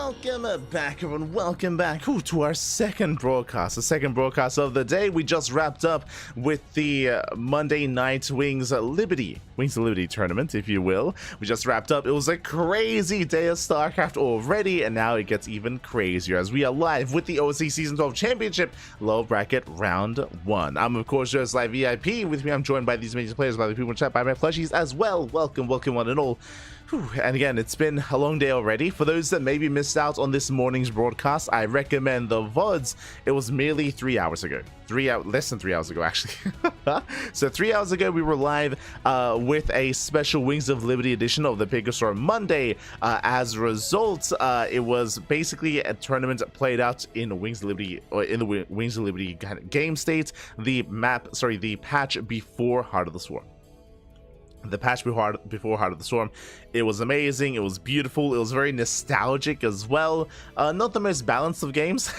welcome back, everyone. Welcome back to our second broadcast, of the day. We just wrapped up with the Monday Night Wings of Liberty tournament, if you will. We just wrapped up. It was a crazy day of StarCraft already, and now it gets even crazier as we are live with the OSC Season 12 Championship Low Bracket Round 1. I'm, of course, just live VIP. With me, I'm joined by these amazing players, by the people in chat, by my plushies as well. Welcome one and all. And again, it's been a long day already. For those that maybe missed out on this morning's broadcast, I recommend the VODs. It was merely 3 hours ago. Less than 3 hours ago, actually. So 3 hours ago, we were live with a special Wings of Liberty edition of the Pegasaur Monday. As a result, it was basically a tournament played out in Wings of Liberty, or in the Wings of Liberty kind of game state. The patch before Heart of the Swarm. The patch before Heart of the Storm. It was amazing. It was beautiful. It was very nostalgic as well. Not the most balanced of games.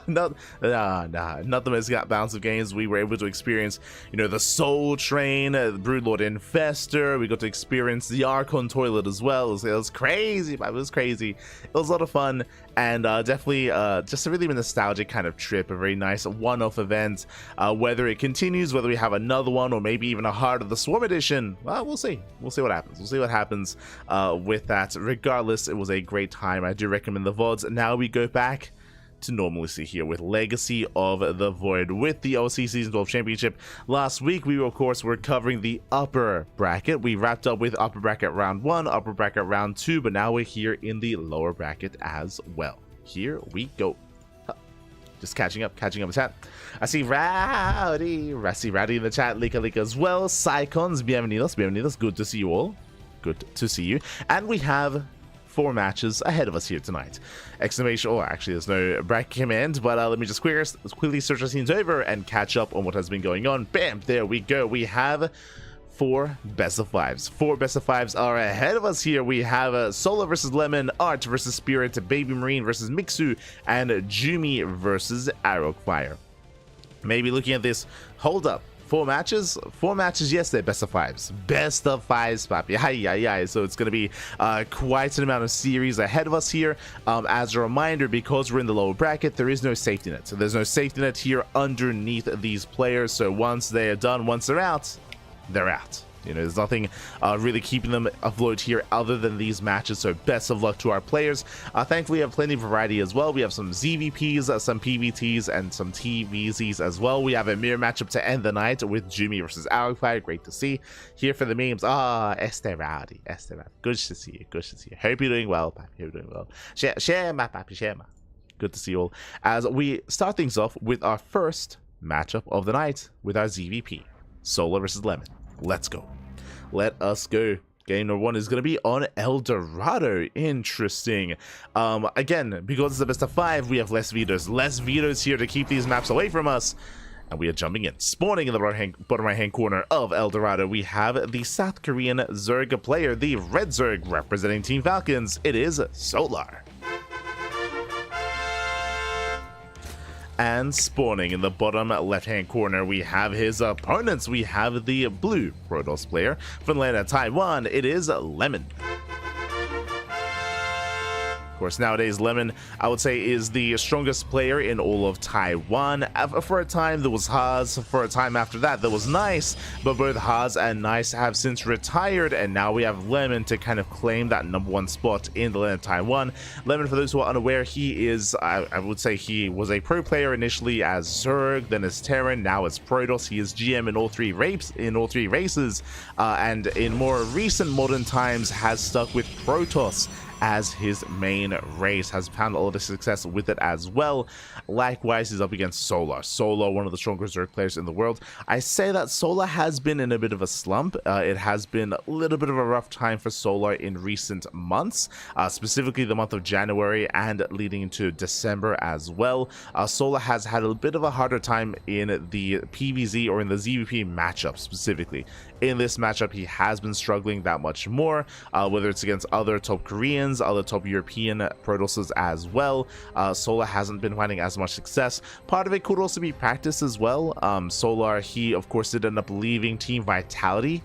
not the most balanced of games. We were able to experience, the Soul Train, the Broodlord Infestor. We got to experience the Archon Toilet as well. It was crazy. It was crazy. It was a lot of fun, and definitely just a really nostalgic kind of trip. A very nice one-off event. Whether it continues, whether we have another one, or maybe even a Heart of the Swarm edition. Well, we'll see. We'll see what happens. We'll see what happens with that. Regardless, it was a great time. I do recommend the VODs. Now we go back to normalcy here with Legacy of the Void with the OSC Season 12 Championship. Last week, we, of course, were covering the upper bracket. We wrapped up with upper bracket round 1, upper bracket round 2, but now we're here in the lower bracket as well. Here we go. Just catching up the chat. I see Rowdy in the chat, Lika as well. Psycons, bienvenidos, good to see you all. Good to see you. And we have 4 matches ahead of us here tonight. Exclamation, actually there's no bracket command, but let me just quickly search our scenes over and catch up on what has been going on. Bam, there we go. We have 4 best of 5s. 4 best of 5s are ahead of us here. We have Solar versus Lemon, Art versus Spirit, BabyMarine versus Mixu, and Jumy versus Arrowfire. Maybe looking at this, hold up. 4 matches? 4 matches, yes, they're best of 5s. Best of 5s, papi. So it's going to be quite an amount of series ahead of us here. As a reminder, because we're in the lower bracket, there is no safety net. So there's no safety net here underneath these players. So once they are done, once they're out, they're out. There's nothing really keeping them afloat here other than these matches, so best of luck to our players. Thankfully, we have plenty of variety as well. We have some ZVPs, some PVTs, and some TVZs as well. We have a mirror matchup to end the night with Jumy versus Arrowfire. Great to see. Here for the memes. Rowdy. Good to see you. Hope you're doing well, papi. Hope you're doing well. Share my papi, share my. Good to see you all. As we start things off with our first matchup of the night with our ZVP. Solar versus Lemon. Let's go. Let us go. Game number 1 is going to be on El Dorado. Interesting. Again, because it's the best of 5, we have less vetoes. Less vetoes here to keep these maps away from us. And we are jumping in. Spawning in the bottom right-hand corner of El Dorado, we have the South Korean Zerg player, the Red Zerg, representing Team Falcons. It is Solar. And spawning in the bottom left-hand corner, we have his opponents. We have the blue Protoss player from the land of Taiwan. It is Lemon. Of course, nowadays, Lemon, I would say, is the strongest player in all of Taiwan. For a time, there was Haas. For a time after that, there was Nice. But both Haas and Nice have since retired, and now we have Lemon to kind of claim that #1 spot in the land of Taiwan. Lemon, for those who are unaware, he is, I would say, he was a pro player initially as Zerg, then as Terran, now as Protoss. He is GM in all 3 races, and in more recent modern times has stuck with Protoss as his main race, has found a lot of success with it as well. Likewise, he's up against Solar. Solar, one of the strongest Zerg players in the world. I say that Solar has been in a bit of a slump. It has been a little bit of a rough time for Solar in recent months, specifically the month of January and leading into December as well. Solar has had a bit of a harder time in the PvZ or in the ZVP matchup specifically. In this matchup, he has been struggling that much more, whether it's against other top Koreans, other top European Protosses as well. Solar hasn't been finding as much success. Part of it could also be practice as well. Solar, he of course did end up leaving Team Vitality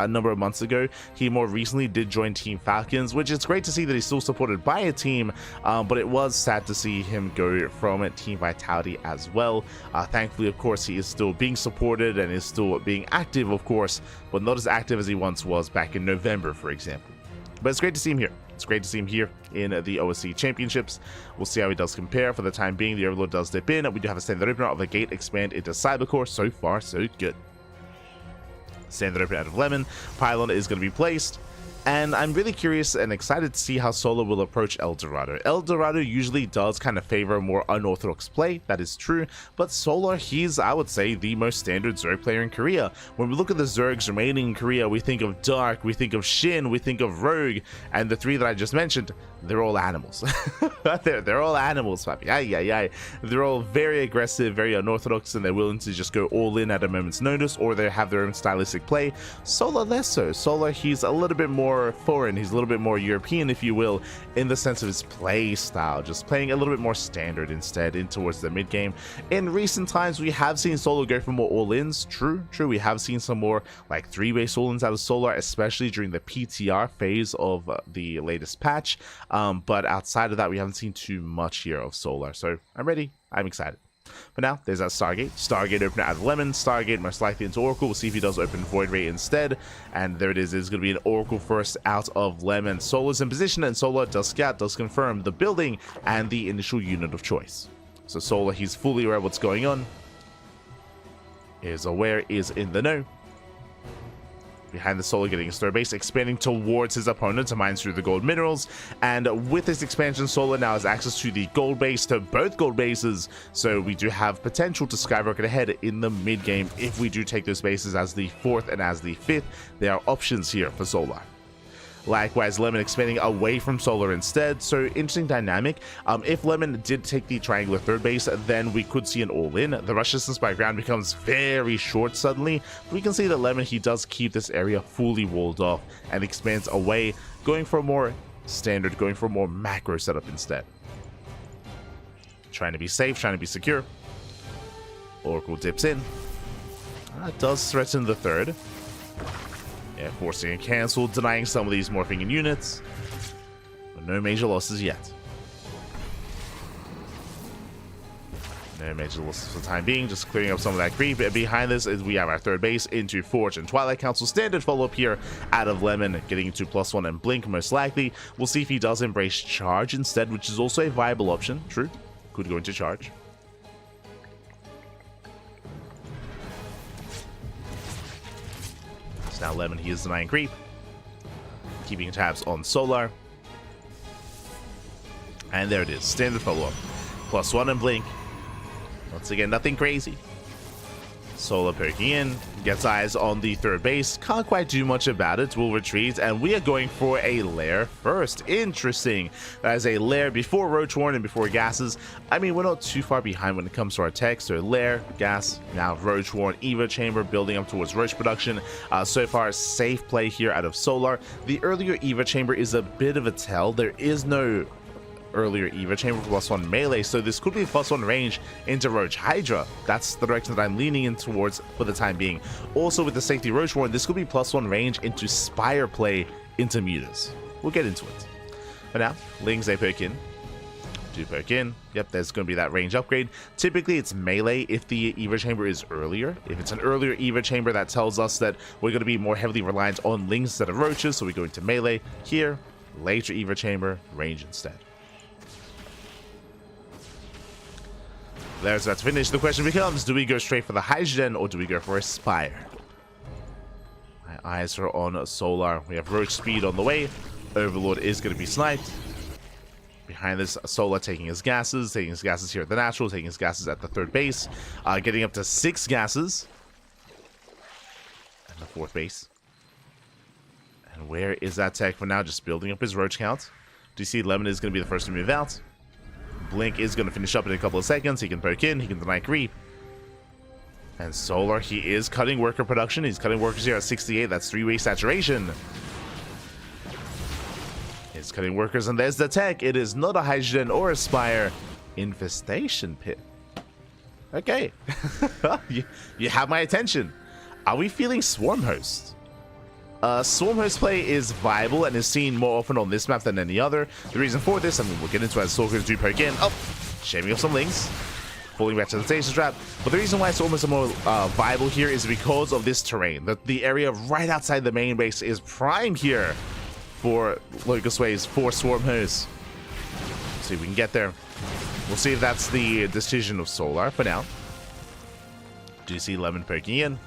a number of months ago. He more recently did join Team Falcons, which is great to see that he's still supported by a team, but it was sad to see him go from Team Vitality as well. Thankfully, of course, he is still being supported and is still being active, of course, but not as active as he once was back in November, for example. But it's great to see him here. It's great to see him here in the OSC Championships. We'll see how he does compare. For the time being, the Overlord does dip in. We do have a standard opener of the gate expand into Cybercore. So far, so good. Standard opener out of Lemon. Pylon is going to be placed. And I'm really curious and excited to see how Solar will approach El Dorado. El Dorado usually does kind of favor more unorthodox play, that is true, but Solar, he's, I would say, the most standard Zerg player in Korea. When we look at the Zergs remaining in Korea, we think of Dark, we think of Shin, we think of Rogue, and the three that I just mentioned, they're all animals. they're all animals, papi. Ay. They're all very aggressive, very unorthodox, and they're willing to just go all in at a moment's notice, or they have their own stylistic play. Solar less so. Solar, he's a little bit more foreign, he's a little bit more European, if you will, in the sense of his play style, just playing a little bit more standard instead in towards the mid game. In recent times, we have seen Solar go for more all-ins. True, we have seen some more like 3-base all-ins out of Solar, especially during the PTR phase of the latest patch, but outside of that, we haven't seen too much here of Solar, so I'm ready, I'm excited. But now, there's that Stargate. Stargate opener out of Lemon. Stargate most likely into Oracle. We'll see if he does open Void Ray instead. And there it is. It's going to be an Oracle first out of Lemon. Solar's in position, and Solar does scout, does confirm the building and the initial unit of choice. So Solar, he's fully aware of what's going on. Is aware, is in the know. Behind the Solar getting his third base, expanding towards his opponent to mine through the gold minerals, and with this expansion, Solar now has access to the gold base, to both gold bases, so we do have potential to skyrocket ahead in the mid game if we do take those bases as the 4th and as the 5th. There are options here for Solar. Likewise, Lemon expanding away from Solar instead, so interesting dynamic. If Lemon did take the triangular third base, then we could see an all-in. The rush distance by ground becomes very short suddenly. We can see that Lemon, he does keep this area fully walled off and expands away, going for a more standard, going for a more macro setup instead. Trying to be safe, trying to be secure. Oracle dips in. That does threaten the third. Yeah, forcing a cancel, denying some of these morphing in units, but no major losses yet. No major losses for the time being, just clearing up some of that creep. Behind this is we have our third base into Forge and Twilight Council. Standard follow-up here out of Lemon, getting into +1 and Blink most likely. We'll see if he does embrace Charge instead, which is also a viable option. True, could go into Charge. Now Lemon, he is denying creep, keeping tabs on Solar, and there it is, standard follow-up, +1 and Blink. Once again, nothing crazy. Solar poking in, gets eyes on the third base, can't quite do much about it, will retreat, and we are going for a lair first. Interesting. That is a lair before Roach Warren and before gases. I mean, we're not too far behind when it comes to our tech, so lair, gas, now Roach Warren, Eva Chamber, building up towards Roach production. So far, safe play here out of Solar. The earlier Eva Chamber is a bit of a tell. There is no earlier Eva Chamber for +1 melee, so this could be +1 range into Roach Hydra. That's the direction that I'm leaning in towards for the time being. Also with the safety Roach Warren, this could be +1 range into Spire play into Mutas. We'll get into it. But now, Lings, they poke in. Do poke in. Yep, there's going to be that range upgrade. Typically, it's melee if the Eva Chamber is earlier. If it's an earlier Eva Chamber, that tells us that we're going to be more heavily reliant on Lings instead of Roaches, so we go into melee. Here, later Eva Chamber, range instead. There's that to finish. The question becomes, do we go straight for the Hydrogen or do we go for a Spire? My eyes are on Solar. We have Roach speed on the way. Overlord is going to be sniped. Behind this, Solar taking his gases here at the natural, taking his gases at the third base, getting up to 6 gases. And the 4th base. And where is that tech for now? Just building up his Roach count. Do you see Lemon is going to be the first to move out? Blink is going to finish up in a couple of seconds. He can poke in, he can deny creep. And Solar, he is cutting worker production. He's cutting workers here at 68. That's 3-way saturation. He's cutting workers, and there's the tech. It is not a Hydrogen or a Spire. Infestation Pit. Okay. you have my attention. Are we feeling Swarm Host? Stormhost play is viable and is seen more often on this map than any other. The reason for this, I mean, we'll get into it as Stalkers do poke in. Oh, shaving off some links. Falling back to the station trap. But the reason why it's almost more viable here is because of this terrain. The area right outside the main base is prime here for Locust Waves, for Stormhost. See if we can get there. We'll see if that's the decision of Solar for now. Do you see Lemon poking in?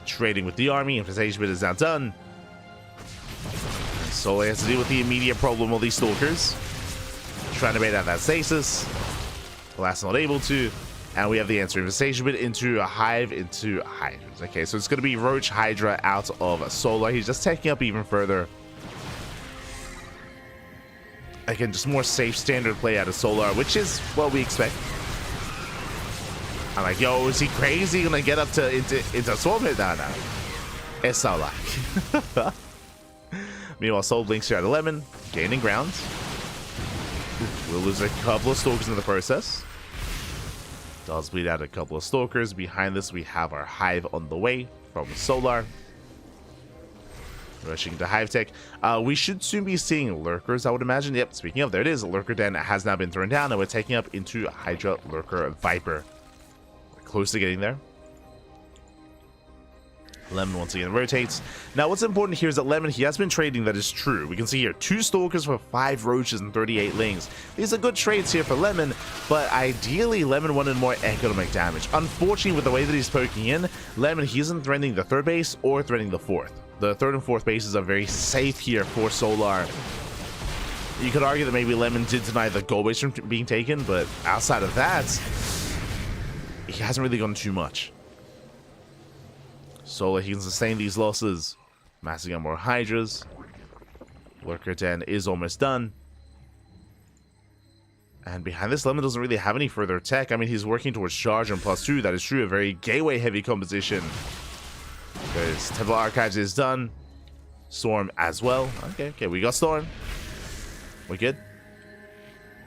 Trading with the army. Infestation bit is now done. And Solar has to deal with the immediate problem of these Stalkers. Trying to bait out that stasis. Last not able to. And we have the answer. Infestation bit into a hive, into hydras. Okay, so it's going to be Roach Hydra out of Solar. He's just taking up even further. Again, just more safe standard play out of Solar, which is what we expect. I'm like, yo, is he crazy? Gonna get up to into Swarm hit? No. It's Solar. Meanwhile, Soul blinks here at 11, gaining ground. We'll lose a couple of Stalkers in the process. Does bleed out a couple of Stalkers. Behind this, we have our Hive on the way from Solar. Rushing to Hive Tech. We should soon be seeing Lurkers, I would imagine. Yep, speaking of, there it is. Lurker Den has now been thrown down, and we're taking up into Hydra, Lurker, Viper. We're close to getting there. Lemon once again rotates. Now, what's important here is that Lemon, he has been trading, that is true. We can see here 2 Stalkers for 5 Roaches and 38 Lings. These are good trades here for Lemon, but ideally Lemon wanted more economic damage. Unfortunately, with the way that he's poking in, Lemon, he isn't threatening the 3rd base or threatening the 4th. The 3rd and 4th bases are very safe here for Solar. You could argue that maybe Lemon did deny the gold base from being taken, but outside of that, he hasn't really gone too much. Solar, he can sustain these losses. Massing out more Hydras. Lurker Den is almost done. And behind this, Lemon doesn't really have any further tech. I mean, he's working towards charge and +2. That is true. A very gateway heavy composition. Because Templar Archives is done. Storm as well. Okay, we got Storm. We're good.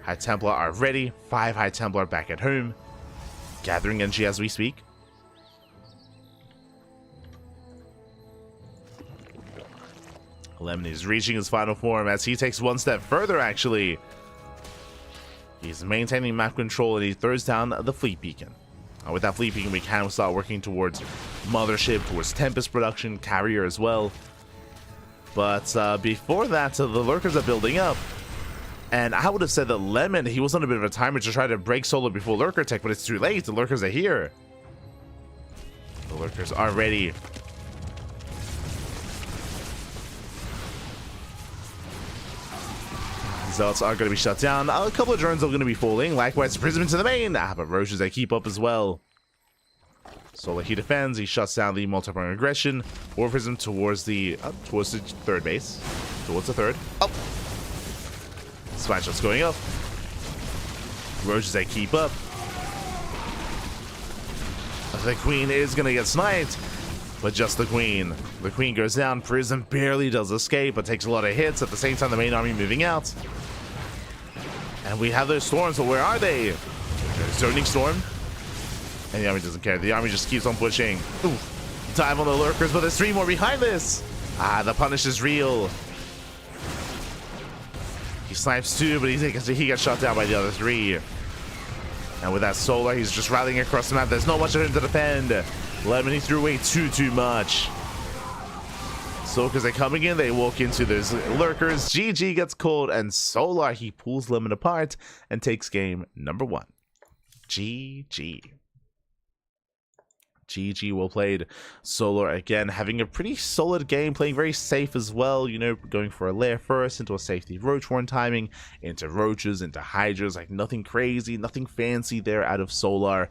High Templar are ready. 5 High Templar back at home. Gathering energy as we speak. Lemon is reaching his final form as he takes one step further, actually. He's maintaining map control and he throws down the Fleet Beacon. With that Fleet Beacon, we can start working towards Mothership, towards Tempest production, Carrier as well. But before that, the Lurkers are building up. And I would have said that Lemon, he was on a bit of a timer to try to break Solar before Lurker Tech, but it's too late. The Lurkers are here. The Lurkers are ready. Zealots are going to be shut down. A couple of drones are going to be falling. Likewise, Prism into the main. But Roaches, they keep up as well. Solar, he defends. He shuts down the multi-pronged aggression. War Prism towards the 3rd base. Towards the 3rd. Up. Spine shots going up. Roaches, they keep up. The Queen is going to get sniped. But just the Queen. The Queen goes down. Prism barely does escape, but takes a lot of hits. At the same time, the main army moving out. And we have those Storms, but where are they? Zoning Storm. And the army doesn't care. The army just keeps on pushing. Ooh. Dive on the Lurkers, but there's 3 more behind this. The punish is real. He snipes 2, but he gets shot down by the other 3. And with that Solar, he's just rallying across the map. There's not much of him to defend. Lemon, he threw away too much. So, because they're coming in, they walk into those Lurkers. GG gets called, and Solar, he pulls Lemon apart and takes game number 1. GG. GG, well played. Solar again having a pretty solid game, playing very safe as well, you know, going for a lair first into a safety Roach Warren timing, into Roaches, into Hydras, like nothing crazy, nothing fancy there out of Solar.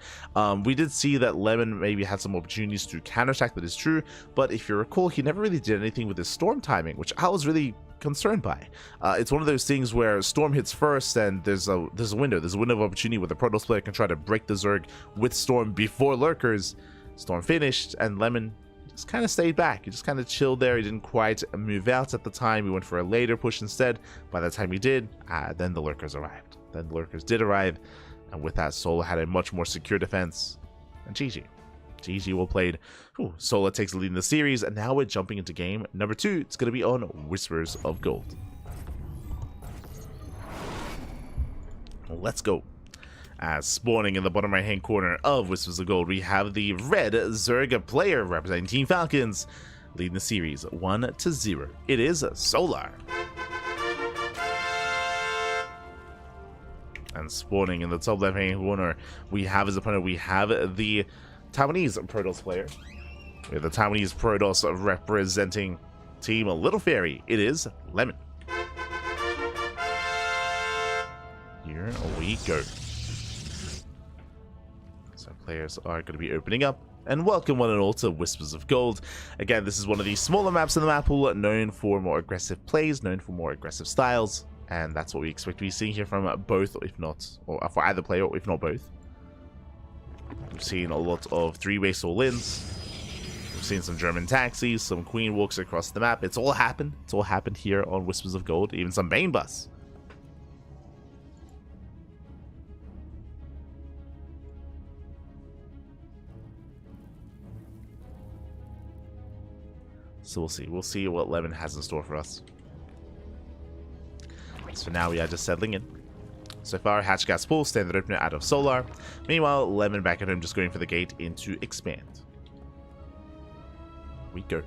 We did see that Lemon maybe had some opportunities to counterattack, that is true, but if you recall, he never really did anything with his Storm timing, which I was really concerned by. It's one of those things where Storm hits first and there's a window of opportunity where the Protoss player can try to break the Zerg with Storm before Lurkers. Storm finished, and Lemon just kind of stayed back. He just kind of chilled there. He didn't quite move out at the time. He went for a later push instead. By the time he did, then the Lurkers arrived. Then the Lurkers did arrive, and with that, Solar had a much more secure defense. And GG. GG, well played. Ooh, Solar takes the lead in the series, and now we're jumping into game number 2. It's going to be on Whispers of Gold. Let's go. As spawning in the bottom right hand corner of Whispers of Gold, we have the red Zerg player representing Team Falcons, leading the series 1-0. It is Solar. And spawning in the top left hand corner, we have his opponent. We have the Taiwanese Protoss player. We have the Taiwanese Protoss representing Team Little Fairy. It is Lemon. Here we go. So players are going to be opening up. And welcome one and all to Whispers of Gold. Again, this is one of the smaller maps in the map pool, known for more aggressive plays, known for more aggressive styles. And that's what we expect to be seeing here from both, if not, or for either player, or if not both. We've seen a lot of three-way all-ins. We've seen some German taxis, some queen walks across the map. It's all happened. It's all happened here on Whispers of Gold. Even some Bane bus. So we'll see. We'll see what Lemon has in store for us. So now we are just settling in. So far, Hatch Gas full, standard opener out of Solar. Meanwhile, Lemon back at home just going for the gate into Expand. We go.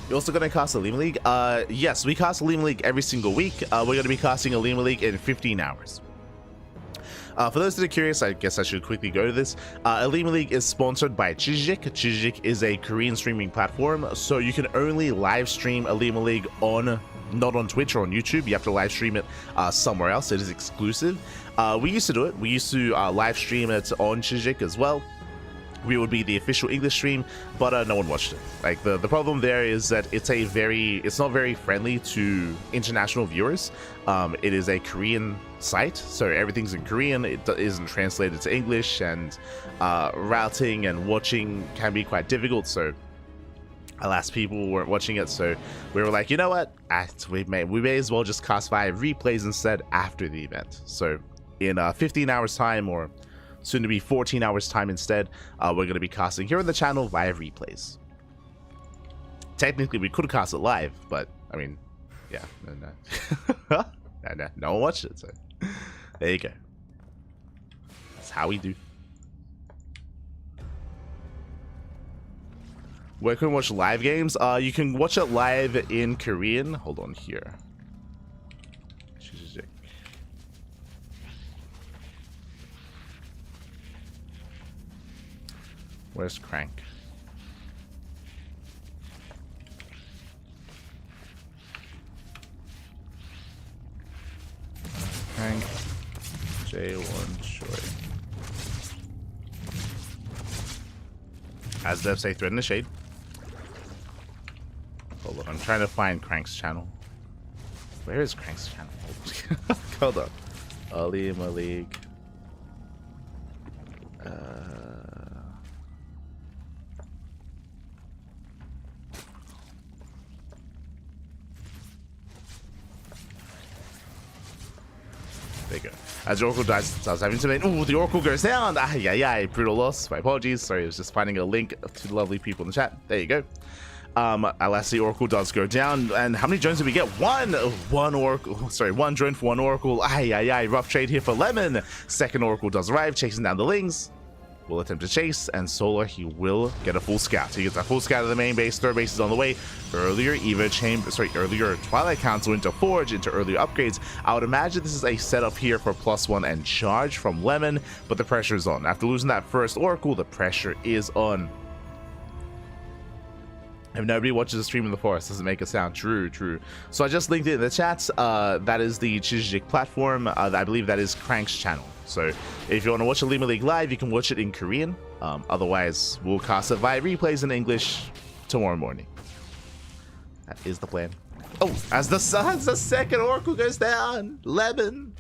You're also going to cast a Lima League? Yes, we cast a Lima League every single week. We're going to be casting a Lima League in 15 hours. For those that are curious, I guess I should quickly go to this. A Lima League is sponsored by Chijik. Chijik is a Korean streaming platform, so you can only live stream a Lima League not on Twitch or on YouTube. You have to live stream it somewhere else. It is exclusive. We used to do it. We used to live stream it on Chijik as well. We would be the official English stream, but no one watched it. Like the problem there is that it's not very friendly to international viewers. It is a Korean site, so everything's in Korean. It isn't translated to English, and routing and watching can be quite difficult. So alas, people weren't watching it, so we were like, you know what? We may as well just cast via replays instead after the event. So in 15 hours time, or soon to be 14 hours time instead, we're going to be casting here on the channel via replays. Technically, we could cast it live, but I mean, yeah, no one watched it, so there you go. That's how we do. Where can we watch live games? You can watch it live in Korean. Hold on here. Where's Crank? Crank J1 Choi. As devs say, thread in the shade. Hold on, I'm trying to find Crank's channel. Where is Crank's channel? Hold on. Ali Malik. There you go. As the Oracle dies, I was having to make. Ooh, the Oracle goes down. Brutal loss. My apologies. Sorry, I was just finding a link to the lovely people in the chat. There you go. Alas, the Oracle does go down. And how many drones did we get? One Oracle. Sorry, one drone for one Oracle. Rough trade here for Lemon. Second Oracle does arrive, chasing down the Lings. Will attempt to chase, and Solar, he will get a full scout. He gets a full scout of the main base. Third base is on the way. Earlier Twilight Council into Forge, into earlier upgrades. I would imagine this is a setup here for +1 and charge from Lemon, but the pressure is on. After losing that first Oracle, the pressure is on. If nobody watches the stream in the forest, doesn't make a sound. True. So I just linked it in the chat. That is the Chijik platform. I believe that is Crank's channel. So if you want to watch a Lima League live, you can watch it in Korean. Otherwise, we'll cast it via replays in English tomorrow morning. That is the plan. Oh, as the second Oracle goes down, Lemon.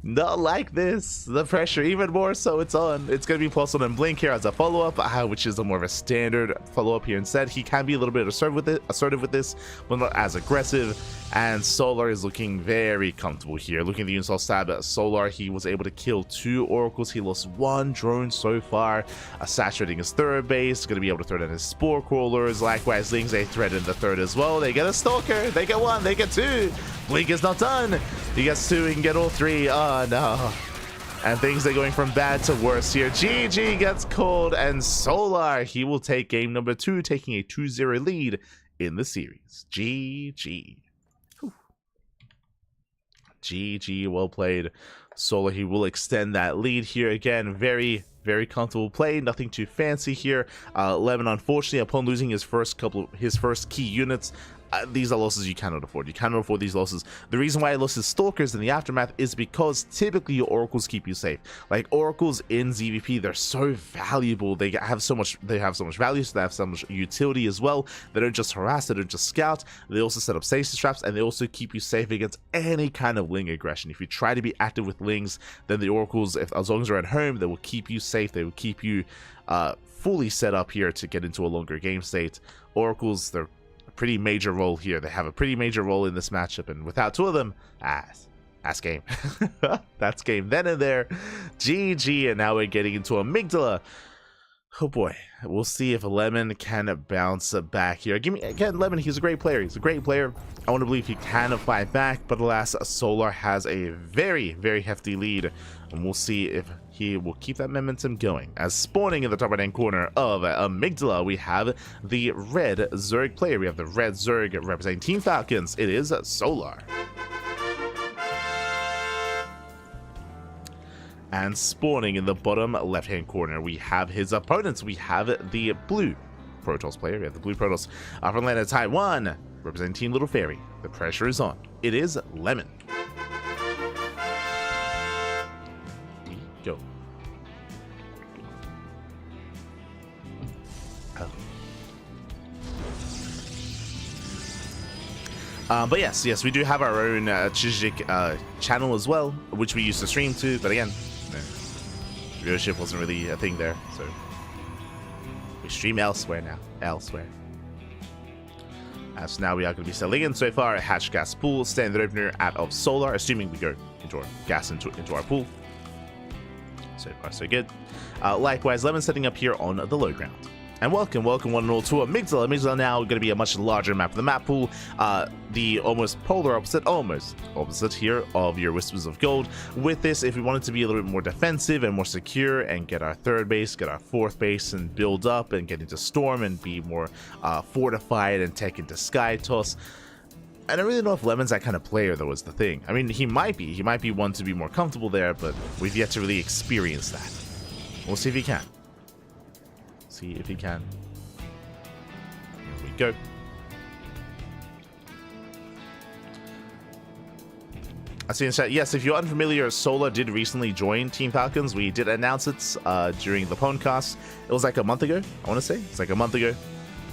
Not like this. The pressure, even more so, it's on. It's going to be Pulse and Blink here as a follow-up, which is a more of a standard follow-up here instead. He can be a little bit assertive with this, but not as aggressive. And Solar is looking very comfortable here. Looking at the install stab, Solar, he was able to kill 2 Oracles. He lost 1 drone so far. Saturating his third base. Going to be able to throw down his Spore Crawlers. Likewise, Lings, they threaten the third as well. They get a Stalker. They get 1. They get 2. Blink is not done. He gets 2. He can get all 3. Oh, no. And things are going from bad to worse here. GG gets called, and Solar, he will take game number 2, taking a 2-0 lead in the series. GG. GG, well played. Solar, he will extend that lead here again. Very, very comfortable play. Nothing too fancy here. Lemon, unfortunately, upon losing his first key units, these are losses you cannot afford. You cannot afford these losses. The reason why I lost his Stalkers in the aftermath is because typically your Oracles keep you safe. Like Oracles in ZVP, they're so valuable. They have so much value, so they have so much utility as well. They don't just harass, they don't just scout. They also set up stasis traps, and they also keep you safe against any kind of Ling aggression. If you try to be active with Lings, then the Oracles, as long as they're at home, they will keep you safe. They will keep you fully set up here to get into a longer game state. Oracles, they're pretty major role here. They have a pretty major role in this matchup, and without 2 of them, that's game. That's game then and there. GG, and now we're getting into Amygdala. Oh boy, we'll see if Lemon can bounce back here. Again, Lemon, he's a great player. He's a great player. I want to believe he can fight back, but alas, Solar has a very, very hefty lead, and we'll see if he will keep that momentum going. As spawning in the top right-hand corner of Amygdala, we have the red Zerg player. We have the red Zerg representing Team Falcons. It is Solar. And spawning in the bottom left-hand corner, we have his opponents. We have the blue Protoss player. We have the blue Protoss from Atlanta, Taiwan, representing Team Little Fairy. The pressure is on. It is Lemon. We go. But yes, we do have our own Chijik channel as well, which we used to stream to, but again, viewership wasn't really a thing there, so we stream elsewhere now. As now we are going to be selling in so far a hatch gas pool, standard opener out of Solar, assuming we go into our gas into our pool. So far so good. Likewise, Lemon setting up here on the low ground. And welcome one and all to Amygdala. Amygdala now going to be a much larger map of the map pool. The almost polar opposite here of your Whispers of Gold. With this, if we wanted to be a little bit more defensive and more secure and get our third base, get our fourth base and build up and get into Storm and be more fortified and tech into Sky Toss. I don't really know if Lemon's that kind of player, though, is the thing. I mean, he might be one to be more comfortable there, but we've yet to really experience that. We'll see if he can. See if he can. Here we go. I see in chat, yes, if you're unfamiliar, Solar did recently join Team Falcons. We did announce it during the podcast. It was like a month ago, I want to say. It's like a month ago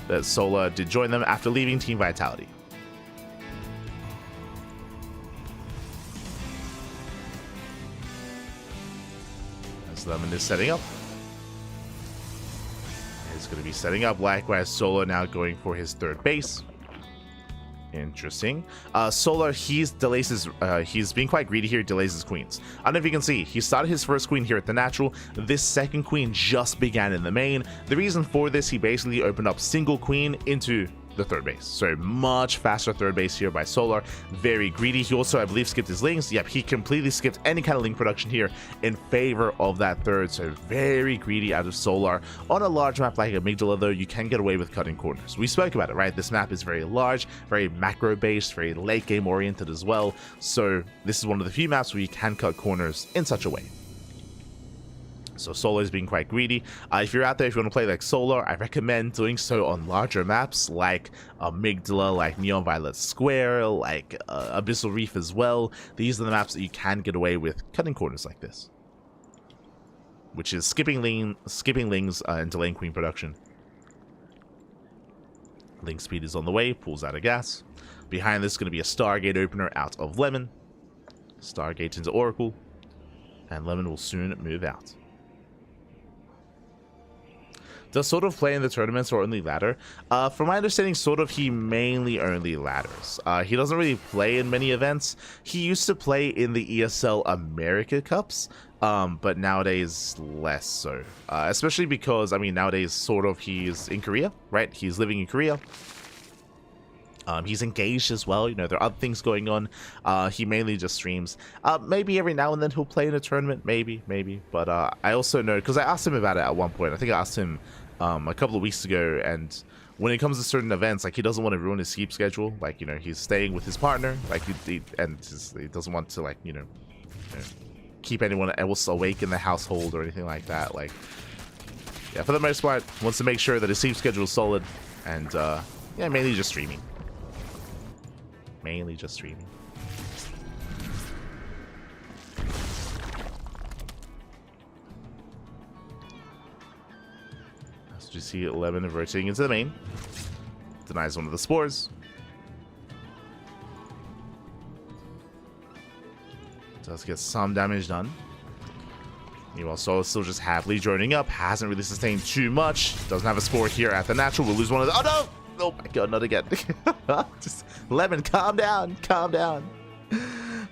that Solar did join them after leaving Team Vitality. As Lemon is setting up. He's going to be setting up. Likewise, Solar now going for his third base. Interesting. Solar, he's being quite greedy here, delays his queens. I don't know if you can see, he started his first queen here at the natural. This second queen just began in the main. The reason for this, he basically opened up single queen into the third base. So much faster third base here by Solar. Very greedy. He also, I believe, skipped his lings. Yep, he completely skipped any kind of link production here in favor of that third. So very greedy out of Solar. On a large map like Amygdala, though, you can get away with cutting corners. We spoke about it, right? This map is very large, very macro based, very late game oriented as well. So this is one of the few maps where you can cut corners in such a way. So Solar is being quite greedy. If you're out there, if you want to play like Solar, I recommend doing so on larger maps like Amygdala, like Neon Violet Square, like Abyssal Reef as well. These are the maps that you can get away with cutting corners like this, which is skipping lings and delaying queen production. Link speed is on the way, pulls out of gas. Behind this is going to be a Stargate opener out of Lemon. Stargate into Oracle. And Lemon will soon move out. Does sort of play in the tournaments or only ladder? From my understanding, sort of he mainly only ladders. He doesn't really play in many events. He used to play in the ESL America Cups, but nowadays less so. Especially because, I mean, nowadays sort of he's in Korea, right? He's living in Korea. He's engaged as well, you know, there are other things going on. He mainly just streams. Maybe every now and then he'll play in a tournament, maybe. But I also know, because I asked him about it at one point. I think I asked him a couple of weeks ago, and when it comes to certain events, like, he doesn't want to ruin his sleep schedule. Like, you know, he's staying with his partner, like, he doesn't want to, like, you know, keep anyone else awake in the household or anything like that. Like, yeah, for the most part, wants to make sure that his sleep schedule is solid, and yeah, mainly just streaming. Mainly just streaming. As you see, Lemon rotating into the main. Denies one of the spores. Does get some damage done. Meanwhile, Solo still just happily droning up. Hasn't really sustained too much. Doesn't have a spore here at the natural. We'll lose one of the... Oh, no! Oh my god, not again. Just Lemon, calm down, calm down.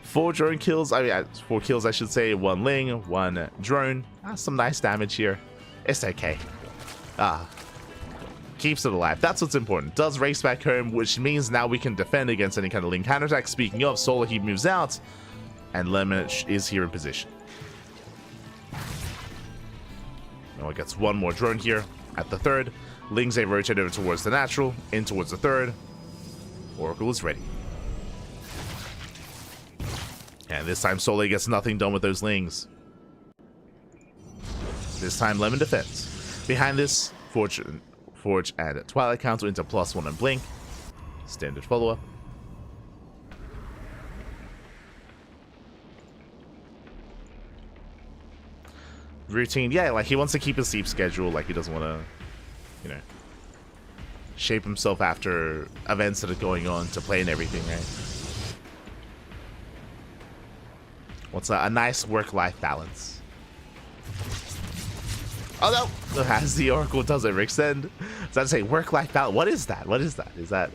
4 drone kills, I mean, 4 kills I should say, 1 Ling, 1 drone. Some nice damage here. It's okay. Keeps it alive. That's what's important. Does race back home, which means now we can defend against any kind of Ling counterattack. Speaking of, Solar Heat moves out, and Lemon is here in position. Now it gets 1 more drone here at the 3rd. Ling's a rotate over towards the natural, in towards the 3rd. Oracle is ready. And this time Soleil gets nothing done with those Lings. This time Lemon defends. Behind this, Forge and Twilight Council into +1 and Blink. Standard follow-up. Routine, yeah, like he wants to keep his sleep schedule, like he doesn't want to, you know, shape himself after events that are going on to play and everything, right? What's a nice work-life balance? Oh no! As the Oracle does overextend. So I'd say work-life balance. What is that? What is that? Is that...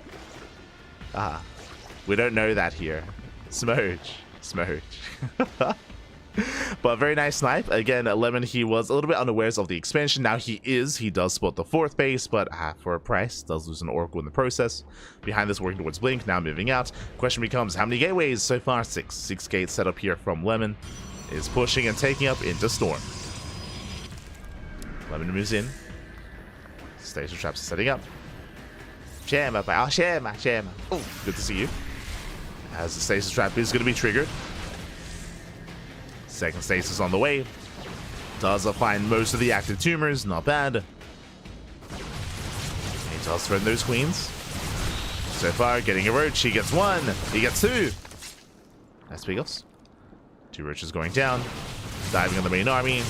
we don't know that here. Smurge. But very nice snipe. Again, Lemon, he was a little bit unawares of the expansion. Now he does spot the 4th base, but for a price, does lose an Oracle in the process. Behind this, working towards Blink, now moving out. Question becomes, how many gateways? So far, 6. 6 gates set up here from Lemon. Is pushing and taking up into Storm. Lemon moves in. Station traps are setting up. Shama. Oh, good to see you. As the stasis trap is going to be triggered. Second stasis on the way. Does find most of the active tumors. Not bad. He does threaten those queens. So far, getting a roach. He gets 1. He gets 2. Nice Pigos. 2 roaches going down. Diving on the main army.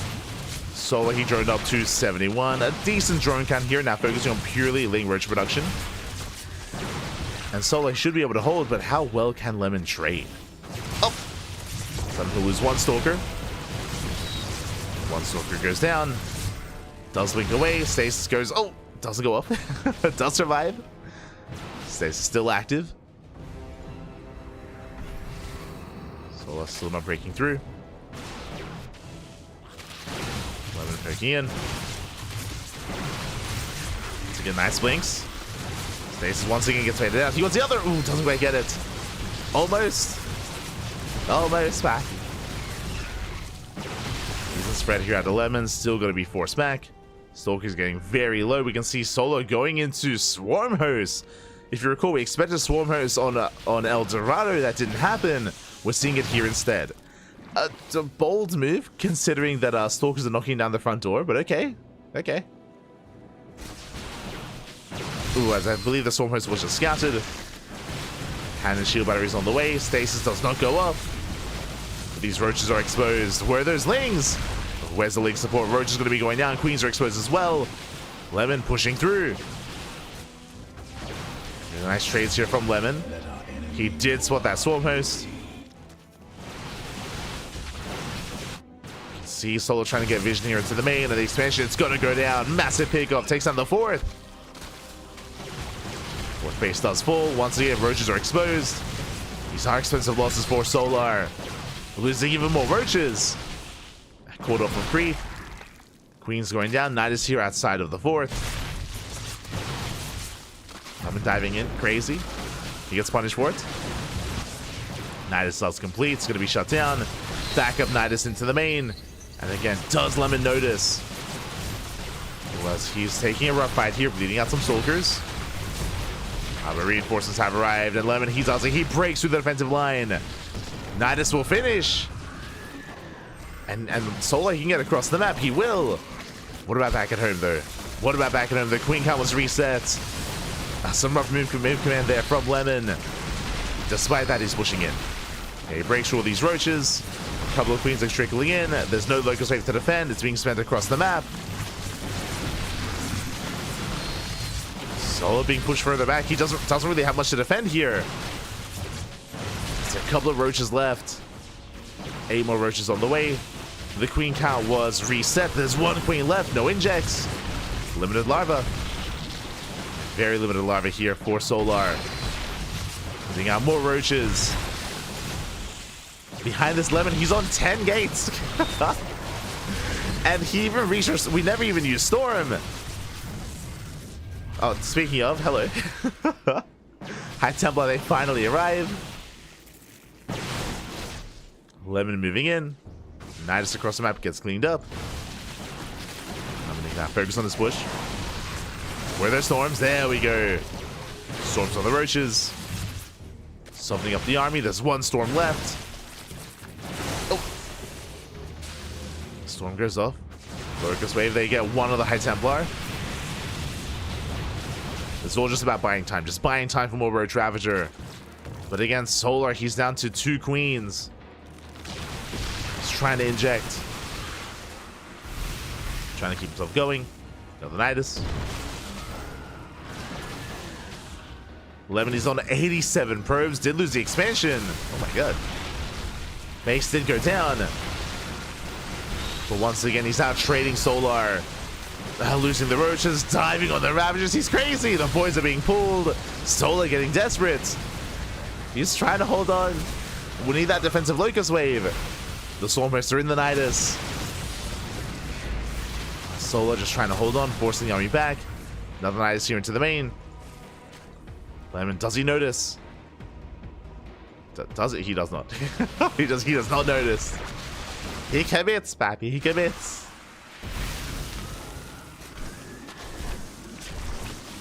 Solar, he droned up to 71. A decent drone count here. Now focusing on purely Ling roach production. And Solar should be able to hold, but how well can Lemon trade? Oh! Lemon will lose 1 Stalker. 1 Stalker goes down. Does blink away. Stasis goes... Oh! Doesn't go up. Does survive. Stasis still active. Solar still not breaking through. Lemon poking in. To get nice blinks. Stasis once again gets faded out. He wants the other. Ooh, doesn't quite get it. Almost. Almost back. He's a spread here at 11. Still going to be forced back. Stalker's getting very low. We can see Solo going into Swarm Host. If you recall, we expected Swarm Host on El Dorado. That didn't happen. We're seeing it here instead. A bold move, considering that Stalkers are knocking down the front door, but okay. Okay. Ooh, as I believe the Swarm Host was just scouted. Hand and shield batteries on the way. Stasis does not go up. These roaches are exposed. Where are those Lings? Where's the Ling support? Roach is going to be going down. Queens are exposed as well. Lemon pushing through. Nice trades here from Lemon. He did spot that swarm host. See Solo trying to get vision here into the main, and the expansion, it's gonna go down. Massive pickoff, takes down the fourth. Fourth base does fall. Once again, roaches are exposed. These are expensive losses for Solar. Losing even more roaches. Caught off of creep. Queen's going down. Knight is here outside of the fourth. I've been diving in. Crazy. He gets punished for it. Nidus does complete. It's going to be shut down. Back up Nidus into the main. And again, does Lemon notice? He's taking a rough fight here, bleeding out some soldiers. But reinforcements have arrived, and Lemon, he breaks through the defensive line. Nidus will finish. And Solar, he can get across the map. He will. What about back at home, though? What about back at home? The Queen count was reset. Some rough move command there from Lemon. Despite that, he's pushing in. Okay, he breaks through all these roaches. A couple of Queens are trickling in. There's no Locust Wave to defend. It's being spent across the map. Solo being pushed further back. He doesn't really have much to defend here. There's a couple of roaches left. 8 more roaches on the way. The Queen count was reset. There's 1 Queen left. No injects. Limited larva. Very limited larva here for Solar. Putting out more roaches. Behind this Lemon, he's on 10 gates. And he even reached, we never even used Storm. Oh, speaking of, hello. High Templar, they finally arrive. Lemon moving in. Nidus across the map gets cleaned up. I'm gonna now focus on this bush. Where are there storms? There we go. Storms on the roaches. Softening up the army. There's 1 storm left. Oh. Storm goes off. Locust Wave, they get 1 of the High Templar. It's all just about buying time. Just buying time for more Roach Ravager. But again, Solar, he's down to 2 Queens. He's trying to inject. Trying to keep himself going. Another Nidus. Lemon, he's on 87 probes. Did lose the expansion. Oh my god. Base did go down. But once again, he's out trading Solar. Losing the roaches, diving on the Ravagers. He's crazy. The boys are being pulled. Solar getting desperate. He's trying to hold on. We need that defensive Locust Wave. The Stormhosts are in the Nidus. Solar just trying to hold on, forcing the army back. Another Nidus here into the main. Lemon, does he notice? Does it? He does not. he does not notice. He commits, Pappy. He commits.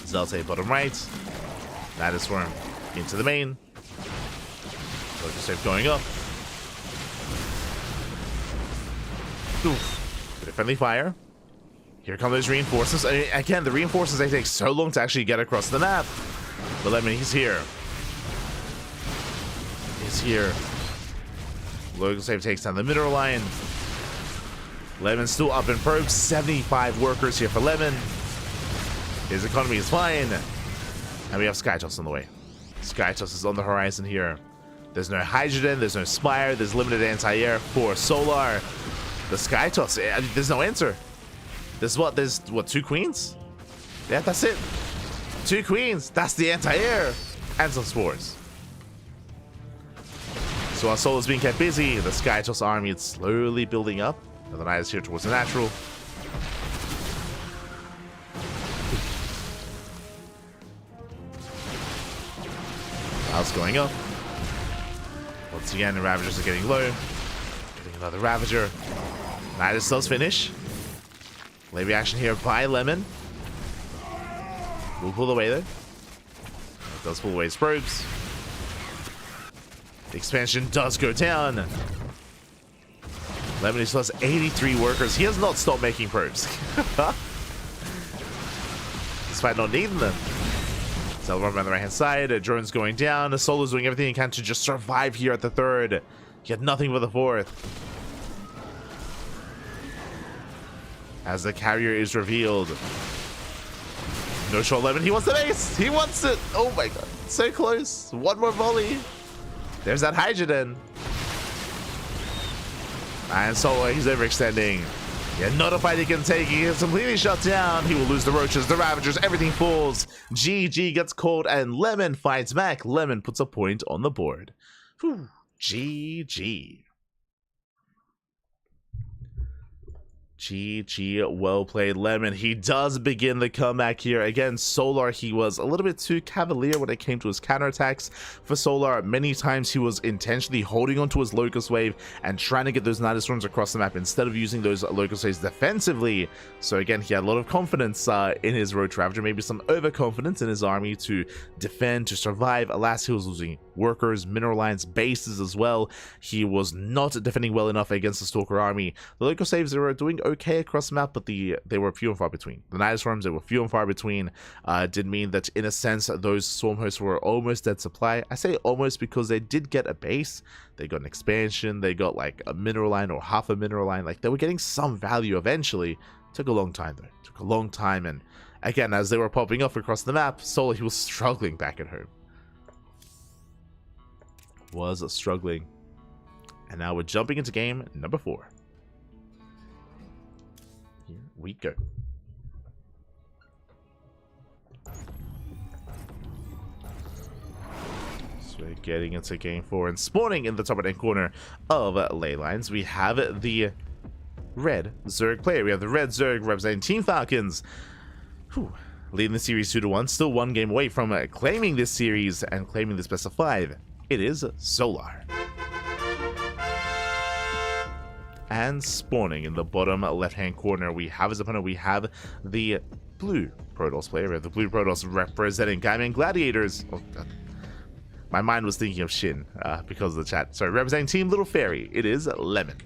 Zelte bottom right. Nidus Worm into the main. Locust Wave going up. Oof. Bit of friendly fire. Here come those reinforcements. I mean, again, the reinforcements, they take so long to actually get across the map. But Lemon, he's here. He's here. Locust Wave takes down the middle line. Lemon still up in probes. 75 workers here for Lemon. His economy is fine. And we have Skytoss on the way. Skytoss is on the horizon here. There's no Hydrogen, there's no Spire, there's limited anti-air for Solar. The Skytoss, there's no answer. There's what, 2 Queens? Yeah, that's it. 2 Queens, that's the anti-air. And some Spores. So while Solar's being kept busy, the Skytoss army is slowly building up. And the Knight is here towards the natural. Clouds going up. Once again, the Ravagers are getting low. Getting another Ravager. Nidus does finish. Late reaction here by Lemon. Will pull away though. It does pull away his probes. The expansion does go down. Lemon still has 83 workers. He has not stopped making probes. Despite not needing them. Zelvarm on the right hand side. Drone's going down. Solo's doing everything he can to just survive here at the 3rd. He had nothing for the 4th. As the carrier is revealed. No shot Lemon. He wants the base. He wants it. Oh my god. So close. One more volley. There's that hydrogen. And Solo, he's overextending. Yeah, not a fight he can take. He is completely shut down. He will lose the roaches, the ravagers, everything falls. GG gets called and Lemon fights back. Lemon puts a point on the board. Whew. GG. GG, well played, Lemon. He does begin the comeback here. Again, Solar, he was a little bit too cavalier when it came to his counterattacks. For Solar, many times he was intentionally holding onto his Locust Wave and trying to get those Nidus Storms across the map instead of using those Locust Waves defensively. So again, he had a lot of confidence in his Roach Ravager, maybe some overconfidence in his army to defend, to survive. Alas, he was losing workers, mineral lines, bases as well. He was not defending well enough against the Stalker army. The Locust Waves, they were doing okay across the map, but they were few and far between. The Nidus Storms, they were few and far between. Did mean that in a sense those Swarm Hosts were almost dead supply. I say almost because they did get a base, they got an expansion, they got like a mineral line or half a mineral line. Like they were getting some value eventually. Took a long time though. Took a long time, and again, as they were popping off across the map, Solo, he was struggling back at home. Was struggling. And now we're jumping into game number 4. Here we go. So we're getting into game 4 and spawning in the top right-hand corner of ley lines. We have the red Zerg player. We have the red Zerg representing Team Falcons. Whew. Leading the series 2-1. Still one game away from claiming this series and claiming this best of 5. It is Solar. And spawning in the bottom left-hand corner, we have as opponent, we have the blue Protoss player. We have the blue Protoss representing Gaiman Gladiators. Oh, my mind was thinking of Shin because of the chat. Sorry, representing Team Little Fairy, it is Lemon.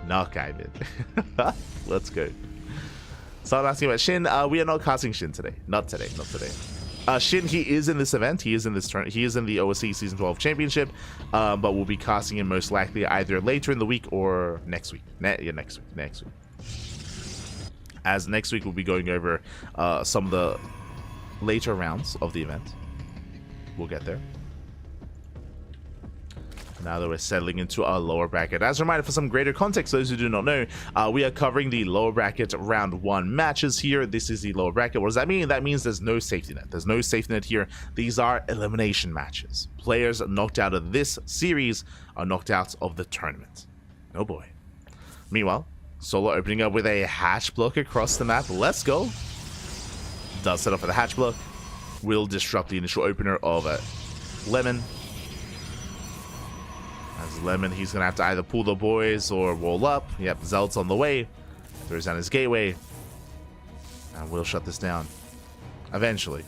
Not Gaiman. Let's go. So I'm asking about Shin. We are not casting Shin today. Not today. Not today. Shin, he is in this event. He is in this turn. He is in the OSC Season 12 Championship, but we'll be casting him most likely either later in the week or next week. Next week. As next week we'll be going over some of the later rounds of the event. We'll get there. Now that we're settling into our lower bracket. As a reminder, for some greater context, those who do not know, we are covering the lower bracket round 1 matches here. This is the lower bracket. What does that mean? That means there's no safety net. There's no safety net here. These are elimination matches. Players knocked out of this series are knocked out of the tournament. Oh boy. Meanwhile, Solo opening up with a hatch block across the map. Let's go. Does set up for the hatch block. Will disrupt the initial opener of Lemon. As Lemon, he's going to have to either pull the boys or wall up. Yep, Zelt's on the way. Throws down his gateway. And we'll shut this down. Eventually.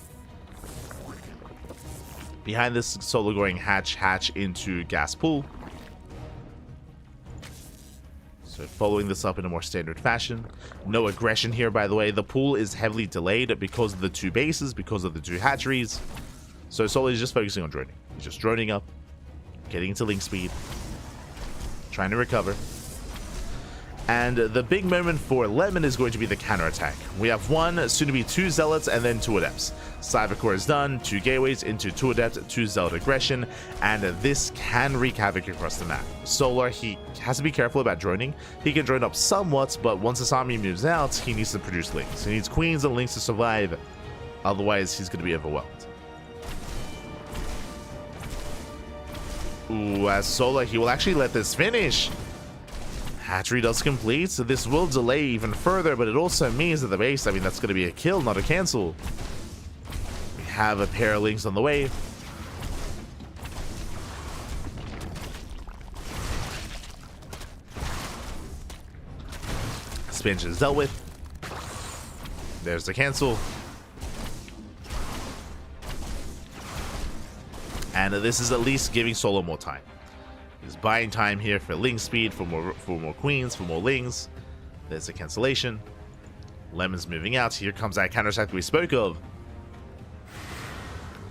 Behind this, Solo going hatch into gas pool. So following this up in a more standard fashion. No aggression here, by the way. The pool is heavily delayed because of the 2 bases, because of the 2 hatcheries. So Solo is just focusing on droning. He's just droning up. Getting into link speed, trying to recover. And the big moment for Lemon is going to be the counterattack. We have 1, soon to be 2 Zealots, and then 2 Adepts. Cybercore is done, 2 Gateways into 2 Adepts, 2 Zealot aggression, and this can wreak havoc across the map. Solar, he has to be careful about droning. He can drone up somewhat, but once his army moves out, he needs to produce links. He needs queens and links to survive, otherwise he's going to be overwhelmed. Ooh, as Solar, he will actually let this finish. Hatchery does complete, so this will delay even further, but it also means that the base, I mean, that's going to be a kill, not a cancel. We have a pair of links on the way. Expansion is dealt with. There's the cancel. And this is at least giving Solo more time. He's buying time here for link speed, for more queens, for more lings. There's a cancellation. Lemon's moving out. Here comes that counterattack we spoke of.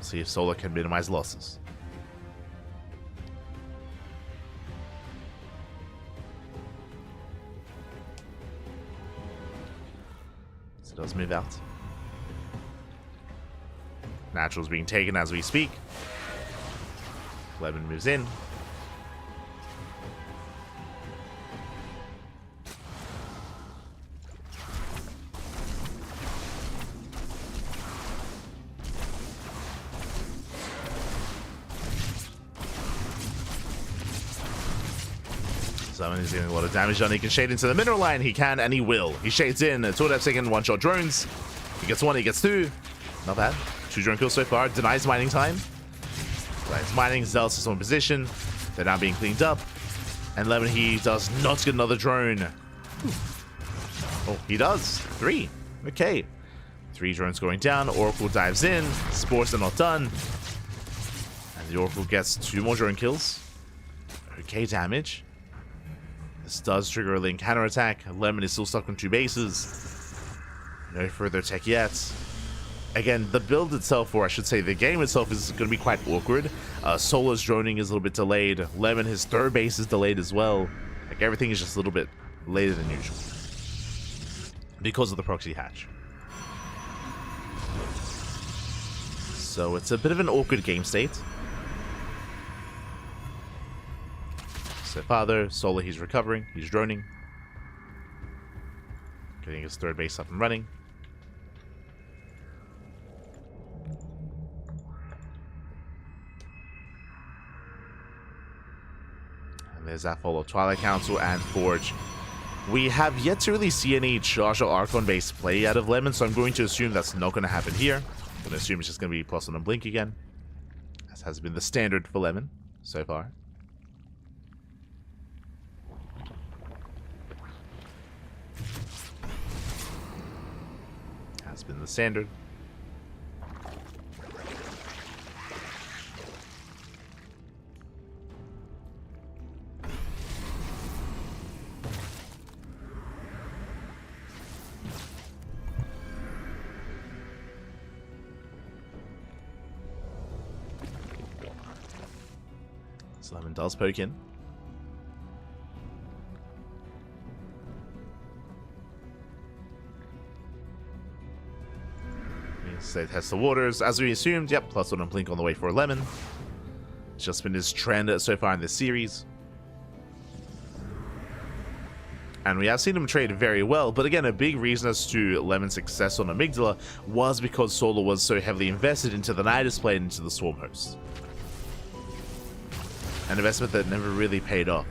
See if Solo can minimize losses. So it does move out. Natural's being taken as we speak. Lemon moves in. Lemon is getting a lot of damage done. He can shade into the mineral line. He can and he will. He shades in. 2 second one-shot drones. He gets 1, he gets 2. Not bad. 2 drone kills so far. Denies mining time. Denies mining. Zealous is on position. They're now being cleaned up. And Lemon, he does not get another drone. Oh, he does. 3. Okay. 3 drones going down. Oracle dives in. Spores are not done. And the Oracle gets 2 more drone kills. Okay, damage. This does trigger a link counterattack. Lemon is still stuck on 2 bases. No further tech yet. Again, the build itself, or I should say the game itself, is going to be quite awkward. Solo's droning is a little bit delayed. Lemon, his 3rd base is delayed as well. Like, everything is just a little bit later than usual. Because of the proxy hatch. So it's a bit of an awkward game state. So Father, Solo, he's recovering. He's droning. Getting his 3rd base up and running. And there's that follow Twilight Council and Forge. We have yet to really see any Charge or Archon based play out of Lemon, so I'm going to assume that's not going to happen here. I'm going to assume it's just going to be plus on a blink again. As has been the standard for Lemon so far. Has been the standard. Lemon does poke in. They test the waters. As we assumed, yep, plus 1 on blink on the way for Lemon. It's just been his trend so far in this series. And we have seen him trade very well, but again, a big reason as to Lemon's success on Amygdala was because Solo was so heavily invested into the Nidus play and into the Swarm host. An investment that never really paid off.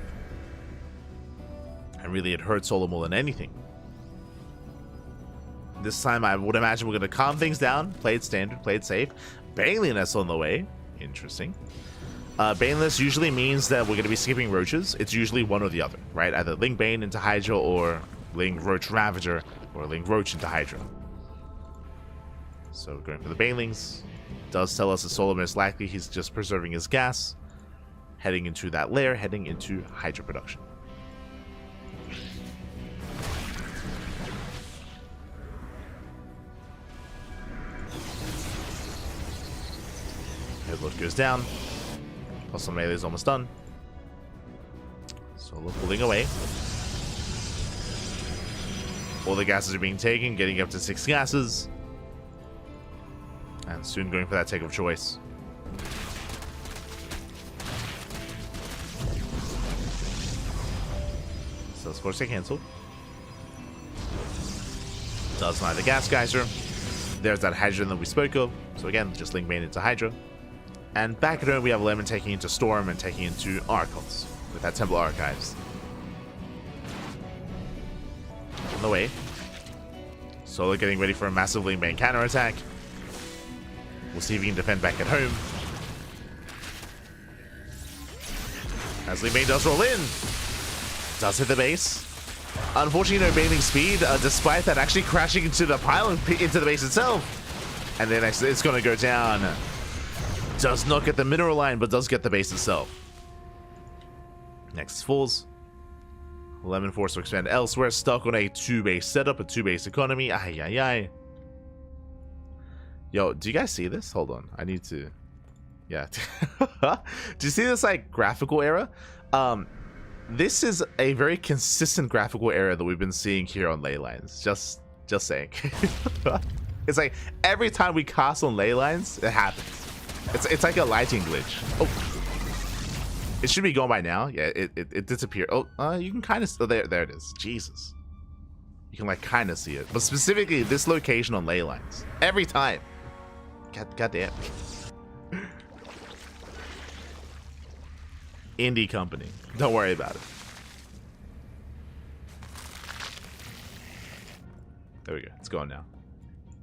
And really it hurt Solo more than anything. This time I would imagine we're going to calm things down, play it standard, play it safe. Baneless on the way. Interesting. Baneless usually means that we're going to be skipping Roaches. It's usually one or the other, right? Either Link Bane into Hydra or Link Roach Ravager or Link Roach into Hydra. So going for the Banelings. Does tell us that Solo most likely he's just preserving his gas. Heading into that lair, heading into Hydra production. Headload goes down. Plus on melee is almost done. Solo pulling away. All the gases are being taken, getting up to 6 gases. And soon going for that take of choice. So Scorch get cancelled. Does deny the gas geyser. There's that Hydra that we spoke of. So again, just Link Bane into Hydra. And back at home, we have Lemon taking into Storm and taking into Archons with that Temple Archives. On the way. Solo getting ready for a massive Link Bane counterattack. We'll see if he can defend back at home. As Link Bane does roll in. Does hit the base. Unfortunately, no bailing speed, despite that actually crashing into the pylon, into the base itself. And then it's going to go down. Does not get the mineral line, but does get the base itself. Next falls. Lemon forced to expand elsewhere, stuck on a 2-base setup, a 2-base economy. Ay, ay, ay. Yo, do you guys see this? Hold on, I need to... Yeah. Do you see this, like, graphical error? This is a very consistent graphical error that we've been seeing here on Leylines. Just saying. It's like every time we cast on ley lines, it happens. It's like a lighting glitch. Oh, it should be gone by now. Yeah, it disappeared. Oh, you can kind of. Oh, there it is. Jesus, you can like kind of see it, but specifically this location on ley lines every time. God damn. Indie company. Don't worry about it. There we go. It's gone now.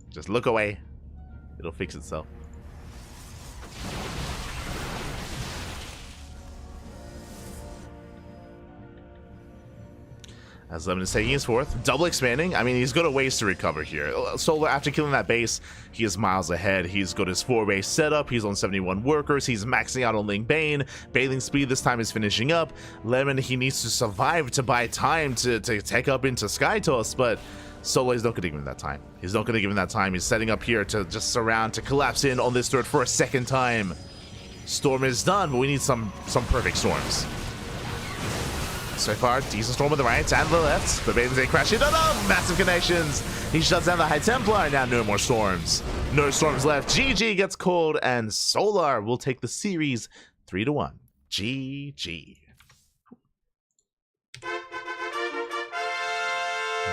Just look away. It'll fix itself. As Lemon is taking his fourth, double expanding. I mean, he's got a ways to recover here. Solar, after killing that base, he is miles ahead. He's got his 4-base setup. He's on 71 workers. He's maxing out on Ling Bane. Bathing speed this time is finishing up. Lemon, he needs to survive to buy time to take up into Sky Toss, but Solo is not going to give him that time. He's not going to give him that time. He's setting up here to just surround, to collapse in on this turret for a second time. Storm is done, but we need some perfect storms. So far, decent storm on the right and the left, but Baby's crash in. Oh, massive connections. He shuts down the High Templar. Now no more storms. No storms left. GG gets called, and Solar will take the series 3-1. GG.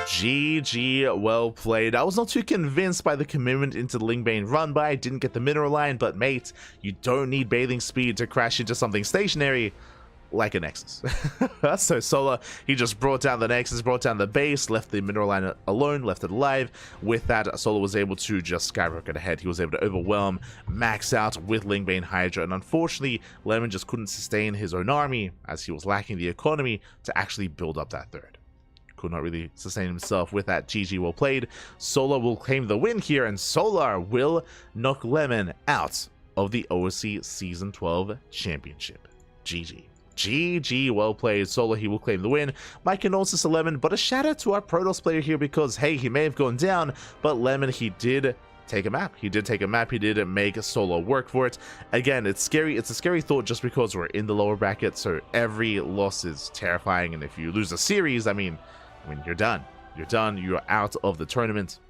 GG, well played. I was not too convinced by the commitment into the Ling Bane run by. Didn't get the mineral line, but mate, you don't need bathing speed to crash into something stationary like a Nexus. So Solar, he just brought down the Nexus, brought down the base, left the mineral line alone, left it alive. With that, Solar was able to just skyrocket ahead. He was able to overwhelm, max out with Ling Bane Hydra, and unfortunately, Lemon just couldn't sustain his own army as he was lacking the economy to actually build up that third. Could not really sustain himself with that. GG, well played. Solar will claim the win here, and Solar will knock Lemon out of the OSC Season 12 Championship. GG. GG, well played. Solar, he will claim the win. My condolences to Lemon, but a shout out to our Protoss player here because, hey, he may have gone down, but Lemon, he did take a map. He did take a map. He did make Solar work for it. Again, it's scary. It's a scary thought just because we're in the lower bracket, so every loss is terrifying, and if you lose a series, I mean, you're done. You're done. You're out of the tournament.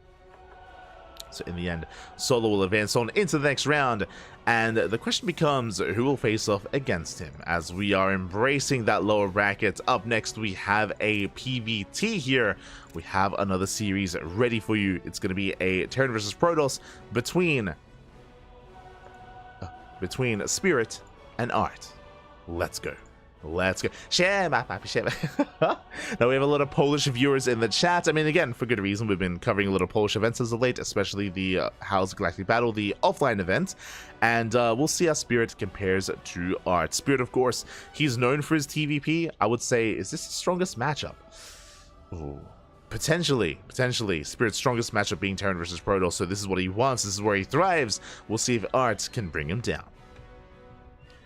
So in the end, Solar will advance on into the next round, and the question becomes who will face off against him as we are embracing that lower bracket. Up next, we have a PvT here. We have another series ready for you. It's going to be a Terran versus Protoss between Spirit and Art. Let's go. Let's go. Share my papi, share my... Now, we have a lot of Polish viewers in the chat. I mean, again, for good reason. We've been covering a lot of Polish events as of late, especially the House Galactic Battle, the offline event. And we'll see how Spirit compares to Art. Spirit, of course, he's known for his TVP. I would say, is this the strongest matchup? Ooh. Potentially. Spirit's strongest matchup being Terran versus Protoss. So this is what he wants. This is where he thrives. We'll see if Art can bring him down.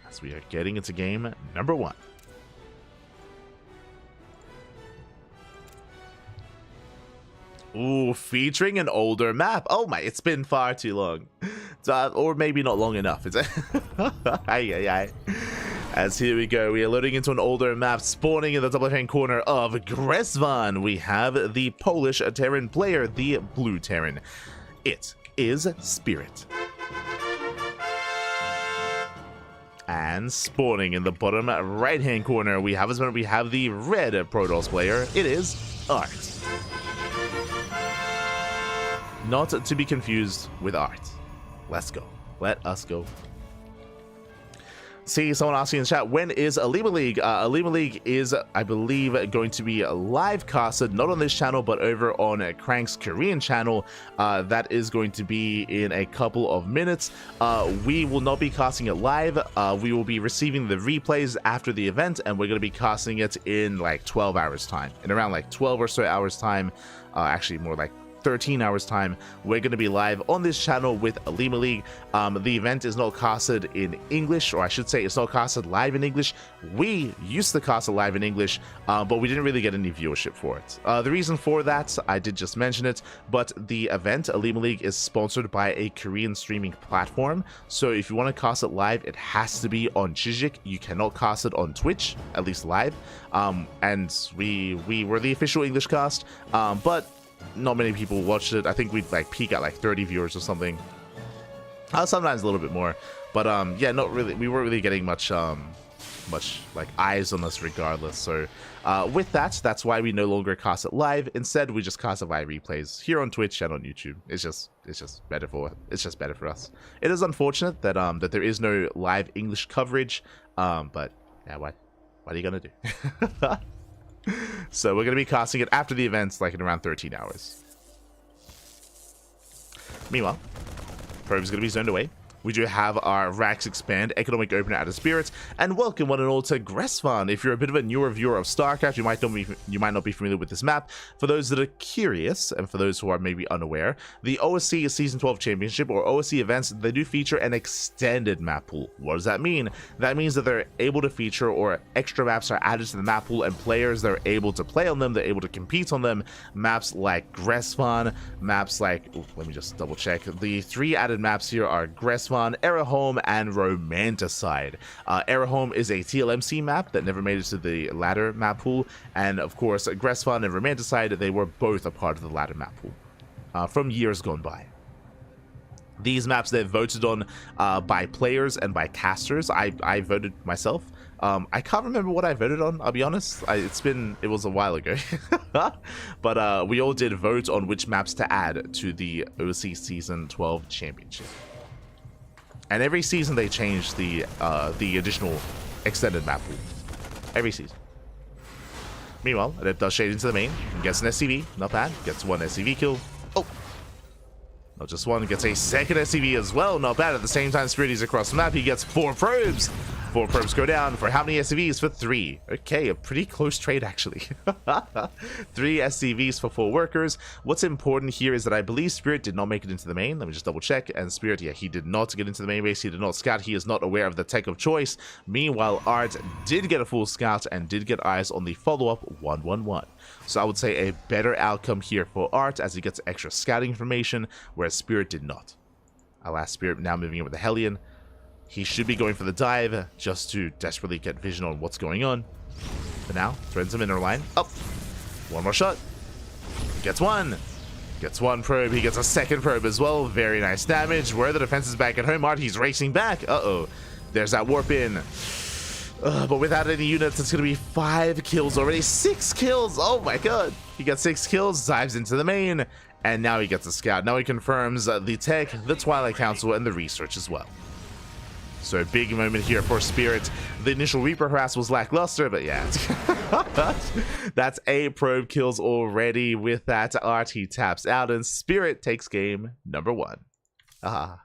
As we are getting into game number 1. Ooh, featuring an older map. Oh my, it's been far too long. Or maybe not long enough. It's As here we go, we are loading into an older map, spawning in the top left-hand corner of Gresvan. We have the Polish Terran player, the blue Terran. It is Spirit. And spawning in the bottom right-hand corner, we have the red Protoss player. It is Art. Not to be confused with Art. Let's go. Let us go. See someone asking in the chat, when is Alima League? Alima League is, I believe, going to be live casted, not on this channel, but over on Crank's Korean channel. That is going to be in a couple of minutes. We will not be casting it live. We will be receiving the replays after the event, and we're going to be casting it in like 12 hours time. In around like 12 or so hours time. Actually, more like 13 hours time, we're going to be live on this channel with Alima League. The event is not casted in English, or I should say it's not casted live in English. We used to cast it live in English, but we didn't really get any viewership for it. The reason for that, I did just mention it, but the event, Alima League, is sponsored by a Korean streaming platform. So if you want to cast it live, it has to be on Chijik. You cannot cast it on Twitch, at least live. And we were the official English cast, but not many people watched it. I think we'd like peak at like 30 viewers or something. Sometimes a little bit more, but yeah, not really. We weren't really getting much like eyes on us regardless. So with that, that's why we no longer cast it live. Instead, we just cast it via replays here on Twitch and on YouTube. It's just better for us. It is unfortunate that that there is no live English coverage, but yeah, what are you gonna do? So we're gonna be casting it after the events, like in around 13 hours. Meanwhile, probe is gonna be zoned away. We do have our Rax Expand, Economic Opener out of Spirits, and welcome one and all to Gressvan. If you're a bit of a newer viewer of StarCraft, you might not be familiar with this map. For those that are curious, and for those who are maybe unaware, the OSC Season 12 Championship, or OSC events, they do feature an extended map pool. What does that mean? That means that they're able to feature, or extra maps are added to the map pool, and players, they're able to play on them, they're able to compete on them. Maps like Gressvan, maps like, let me just double check. The 3 added maps here are Gressvan, Erahome, and Romanticide. Erahome is a TLMC map that never made it to the ladder map pool, and of course Gressvan and Romanticide, they were both a part of the ladder map pool from years gone by. These maps, they're voted on by players and by casters. I voted myself. I can't remember what I voted on, I'll be honest. It was a while ago. But we all did vote on which maps to add to the OSC Season 12 Championship. And every season they change the additional extended map pool. Every season. Meanwhile, Adept does shade into the main. Gets an SCV. Not bad. Gets 1 SCV kill. Oh! Not just one. Gets a second SCV as well. Not bad. At the same time, Spirit is across the map. He gets 4 probes. 4 probes go down for how many SCVs? For 3. Okay, a pretty close trade actually. 3 SCVs for 4 workers. What's important here is that I believe Spirit did not make it into the main. Let me just double check. And Spirit, yeah, he did not get into the main base. He did not scout. He is not aware of the tech of choice. Meanwhile, Art did get a full scout and did get eyes on the follow-up 111. So I would say a better outcome here for Art as he gets extra scouting information, whereas Spirit did not. Alas, Spirit now moving in with the Hellion. He should be going for the dive just to desperately get vision on what's going on. But now, threads him in our line. Up. One more shot. He gets 1. Gets 1 probe. He gets a second probe as well. Very nice damage. Where the defense is back at home. Art, he's racing back. Uh-oh. There's that warp in. But without any units, it's going to be 5 kills already. 6 kills. Oh my god. He got 6 kills. Dives into the main. And now he gets a scout. Now he confirms the tech, the Twilight Council, and the research as well. So a big moment here for Spirit. The initial Reaper harass was lackluster, but yeah. That's 8 probe kills already. With that, Art, he taps out, and Spirit takes game number 1. And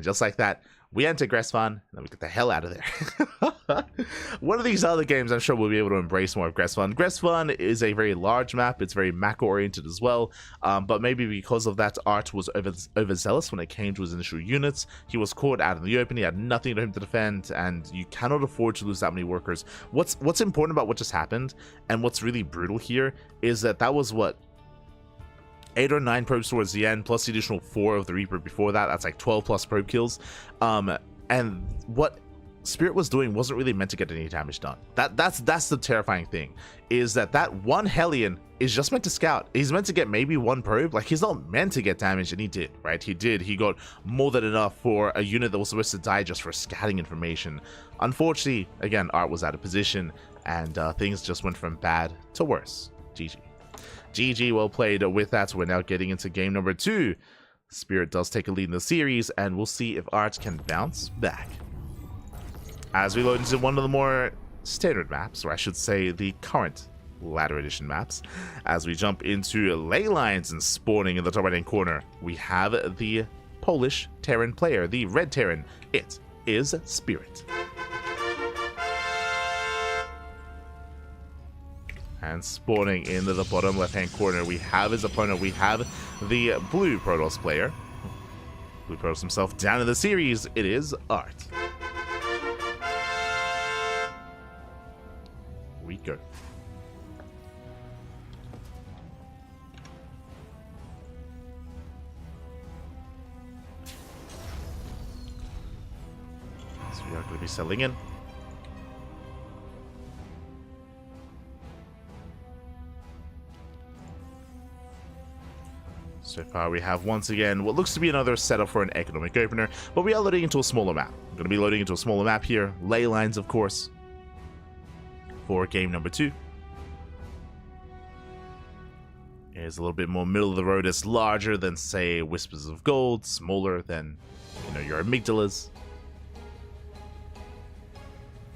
just like that, we enter Gressvan, and then we get the hell out of there. One of these other games, I'm sure we'll be able to embrace more of Gressvan. Gressvan is a very large map. It's very macro-oriented as well. But maybe because of that, Art was overzealous when it came to his initial units. He was caught out in the open. He had nothing to him to defend, and you cannot afford to lose that many workers. What's important about what just happened, and what's really brutal here, is that was what? 8 or 9 probes towards the end, plus the additional 4 of the Reaper before that. That's like 12 plus probe kills. And what Spirit was doing wasn't really meant to get any damage done. That's the terrifying thing, is that one Hellion is just meant to scout. He's meant to get maybe 1 probe. Like, he's not meant to get damage, and he did, right? He did. He got more than enough for a unit that was supposed to die just for scouting information. Unfortunately, again, Art was out of position, and things just went from bad to worse. GG. GG, well played. With that, we're now getting into game number 2. Spirit does take a lead in the series, and we'll see if Art can bounce back. As we load into one of the more standard maps, or I should say the current ladder edition maps, as we jump into ley lines and spawning in the top right hand corner, we have the Polish Terran player, the red Terran. It is Spirit. And spawning into the bottom left-hand corner, we have his opponent. We have the blue Protoss player. Blue Protoss himself down in the series. It is Art. We go. So we are going to be settling in. So far we have once again what looks to be another setup for an economic opener, but we are loading into a smaller map. I'm going to be loading into a smaller map here, ley lines of course, for game number 2. It's a little bit more middle of the road. It's larger than, say, Whispers of Gold, smaller than, your amygdalas.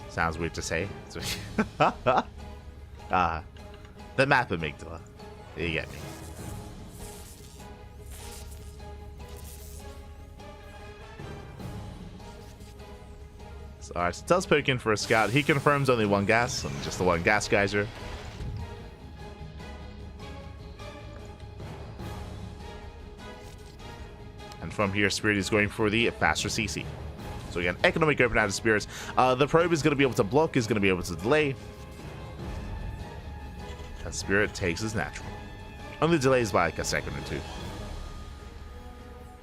Sounds weird to say. The map amygdala. You get me. So, alright, so it does poke in for a scout. He confirms only one gas, and just the one gas geyser. And from here, Spirit is going for the faster CC. So again, economic open out of Spirits. The probe is going to be able to block, is going to be able to delay. And Spirit takes his natural. Only delays by like a second or two.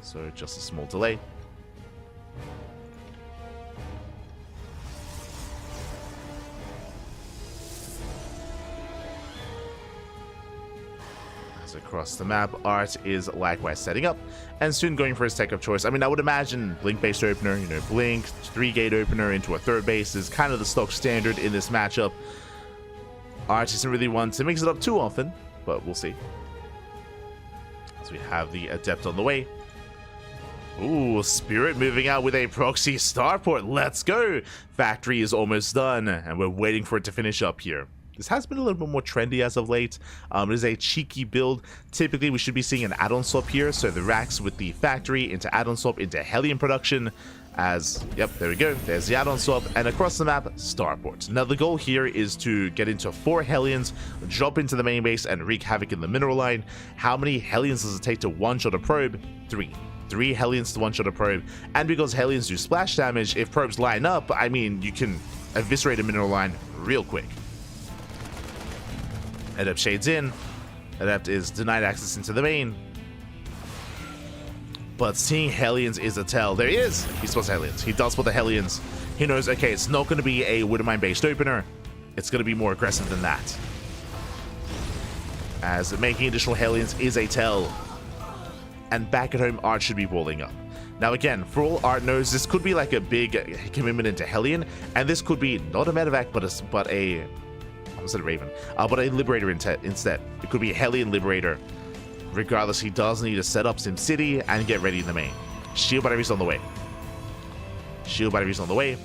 So just a small delay. Across the map, Art is likewise setting up and soon going for his tech of choice. I mean, I would imagine blink based opener, blink 3-gate opener into a third base is kind of the stock standard in this matchup. Art isn't really one to mix it up too often, but we'll see. As we have the Adept on the way. Ooh, Spirit moving out with a proxy starport. Let's go! Factory is almost done and we're waiting for it to finish up here. This has been a little bit more trendy as of late. It is a cheeky build. Typically, we should be seeing an add-on swap here. So the racks with the factory into add-on swap into Hellion production. Yep, there we go. There's the add-on swap. And across the map, starport. Now, the goal here is to get into 4 Hellions, drop into the main base, and wreak havoc in the mineral line. How many Hellions does it take to one-shot a probe? 3. 3 Hellions to one-shot a probe. And because Hellions do splash damage, if probes line up, I mean, you can eviscerate a mineral line real quick. Adept shades in. Adept is denied access into the main. But seeing Hellions is a tell. There he is! He spots Hellions. He does spot the Hellions. He knows, okay, it's not going to be a Widowmine based opener. It's going to be more aggressive than that. As making additional Hellions is a tell. And back at home, Art should be rolling up. Now again, for all Art knows, this could be like a big commitment into Hellion. And this could be not a medevac, but a Raven, but a Liberator instead. It could be a Hellion Liberator. Regardless, he does need to set up SimCity and get ready in the main. Shield batteries on the way. Shield batteries on the way.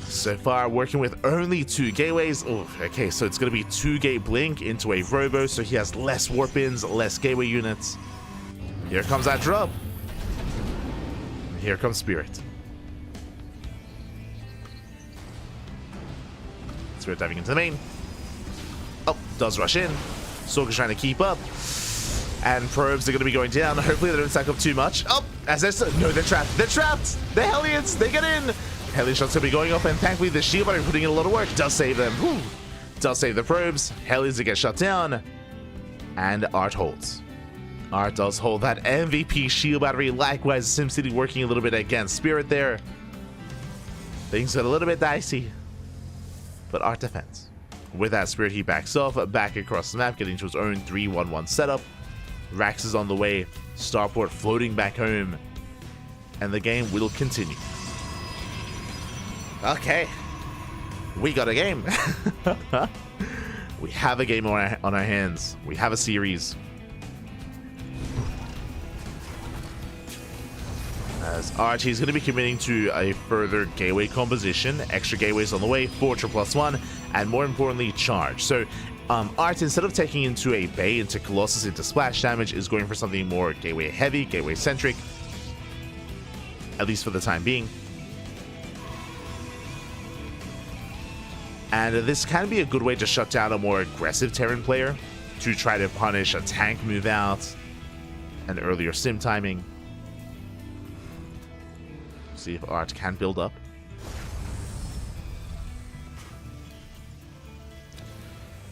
So far, working with only 2 gateways. Oh, okay, so it's going to be 2-gate blink into a Robo, so he has less warp-ins, less gateway units. Here comes that drop. And here comes Spirit. Spirit diving into the main. Oh, does rush in. Sorka's trying to keep up. And probes are going to be going down. Hopefully they don't stack up too much. Oh, as they're... No, they're trapped. They're trapped! The Hellions! They get in! Hellion shots going to be going off, and thankfully the shield battery putting in a lot of work does save them. Whew. Does save the probes. Hellions to get shut down. And Art holds. Art does hold that MVP shield battery. Likewise, SimCity working a little bit against Spirit there. Things got a little bit dicey. But Art defends. With that, Spirit, he backs off, back across the map, getting to his own 3-1-1 setup. Rax is on the way, starport floating back home, and the game will continue. Okay, we got a game. We have a game on our hands. We have a series. As Archie is going to be committing to a further gateway composition, extra gateways on the way, Fortress +1, and more importantly, charge. So, Art, instead of taking into a Bay, into Colossus, into splash damage, is going for something more gateway heavy, gateway centric, at least for the time being. And this can be a good way to shut down a more aggressive Terran player, to try to punish a tank move out, and earlier sim timing. See if Art can build up.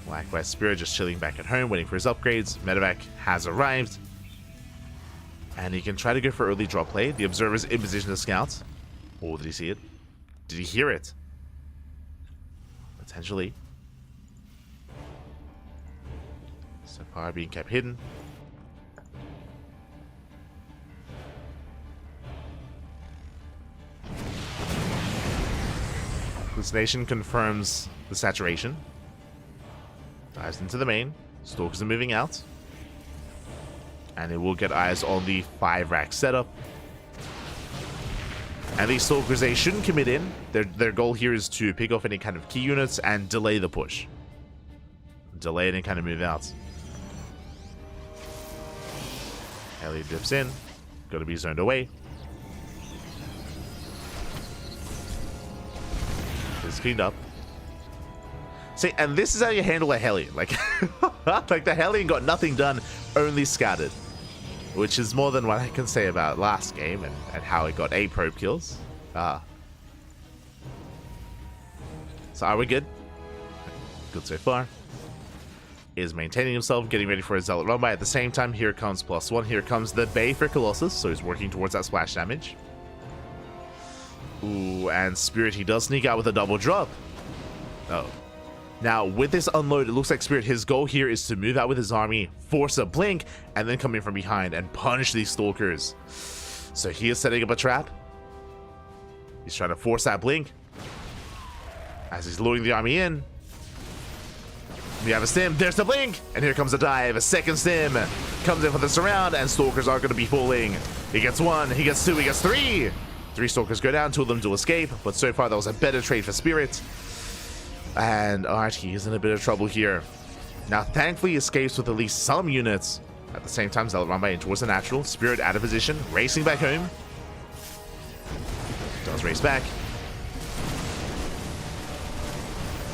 Likewise, Spirit just chilling back at home, waiting for his upgrades. Medevac has arrived. And he can try to go for early draw play. The Observer's in position to scout. Oh, did he see it? Did he hear it? Potentially. So far being kept hidden. Hallucination confirms the saturation. Dives into the main. Stalkers are moving out. And it will get eyes on the 5-rack setup. And these Stalkers, they shouldn't commit in. Their goal here is to pick off any kind of key units and delay the push. Delay it and kind of move out. Heli dips in. Got to be zoned away. It's cleaned up. See, and this is how you handle a heli. Like, like the heli got nothing done, only scattered. Which is more than what I can say about last game and how it got 8 probe kills. So are we good? Good so far. Is maintaining himself, getting ready for his Zealot run by. At the same time, here comes +1. Here comes the Bay for Colossus, so he's working towards that splash damage. Ooh, and Spirit, he does sneak out with a double drop. Oh. Now, with this unload, it looks like Spirit, his goal here is to move out with his army, force a blink, and then come in from behind and punish these Stalkers. So he is setting up a trap. He's trying to force that blink. As he's luring the army in. We have a stim, there's the blink, and here comes a dive. A second stim comes in for the surround, and Stalkers are going to be falling. He gets 1, he gets 2, he gets 3. 3 Stalkers go down, 2 of them do escape, but so far that was a better trade for Spirit. And Artie is in a bit of trouble here. Now, thankfully, he escapes with at least some units. At the same time, Zealot run by in towards the natural. Spirit out of position, racing back home. Does race back.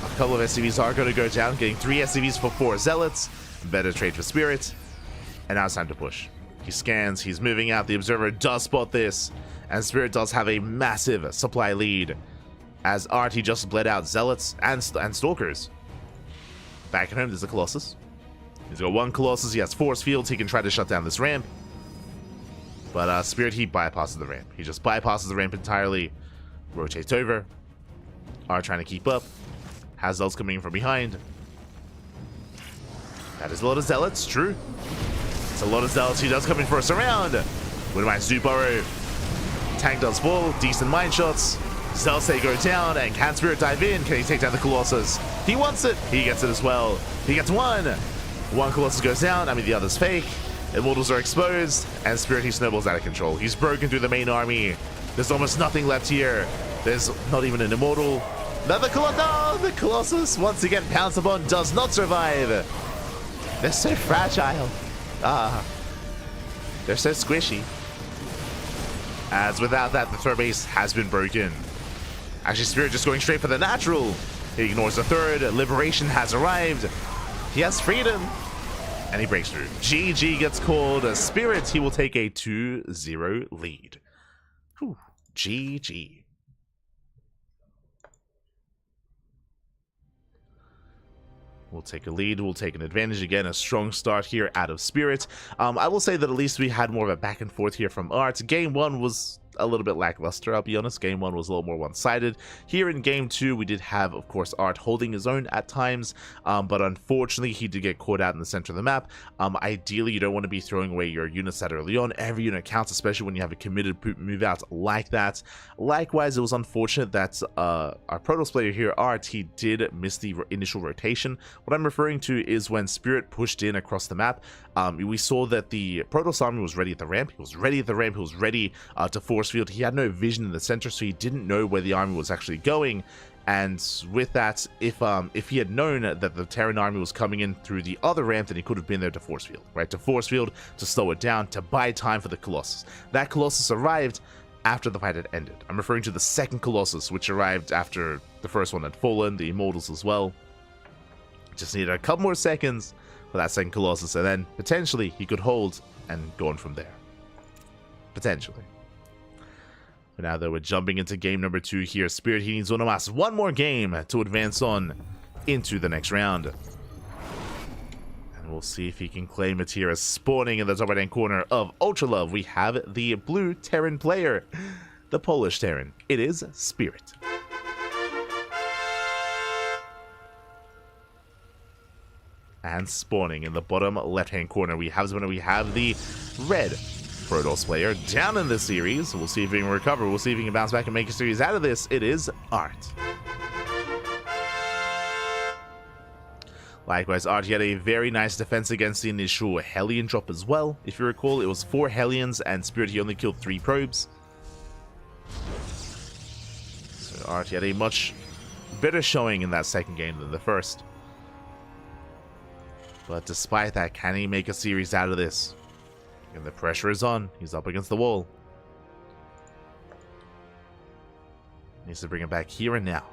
A couple of SCVs are going to go down, getting 3 SCVs for 4 Zealots. Better trade for Spirit. And now it's time to push. He scans, he's moving out. The Observer does spot this. And Spirit does have a massive supply lead. As Artie just bled out Zealots and Stalkers. Back at home, there's a Colossus. He's got 1 Colossus, he has force fields, he can try to shut down this ramp. But Spirit, he bypasses the ramp. He just bypasses the ramp entirely. Rotates over. Are trying to keep up. Has Zealots coming in from behind. That is a lot of Zealots, true. It's a lot of Zealots, he does come in for a surround. With my Zoo Burrow. Tank does fall, decent mine shots. Zealots, they go down, and can Spirit dive in? Can he take down the Colossus? He wants it. He gets it as well. He gets 1. 1 Colossus goes down. I mean, the other's fake. Immortals are exposed, and Spirit, he snowballs out of control. He's broken through the main army. There's almost nothing left here. There's not even an Immortal. Another Colossus. No, the Colossus, once again, pounced upon, does not survive. They're so fragile. They're so squishy. As without that, the third base has been broken. Actually, Spirit just going straight for the natural. He ignores the third. Liberation has arrived. He has freedom. And he breaks through. GG gets called. Spirit, he will take a 2-0 lead. Whew. GG. We'll take a lead. We'll take an advantage again. A strong start here out of Spirit. I will say that at least we had more of a back and forth here from Art. Game 1 was a little bit lackluster, I'll be honest. Game 1 was a little more one-sided. Here in Game 2, we did have, of course, Art holding his own at times, but unfortunately, he did get caught out in the center of the map. Ideally, you don't want to be throwing away your units that early on. Every unit counts, especially when you have a committed move out like that. Likewise, it was unfortunate that our Protoss player here, Art, he did miss the initial rotation. What I'm referring to is when Spirit pushed in across the map, we saw that the Protoss army was ready at the ramp. He was ready at the ramp. He was ready to force field. He had no vision in the center, so he didn't know where the army was actually going. And with that, if he had known that the Terran army was coming in through the other ramp, then he could have been there to force field, right? To force field, to slow it down, to buy time for the Colossus. That Colossus arrived after the fight had ended. I'm referring to the second Colossus, which arrived after the first one had fallen, the Immortals as well. Just needed a couple more seconds for that second Colossus, and then potentially he could hold and go on from there. Potentially. But now that we're jumping into game number 2 here, Spirit, he needs one more game to advance on into the next round. And we'll see if he can claim it here. As spawning in the top right hand corner of Ultra Love, we have the blue Terran player, the Polish Terran. It is Spirit. And spawning in the bottom left-hand corner, we have the red Protoss player down in the series. We'll see if he can recover. We'll see if he can bounce back and make a series out of this. It is Art. Likewise, Artie had a very nice defense against the initial Hellion drop as well. If you recall, it was 4 Hellions, and Spirit, he only killed 3 probes. So Artie had a much better showing in that second game than the first. But despite that, can he make a series out of this? And the pressure is on. He's up against the wall. Needs to bring it back here and now.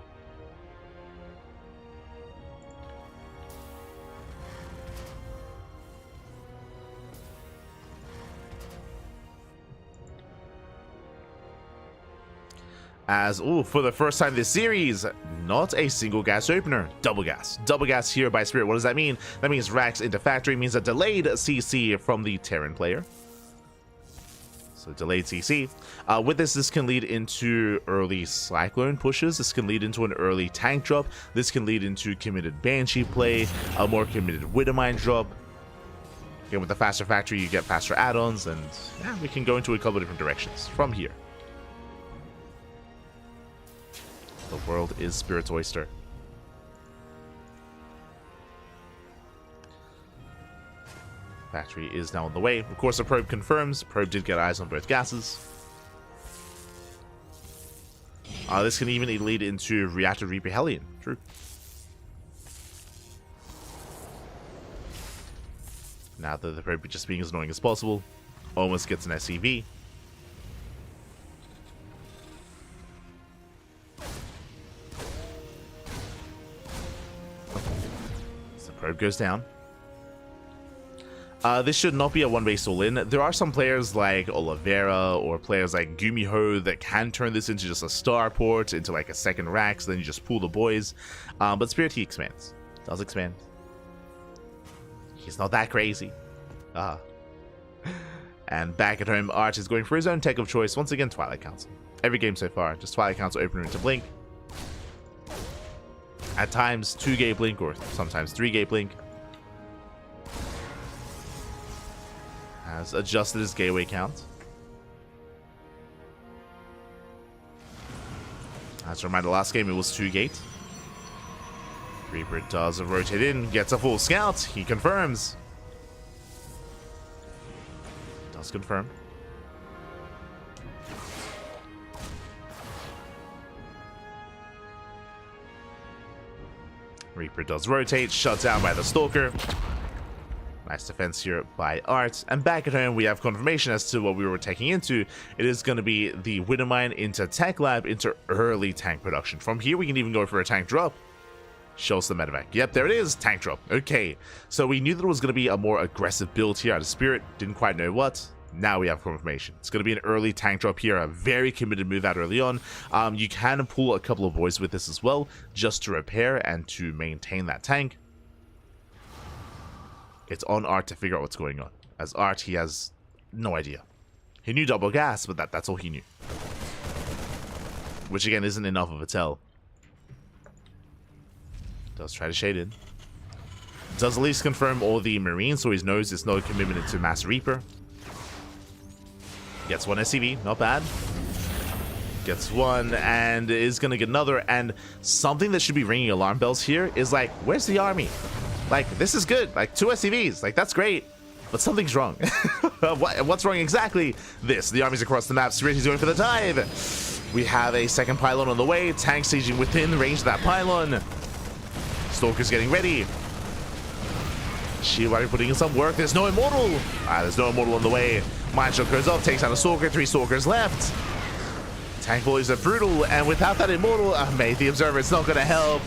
As, for the first time this series, not a single gas opener, double gas. Double gas here by Spirit. What does that mean? That means racks into factory, means a delayed CC from the Terran player. So delayed CC. With this can lead into early Cyclone pushes. This can lead into an early tank drop. This can lead into committed Banshee play, a more committed Widowmine drop. Again, with the faster factory, you get faster add-ons, and yeah, we can go into a couple of different directions from here. The world is Spirit's oyster. Factory is now on the way. Of course, the probe confirms. Probe did get eyes on both gases. This can even lead into Reactor Reaper Hellion. True. Now that the probe just being as annoying as possible, almost gets an SCV. Probe goes down. This should not be a one-way all-in. There are some players like Oliveira or players like Jumy that can turn this into just a starport, into like a second rack, so then you just pull the boys. But Spirit, he expands. Does expand. He's not that crazy. And back at home, Arch is going for his own tech of choice. Once again, Twilight Council. Every game so far, just Twilight Council opener into Blink. At times 2-gate blink, or sometimes 3-gate blink. Has adjusted his gateway count. As a reminder, last game it was 2-gate. Reaper does rotate in, gets a full scout. He confirms. Does confirm. Reaper does rotate, shut down by the Stalker. Nice defense here by Art. And back at home, we have confirmation as to what we were taking into. It is going to be the Widowmine into Tech Lab into early tank production. From here, we can even go for a tank drop. Shows the medevac. Yep, there it is. Tank drop. Okay. So we knew that it was going to be a more aggressive build here out of Spirit. Didn't quite know what. Now we have confirmation. It's going to be an early tank drop here, a very committed move out early on. You can pull a couple of boys with this as well, just to repair and to maintain that tank. It's on Art to figure out what's going on. As Art, he has no idea. He knew double gas, but that's all he knew. Which again isn't enough of a tell. Does try to shade in. Does at least confirm all the Marines, so he knows it's not a commitment into Mass Reaper. Gets one SCV, not bad. Gets one and is going to get another. And something that should be ringing alarm bells here is like, where's the army? Like, this is good. Like, 2 SCVs. Like, that's great. But something's wrong. What's wrong exactly? The army's across the map. Spirit, he's going for the dive. We have a second pylon on the way. Tank sieging within range of that pylon. Stalker's getting ready. Shiwari putting in some work. There's no immortal. There's no immortal on the way. Mindshot goes off, takes out a Stalker. 3 Stalkers left. Tank boys are brutal, and without that immortal, mate, the Observer, it's not going to help.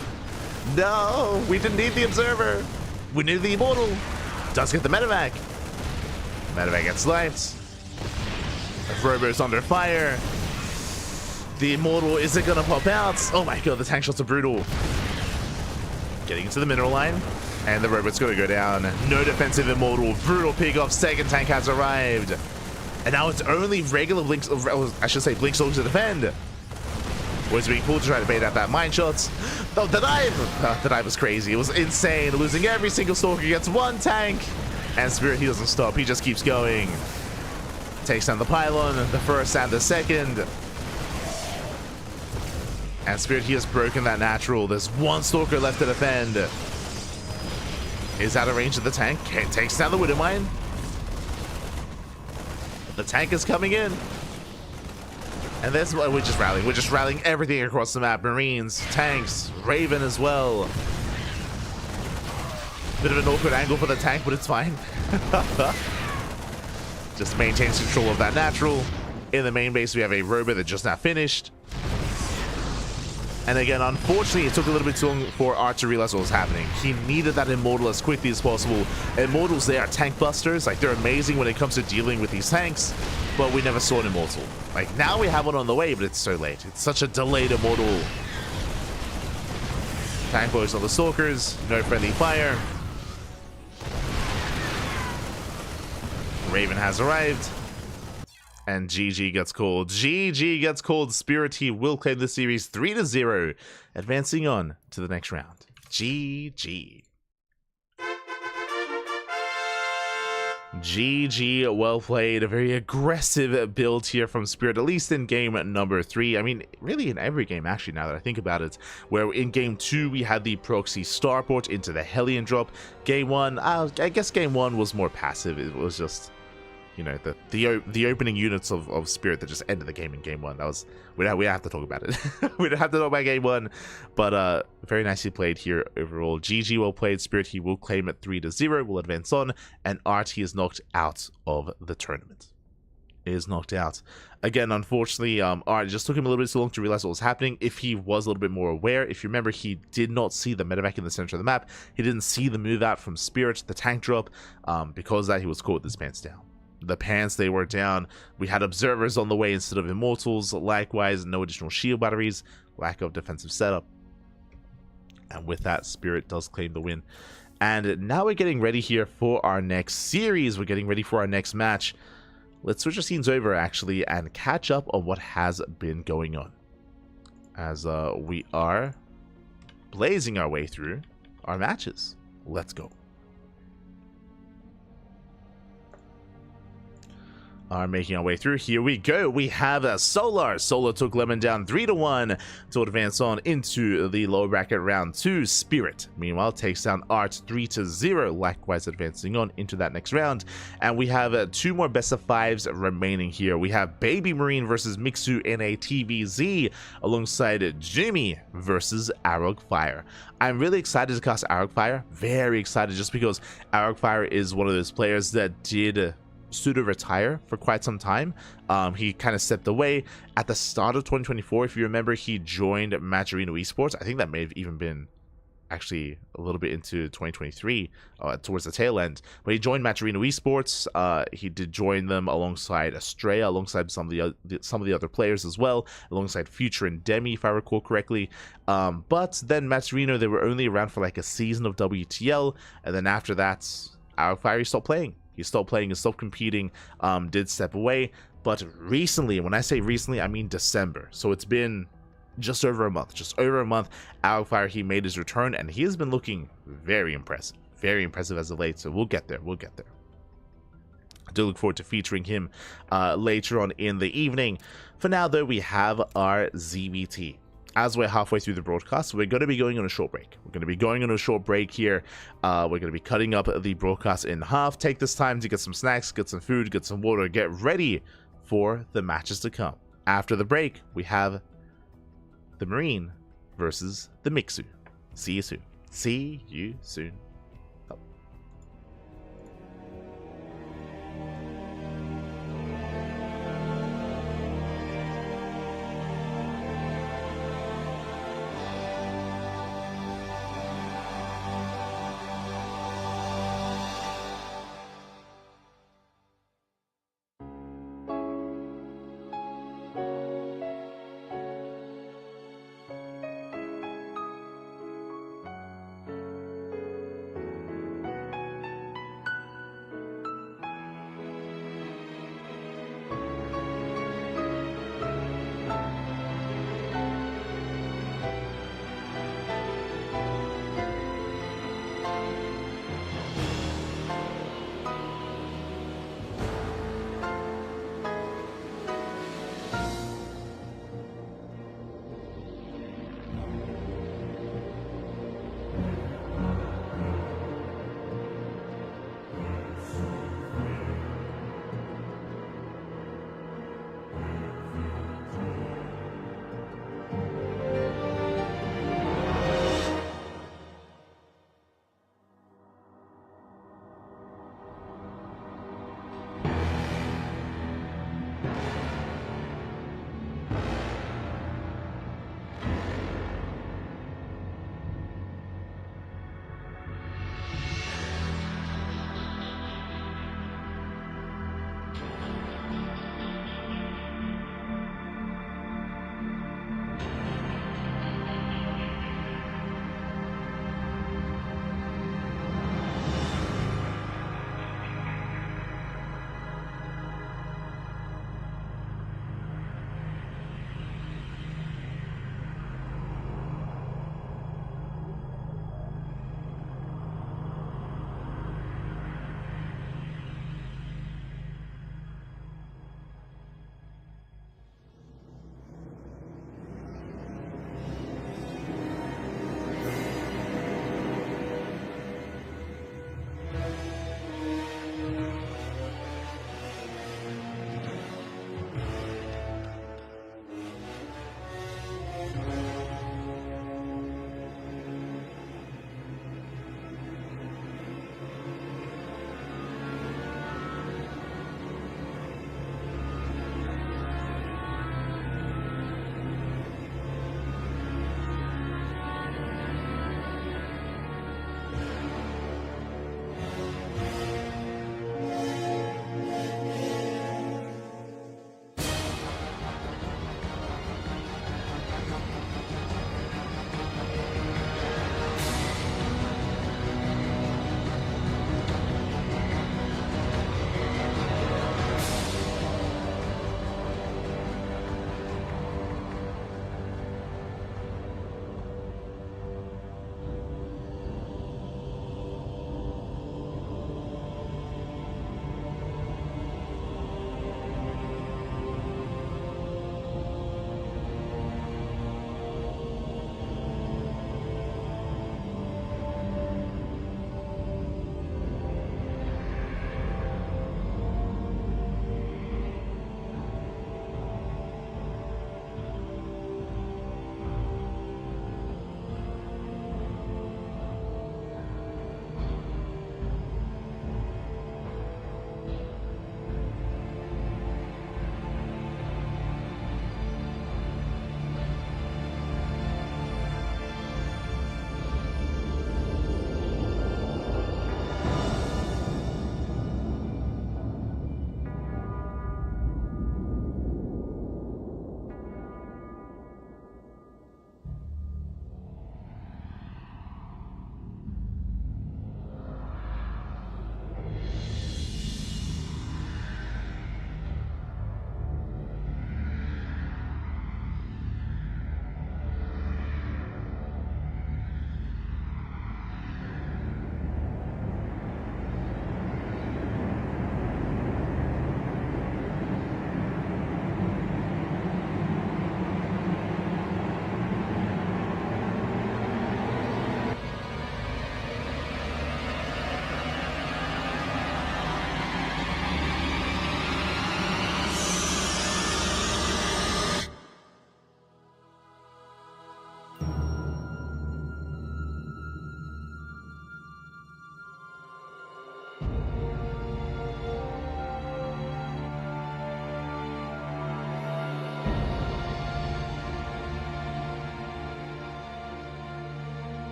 No, we didn't need the Observer. We needed the immortal. Does get the medevac. Medevac gets sniped. Robo's under fire. The immortal isn't going to pop out. Oh my god, the tank shots are brutal. Getting into the mineral line. And the robot's going to go down. No defensive immortal. Brutal pick off. Second tank has arrived. And now it's only regular Blink, I should say Blink Soldiers to defend. Was being pulled to try to bait out that mine shots. Oh, the dive! The dive was crazy. It was insane. Losing every single Stalker gets 1 tank. And Spirit, he doesn't stop. He just keeps going. Takes down the pylon, the first and the second. And Spirit, he has broken that natural. There's 1 Stalker left to defend. is out of range of the tank. Takes down the Widowmine. The tank is coming in. And that's why we're just rallying. We're just rallying everything across the map. Marines, tanks, Raven as well. Bit of an awkward angle for the tank, but it's fine. Just maintains control of that natural. In the main base, we have a robot that just now finished. And again, unfortunately, it took a little bit too long for Art to realize what was happening. He needed that Immortal as quickly as possible. Immortals, they are tank busters. Like, they're amazing when it comes to dealing with these tanks, but we never saw an Immortal. Like, now we have one on the way, but it's so late. It's such a delayed Immortal. Tank blows on the Stalkers. No friendly fire. Raven has arrived. And GG gets called. GG gets called. Spirit, he will claim the series 3-0, advancing on to the next round. GG. GG, well played. A very aggressive build here from Spirit, at least in game number 3. I mean, really in every game, actually, now that I think about it. Where in game 2, we had the proxy starport into the Hellion drop. Game 1, I guess game 1 was more passive. It was just, you know, the opening units of Spirit that just ended the game in game 1. That was, we don't have to talk about it. We don't have to talk about game 1, but very nicely played here overall. GG, well played. Spirit, he will claim it 3-0, will advance on, and Art, he is knocked out of the tournament. Is knocked out. Again, unfortunately, Art, it just took him a little bit too long to realize what was happening. If he was a little bit more aware, if you remember, he did not see the medevac in the center of the map. He didn't see the move out from Spirit, the tank drop. Because of that, he was caught with his pants down. The pants, they were down. We had observers on the way instead of immortals. Likewise, no additional shield batteries. Lack of defensive setup. And with that, Spirit does claim the win. And now we're getting ready here for our next series. We're getting ready for our next match. Let's switch our scenes over, actually, and catch up on what has been going on. As we are blazing our way through our matches. Let's go. Are making our way through. Here we go. We have Solar. Solar took Lemon down 3-1 to advance on into the lower bracket round 2. Spirit, meanwhile, takes down Art 3-0, likewise advancing on into that next round. And we have 2 more best of 5s remaining here. We have BabyMarine versus Mixu in a TVZ, alongside Jumy versus Fire. I'm really excited to cast Fire. Very excited, just because Fire is one of those players that did pseudo-retire for quite some time. He kind of stepped away at the start of 2024. If you remember, he joined Matcherino Esports. I think that may have even been actually a little bit into 2023, towards the tail end. But he joined Matcherino Esports. He did join them alongside Estrella, alongside some of the other players as well, alongside Future and Demi, if I recall correctly. But then Matcherino, they were only around for like a season of WTL, and then after that, Fire stopped playing. He stopped playing and stopped competing, did step away. But recently, when I say recently, I mean December. So it's been just over a month. Fire, he made his return, and he has been looking very impressive. Very impressive as of late, so we'll get there. I do look forward to featuring him later on in the evening. For now, though, we have our ZBT. As we're halfway through the broadcast, we're going to be going on a short break. Here. We're going to be cutting up the broadcast in half. Take this time to get some snacks, get some food, get some water, get ready for the matches to come. After the break, we have the Marine versus the Mixu. See you soon.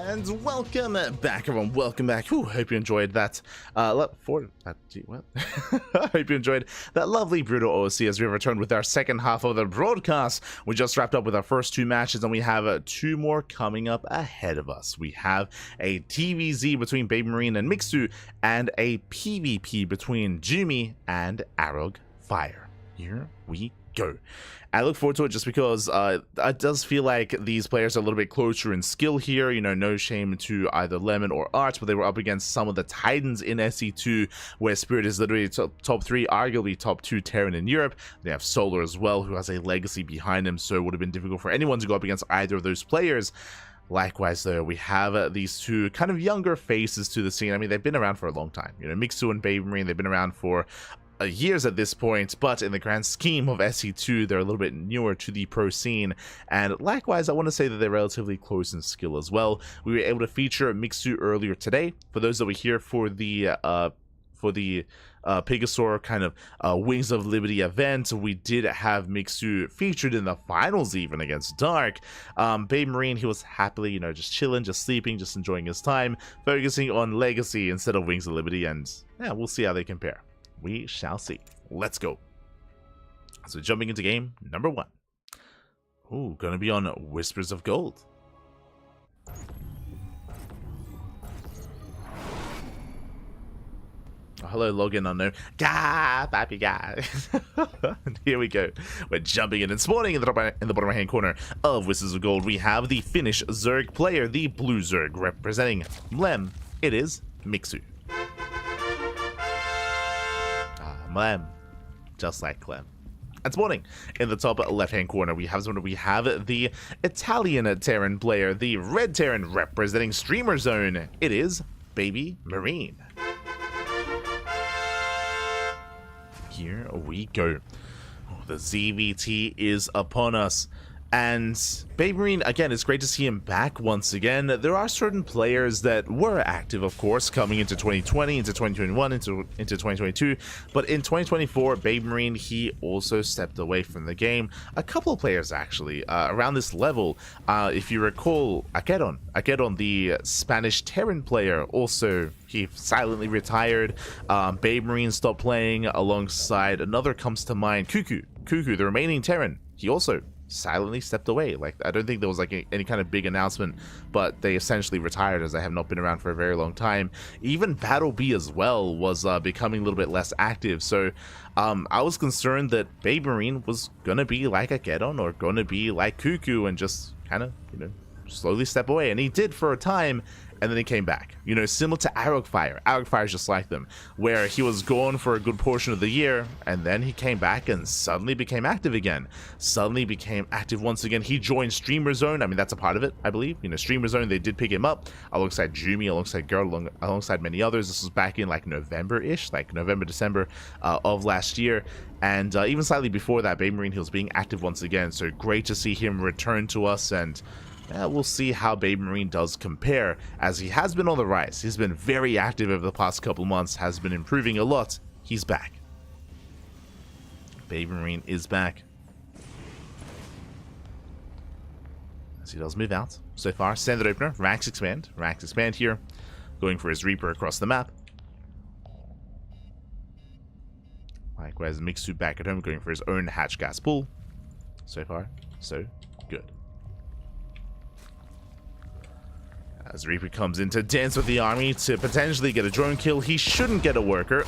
And welcome back, everyone. Welcome back. Whew, hope you enjoyed that. Hope you enjoyed that lovely brutal OSC as we returned with our second half of the broadcast. We just wrapped up with our first two matches, and we have two more coming up ahead of us. We have a TVZ between BabyMarine and Mixu, and a PvP between Jumy and Arog Fire. Here we go. I look forward to it just because it does feel like these players are a little bit closer in skill here. You know, no shame to either Lemon or Arch, but they were up against some of the titans in SC2, where Spirit is literally top 3, arguably top 2 Terran in Europe. They have Solar as well, who has a legacy behind him, so it would have been difficult for anyone to go up against either of those players. Likewise, though, we have these two kind of younger faces to the scene. I mean, they've been around for a long time. You know, Mixu and BabyMarine, they've been around for years at this point, but in the grand scheme of SC2, they're a little bit newer to the pro scene. And likewise, I want to say that they're relatively close in skill as well. We were able to feature Mixu earlier today. For those that were here for the Pegasaur kind of Wings of Liberty event, we did have Mixu featured in the finals even against Dark. BabyMarine, he was happily, you know, just chilling, just sleeping, just enjoying his time, focusing on Legacy instead of Wings of Liberty, and yeah, we'll see how they compare. We shall see. Let's go. So jumping into game number 1. Ooh, gonna be on Whispers of Gold. Oh, hello, login unknown. Gah, baby guy. Here we go. We're jumping in and spawning in the bottom right hand corner of Whispers of Gold. We have the Finnish Zerg player, the Blue Zerg, representing Mlem. It is Mixu. Mlem, just like Clem. And spawning in the top left-hand corner, we have the Italian Terran player, the Red Terran, representing Streamer Zone. It is BabyMarine. Here we go. Oh, the ZVT is upon us. And BabyMarine, again, it's great to see him back once again. There are certain players that were active, of course, coming into 2020, into 2021, into 2022. But in 2024, BabyMarine, he also stepped away from the game. A couple of players, actually, around this level. If you recall, Akedon, the Spanish Terran player, also, he silently retired. BabyMarine stopped playing alongside, another comes to mind, Cuckoo, the remaining Terran. He also silently stepped away. Like, I don't think there was like any kind of big announcement, but they essentially retired, as they have not been around for a very long time. Even Battle B as well was becoming a little bit less active, so I was concerned that BabyMarine was gonna be like Akedon or gonna be like Cuckoo and just kind of, you know, slowly step away, and he did for a time, and then he came back. You know, similar to Arog Fire. Arog Fire is just like them, where he was gone for a good portion of the year, and then he came back and suddenly became active again. Suddenly became active once again. He joined Streamer Zone. I mean, that's a part of it, I believe. You know, Streamer Zone, they did pick him up alongside Jumy, alongside Girl, alongside many others. This was back in like November-ish, like November, December of last year. And even slightly before that, BabyMarine, he was being active once again. So great to see him return to us, and we'll see how BabyMarine does compare, as he has been on the rise. He's been very active over the past couple months, has been improving a lot. He's back. BabyMarine is back. As he does move out. So far, standard opener, Rax Expand here, going for his Reaper across the map. Likewise, Mixu back at home, going for his own Hatch Gas Pool. So far, so good. As Reaper comes in to dance with the army to potentially get a drone kill, he shouldn't get a worker.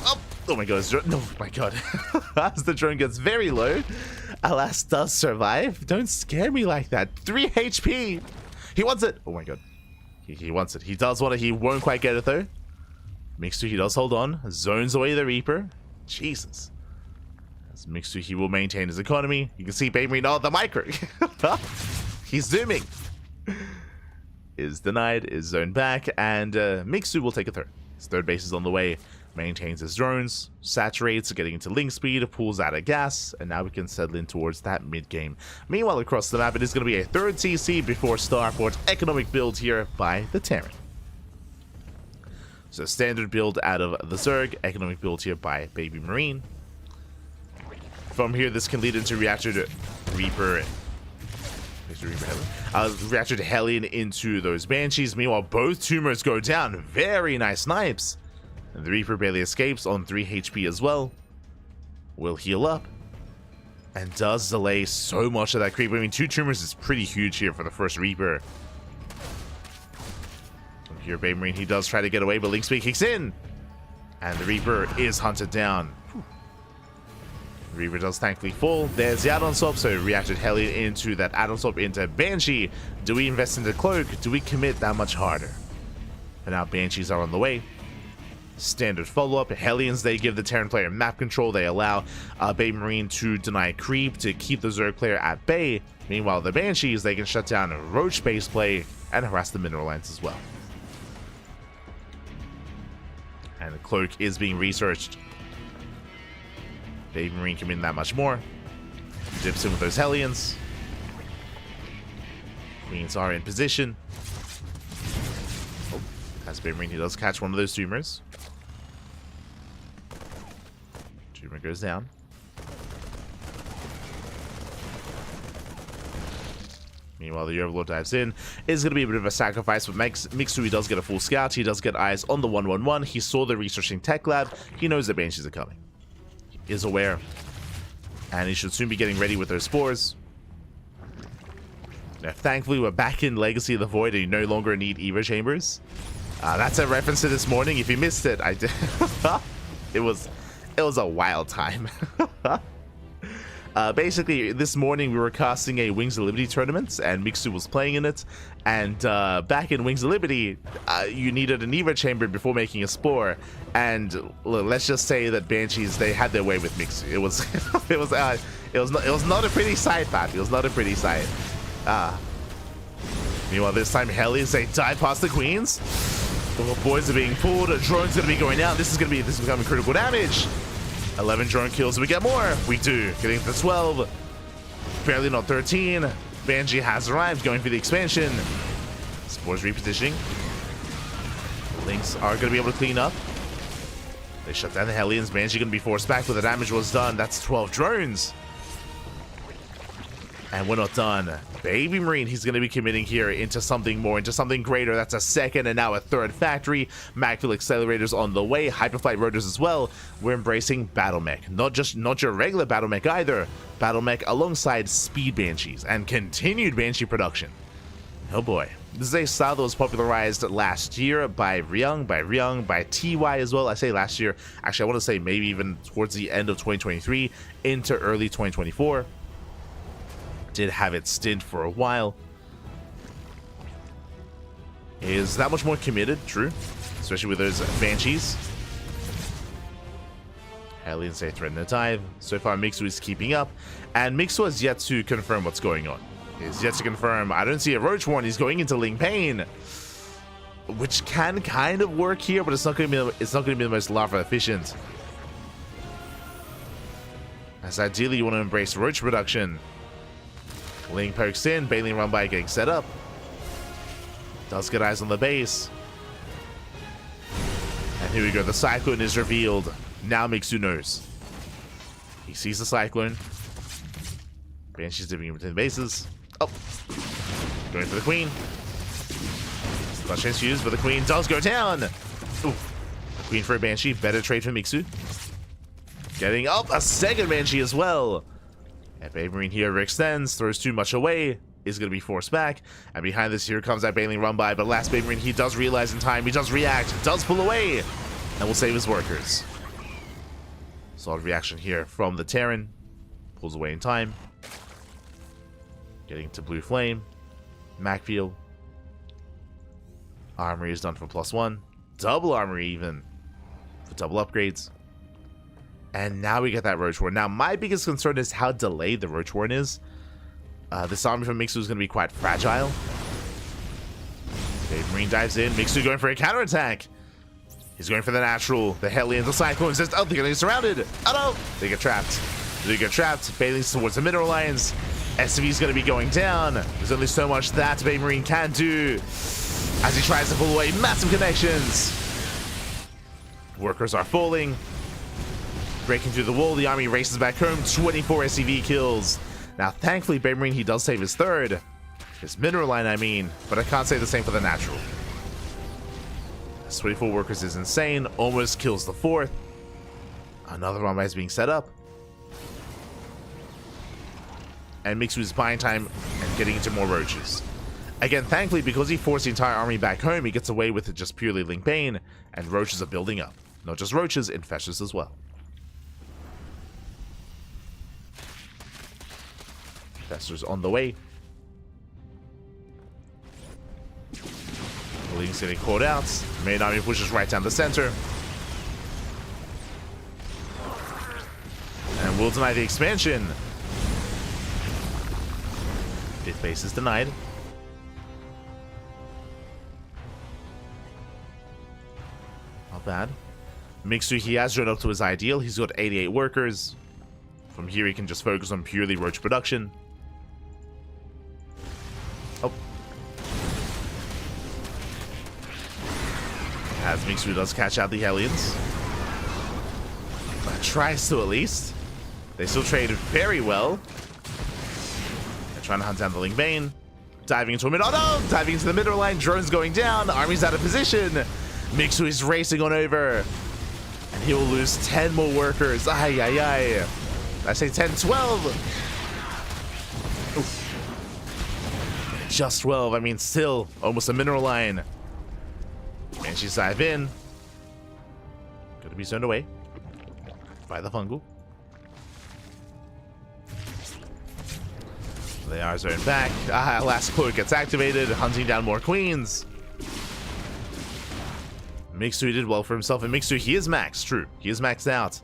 Oh my god, oh my god. As the drone gets very low, Alas does survive. Don't scare me like that. 3 HP. He wants it. Oh my god. He wants it. He does want it. He won't quite get it though. Mixu, he does hold on. Zones away the Reaper. Jesus. As Mixu, he will maintain his economy. You can see BabyMarine. Oh, the micro. He's zooming. Is denied, is zoned back, and Mixu will take a third. His third base is on the way, maintains his drones, saturates, getting into link speed, pulls out of gas, and now we can settle in towards that mid-game. Meanwhile, across the map, it is going to be a third CC before Starport. Economic build here by the Terran. So standard build out of the Zerg, economic build here by BabyMarine. From here, this can lead into Reactor to Reaper. Reactor to Hellion into those Banshees. Meanwhile, both tumors go down. Very nice snipes. And the Reaper barely escapes on 3 HP as well. Will heal up. And does delay so much of that creep. I mean, 2 tumors is pretty huge here for the first Reaper. From here, BabyMarine, he does try to get away, but Link Speed kicks in. And the Reaper is hunted down. The Reaper does thankfully fall. There's the add-on swap, so reacted Hellion into that add-on swap into Banshee. Do we invest into Cloak? Do we commit that much harder? But now Banshees are on the way. Standard follow-up. Hellions, they give the Terran player map control. They allow BabyMarine to deny creep to keep the Zerg player at bay. Meanwhile, the Banshees, they can shut down Roach base play and harass the mineral lines as well. And the Cloak is being researched. BabyMarine can mean that much more. Dips in with those Hellions. Queens are in position. Oh, as BabyMarine, he does catch one of those tumors. Tumor goes down. Meanwhile, the Overlord dives in. Is going to be a bit of a sacrifice, but Mixu does get a full scout. He does get eyes on the 111. He saw the researching tech lab. He knows the Banshees are coming. He is aware. And he should soon be getting ready with those spores. Now, thankfully, we're back in Legacy of the Void and you no longer need Evo Chambers. That's a reference to this morning. If you missed it, I did. It was a wild time. Basically, this morning we were casting a Wings of Liberty tournament, and Mixu was playing in it. And back in Wings of Liberty, you needed an Evo chamber before making a spore. And let's just say that Banshees, they had their way with Mixu. It was it was not a pretty sight, Pat. It was not a pretty sight. Meanwhile, this time Hellions, they dive past the Queens. The boys are being pulled. A drone's gonna be going out. This is becoming critical damage. 11 drone kills. We get more. We do. Getting to 12. Barely not 13. Banshee has arrived, going for the expansion. Spores repositioning. Lynx are going to be able to clean up. They shut down the Hellions. Banshee going to be forced back, but the damage was done. That's 12 drones. And we're not done. BabyMarine, he's going to be committing here into something more, into something greater. That's a second and now a third factory. Magfield accelerators on the way. Hyperflight rotors as well. We're embracing Battle Mech. Not your regular Battle Mech either. Battle Mech alongside Speed Banshees and continued Banshee production. Oh boy. This is a style that was popularized last year by Ryung, by TY as well. I say last year. Actually, I want to say maybe even towards the end of 2023 into early 2024. Did have its stint for a while. Is that much more committed, true. Especially with those Banshees. Hellions, they threaten to dive. So far, Mixu is keeping up. And Mixu has yet to confirm what's going on. He's yet to confirm, I don't see a Roach Warren, he's going into Ling Pain. Which can kind of work here, but it's not going to be the most lava efficient. As ideally, you want to embrace Roach production. Ling pokes in, Baleen run by getting set up. Does get eyes on the base. And here we go, the Cyclone is revealed. Now Mixu knows. He sees the Cyclone. Banshee's dipping in between the bases. Oh. Going for the Queen. Not chance to use, but the Queen does go down. Ooh. Queen for a Banshee, better trade for Mixu. Getting up a second Banshee as well. And BabyMarine here extends, throws too much away, is going to be forced back. And behind this, here comes that Baleen run by, but last BabyMarine, he does realize in time, he does react, does pull away, and will save his workers. Solid reaction here from the Terran. Pulls away in time. Getting to Blue Flame. Macfield. Armory is done for +1. Double Armory even. For double upgrades. And now we get that Roach Warren. Now, my biggest concern is how delayed the Roach Warren is. This army from Mixu is going to be quite fragile. BabyMarine dives in. Mixu going for a counterattack. He's going for the natural. The Hellions, the Cyclones. Oh, they're going to get surrounded. Oh, no. They get trapped. They get trapped. Bailey's towards the mineral lines. SV is going to be going down. There's only so much that BabyMarine can do. As he tries to pull away massive connections. Workers are falling. Breaking through the wall, the army races back home. 24 SCV kills. Now, thankfully, BabyMarine, he does save his third. His mineral line, I mean, but I can't say the same for the natural. His 24 workers is insane, almost kills the 4th. Another Ramai is being set up. And Mixu is buying time and getting into more roaches. Again, thankfully, because he forced the entire army back home, he gets away with it just purely Link Bane, and roaches are building up. Not just roaches, infestors as well. Infestors on the way. Link's getting caught out. Main army pushes right down the center. And will deny the expansion. Fifth base is denied. Not bad. Mixu, he has run up to his ideal. He's got 88 workers. From here, he can just focus on purely roach production. Oh. As Mixu does catch out the Hellions. Tries to, at least. They still trade very well. They're trying to hunt down the Link Bane. Diving into a mid. Oh no! Diving into the middle line. Drone's going down. Army's out of position. Mixu is racing on over. And he will lose 10 more workers. Ay, ay, ay. I say 10, 12. Oof. Just 12. I mean, still almost a mineral line. And she's dive in. Gonna be zoned away by the fungal. They are zoned back. Last cloak gets activated, hunting down more queens. Mixu did well for himself, and Mixu, he is maxed. True, he is maxed out.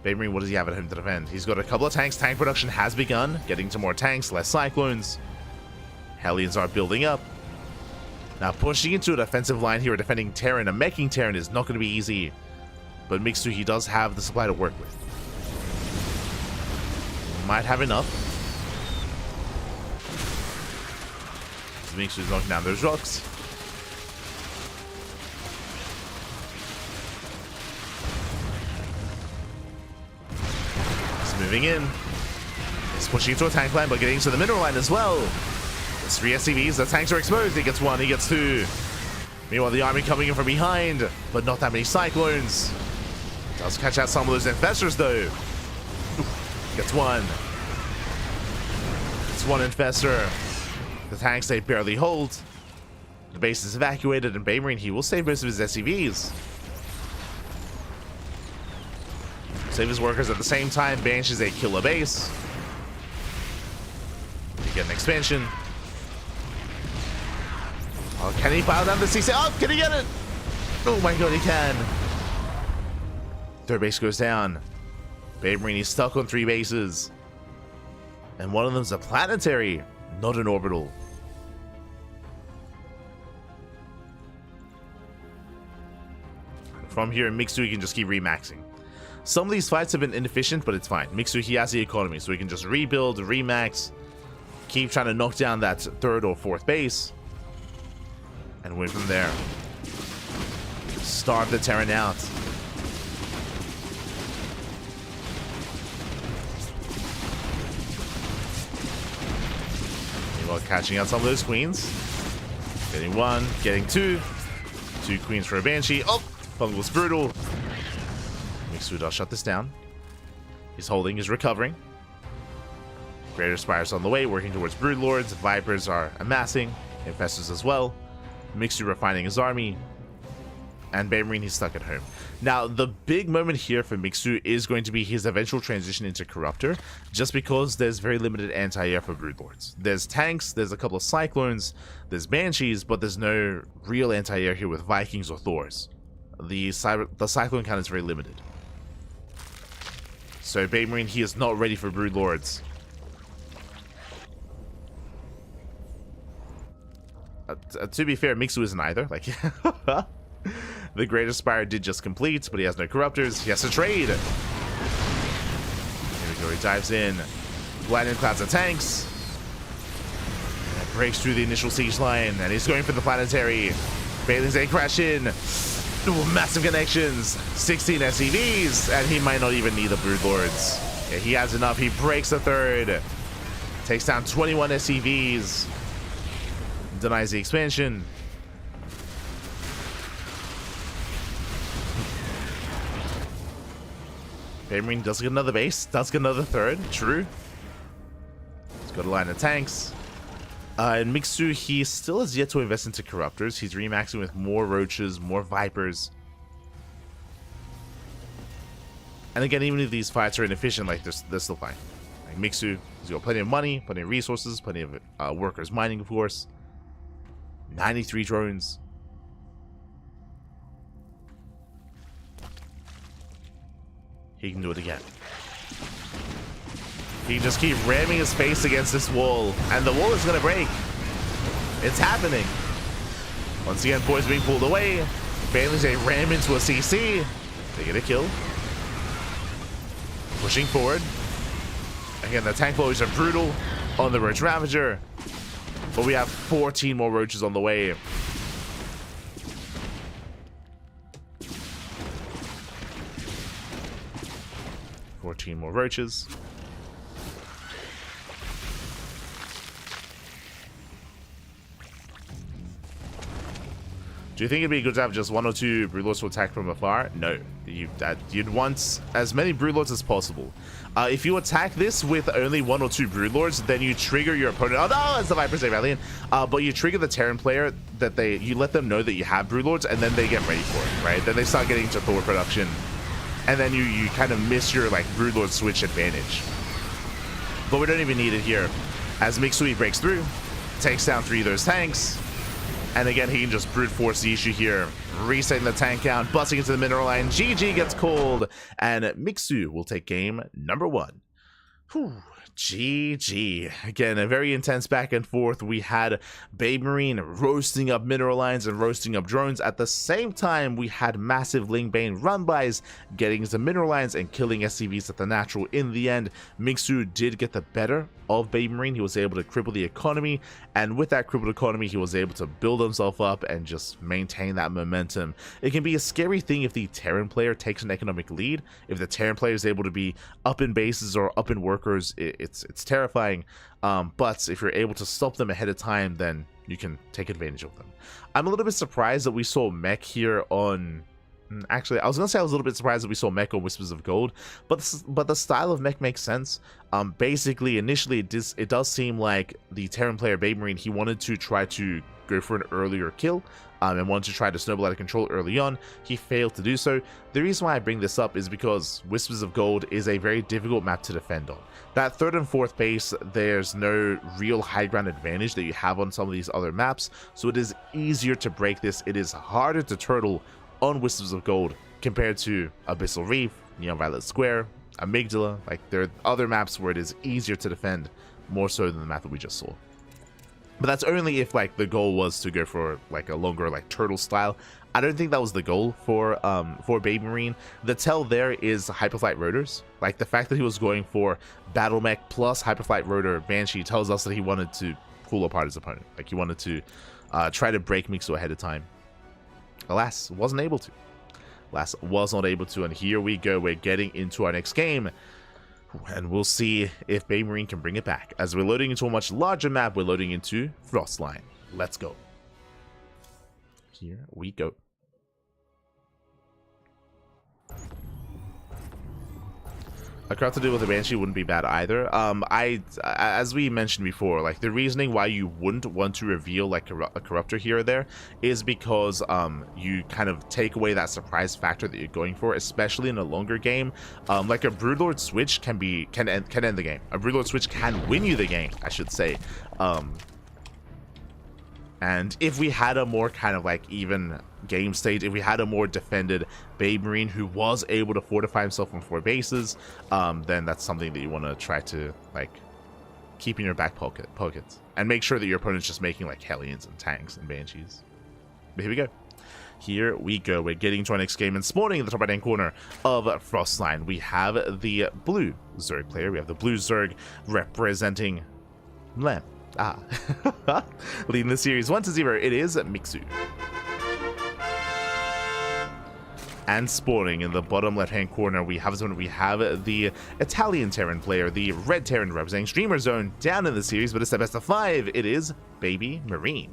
BabyMarine, what does he have at home to defend? He's got a couple of tanks. Tank production has begun, getting to more tanks, less cyclones. Hellions are building up. Now pushing into a defensive line here, defending Terran and making Terran is not going to be easy. But Mixu, he does have the supply to work with. Might have enough. Mixu's knocking down those rocks. He's moving in. He's pushing into a tank line, but getting into the mineral line as well. There's 3 SCVs, the tanks are exposed. He gets 1, he gets 2. Meanwhile, the army coming in from behind, but not that many cyclones. Does catch out some of those infestors though. Gets 1. It's 1 infestor. The tanks, they barely hold. The base is evacuated, and BabyMarine, he will save most of his SCVs. Save his workers at the same time. Banshees, they kill a base. They get an expansion. Oh, can he pile down the CC? Oh, can he get it? Oh my god, he can. Third base goes down. BabyMarine is stuck on 3 bases. And one of them's a planetary, not an orbital. From here, Mixu can just keep remaxing. Some of these fights have been inefficient, but it's fine. Mixu, he has the economy, so he can just rebuild, remax, keep trying to knock down that 3rd or 4th base, and win from there. Starve the Terran out. Meanwhile, catching out some of those queens. Getting 1, getting 2. 2 queens for a Banshee. Oh! Fungal's brutal. Mixu does shut this down. He's holding, he's recovering. Greater Spire's on the way, working towards Broodlords. Vipers are amassing. Infestors as well. Mixu refining his army. And BabyMarine, he's stuck at home. Now, the big moment here for Mixu is going to be his eventual transition into Corruptor, just because there's very limited anti-air for Broodlords. There's tanks, there's a couple of Cyclones, there's Banshees, but there's no real anti-air here with Vikings or Thors. The Cyclone count is very limited. So BabyMarine, he is not ready for Broodlords. To be fair, Mixu isn't either. Like, the Greater Spire did just complete, but he has no Corruptors. He has to trade. Here we go, he dives in. Lightning clouds of tanks. And breaks through the initial siege line, and he's going for the planetary. Bailey's A crash in. Ooh, massive connections. 16 SCVs, and he might not even need the Broodlords. Yeah, he has enough. He breaks the 3rd. Takes down 21 SCVs. Denies the expansion. BabyMarine does get another base, does get another third, true. He's got a line of tanks. And Mixu, he still has yet to invest into Corruptors. He's remaxing with more Roaches, more Vipers. And again, even if these fights are inefficient, like they're still fine. Like Mixu, he's got plenty of money, plenty of resources, plenty of workers mining, of course. 93 drones. He can do it again. He can just keep ramming his face against this wall, and the wall is gonna break. It's happening. Once again, boys being pulled away. Bailey's a ram into a CC. They get a kill. Pushing forward. Again, the tank blows are brutal on the Roach Ravager. But we have 14 more Roaches on the way. More Roaches. Do you think it'd be good to have just 1 or 2 Broodlords to attack from afar? No. You'd want as many Broodlords as possible. If you attack this with only 1 or 2 Broodlords, then you trigger your opponent. Oh no, it's the Viper's Rebellion. But you trigger the Terran player that you let them know that you have Broodlords, and then they get ready for it, right? Then they start getting into forward production. And then you kind of miss your like Broodlord switch advantage. But we don't even need it here. As Mixui breaks through, takes down 3 of those tanks. And again, he can just brute force the issue here. Resetting the tank count, busting into the mineral line. GG gets called. And Mixu will take game number 1. Whew. GG. Again, a very intense back and forth. We had BabyMarine roasting up mineral lines and roasting up drones. At the same time, we had massive Lingbane run-bys, getting into mineral lines and killing SCVs at the natural. In the end, Mixu did get the better of BabyMarine. He was able to cripple the economy, and with that crippled economy, he was able to build himself up and just maintain that momentum. It can be a scary thing if the Terran player takes an economic lead. If the Terran player is able to be up in bases or up in workers, it's terrifying. But if you're able to stop them ahead of time, then you can take advantage of them. I'm a little bit surprised that we saw mech here on... Actually, I was gonna say I was a little bit surprised that we saw mech on Whispers of Gold, but the style of mech makes sense. Basically, initially, it does seem like the Terran player BabyMarine, he wanted to try to go for an earlier kill, and wanted to try to snowball out of control early on. He failed to do so. The reason why I bring this up is because Whispers of Gold is a very difficult map to defend on. That 3rd and 4th base, there's no real high ground advantage that you have on some of these other maps, so it is easier to break this. It is harder to turtle on Whispers of Gold compared to Abyssal Reef, Neon Violet Square, Amygdala. Like, there are other maps where it is easier to defend, more so than the map that we just saw. But that's only if like the goal was to go for like a longer like turtle style. I don't think that was the goal for BabyMarine. The tell there is Hyperflight Rotors. Like, the fact that he was going for Battle Mech plus Hyperflight Rotor Banshee tells us that he wanted to pull apart his opponent. Like, he wanted to try to break Mixo ahead of time. Alas, wasn't able to. Alas, was not able to, and here we go. We're getting into our next game, and we'll see if BabyMarine can bring it back. As we're loading into a much larger map, we're loading into Frostline. Let's go. Here we go. A craft to deal with a Banshee wouldn't be bad either. As we mentioned before, like, the reasoning why you wouldn't want to reveal like a Corruptor here or there is because you kind of take away that surprise factor that you're going for, especially in a longer game. Like, a Broodlord switch can end the game. A Broodlord switch can win you the game, I should say. And if we had a more kind of like even game state, if we had a more defended BabyMarine who was able to fortify himself on 4 bases, then that's something that you want to try to like keep in your back pockets and make sure that your opponent's just making like Hellions and tanks and Banshees. But here we go. Here we go. We're getting to our next game, and spawning in the top right hand corner of Frostline, we have the blue Zerg player. We have the blue Zerg representing Lem. Leading the series 1-0, it is Mixu. And spawning in the bottom left-hand corner, we have the Italian Terran player, the red Terran representing Streamer Zone, down in the series, but it's the best of 5. It is BabyMarine.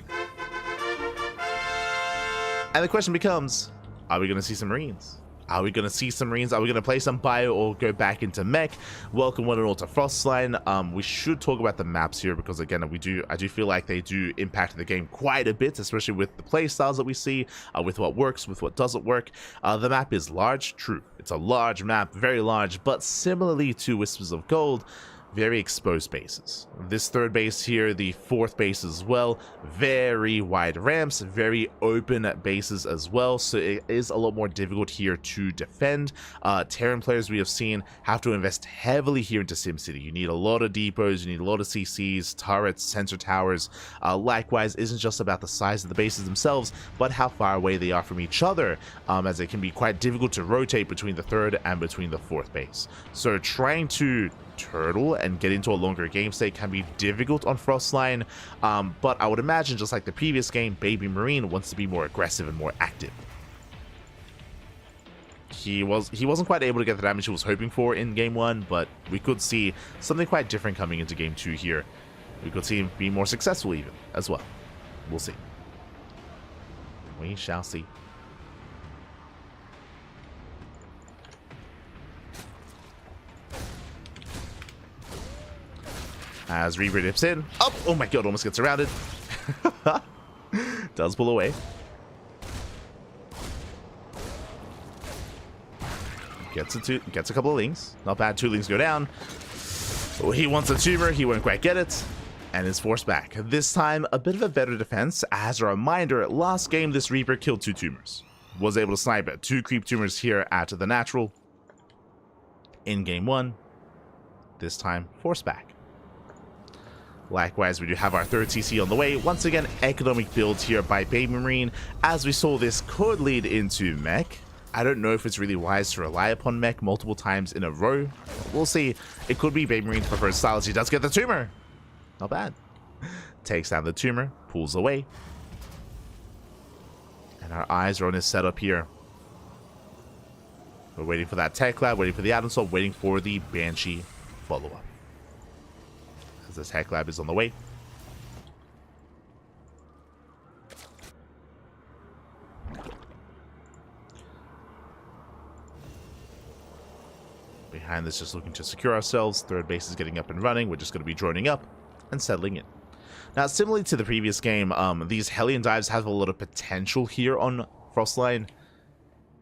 And the question becomes, are we going to see some Marines? Are we going to see some Marines? Are we going to play some bio or go back into mech? Welcome one and all to Frostline. We should talk about the maps here because, again, I do feel like they do impact the game quite a bit, especially with the play styles that we see, with what works, with what doesn't work. The map is large, true. It's a large map, very large, but similarly to Whispers of Gold, very exposed bases. This third base here, the fourth base as well, very wide ramps, very open bases as well, so it is a lot more difficult here to defend. Terran players we have seen have to invest heavily here into SimCity. You need a lot of depots, you need a lot of CCs, turrets, sensor towers. Likewise, isn't just about the size of the bases themselves, but how far away they are from each other, as it can be quite difficult to rotate between the third and between the fourth base. So trying to turtle and get into a longer game state can be difficult on Frostline, but I would imagine, just like the previous game, BabyMarine wants to be more aggressive and more active. He wasn't quite able to get the damage he was hoping for in game 1, but we could see something quite different coming into game 2 here. We could see him be more successful even as well. We'll see. We shall see. As Reaper dips in. Oh my god, almost gets surrounded. Does pull away. Gets a couple of lings. Not bad, 2 lings go down. Oh, he wants a tumor, he won't quite get it. And is forced back. This time, a bit of a better defense. As a reminder, last game this Reaper killed 2 tumors. Was able to snipe 2 creep tumors here at the natural. In game 1. This time, forced back. Likewise, we do have our third CC on the way. Once again, economic builds here by BabyMarine. As we saw, this could lead into mech. I don't know if it's really wise to rely upon mech multiple times in a row. We'll see. It could be BabyMarine's preferred style. He does get the tumor. Not bad. Takes down the tumor, pulls away. And our eyes are on his setup here. We're waiting for that tech lab, waiting for the add-on swap, waiting for the Banshee follow-up. This hack lab is on the way. Behind this, just looking to secure ourselves. Third base is getting up and running. We're just going to be droning up and settling in. Now, similarly to the previous game, these Hellion dives have a lot of potential here on Frostline.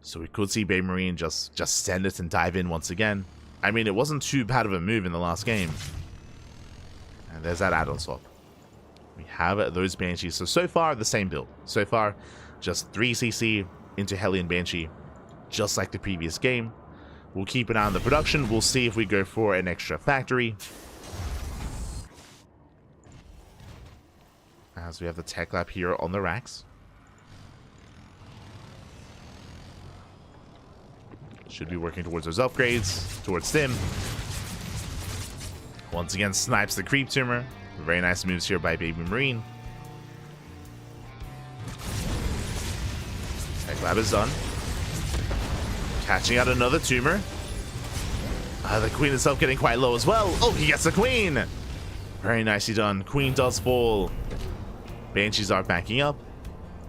So we could see BabyMarine just send it and dive in once again. I mean, it wasn't too bad of a move in the last game. And there's that add-on swap. We have those Banshees. So far, the same build. So far, just 3 CC into Hellion Banshee, just like the previous game. We'll keep an eye on the production. We'll see if we go for an extra factory. As we have the tech lab here on the racks. Should be working towards those upgrades, towards Stim. Once again, snipes the creep tumor. Very nice moves here by BabyMarine. Tech lab is done. Catching out another tumor. The queen itself getting quite low as well. Oh, he gets the queen. Very nicely done. Queen does fall. Banshees are backing up.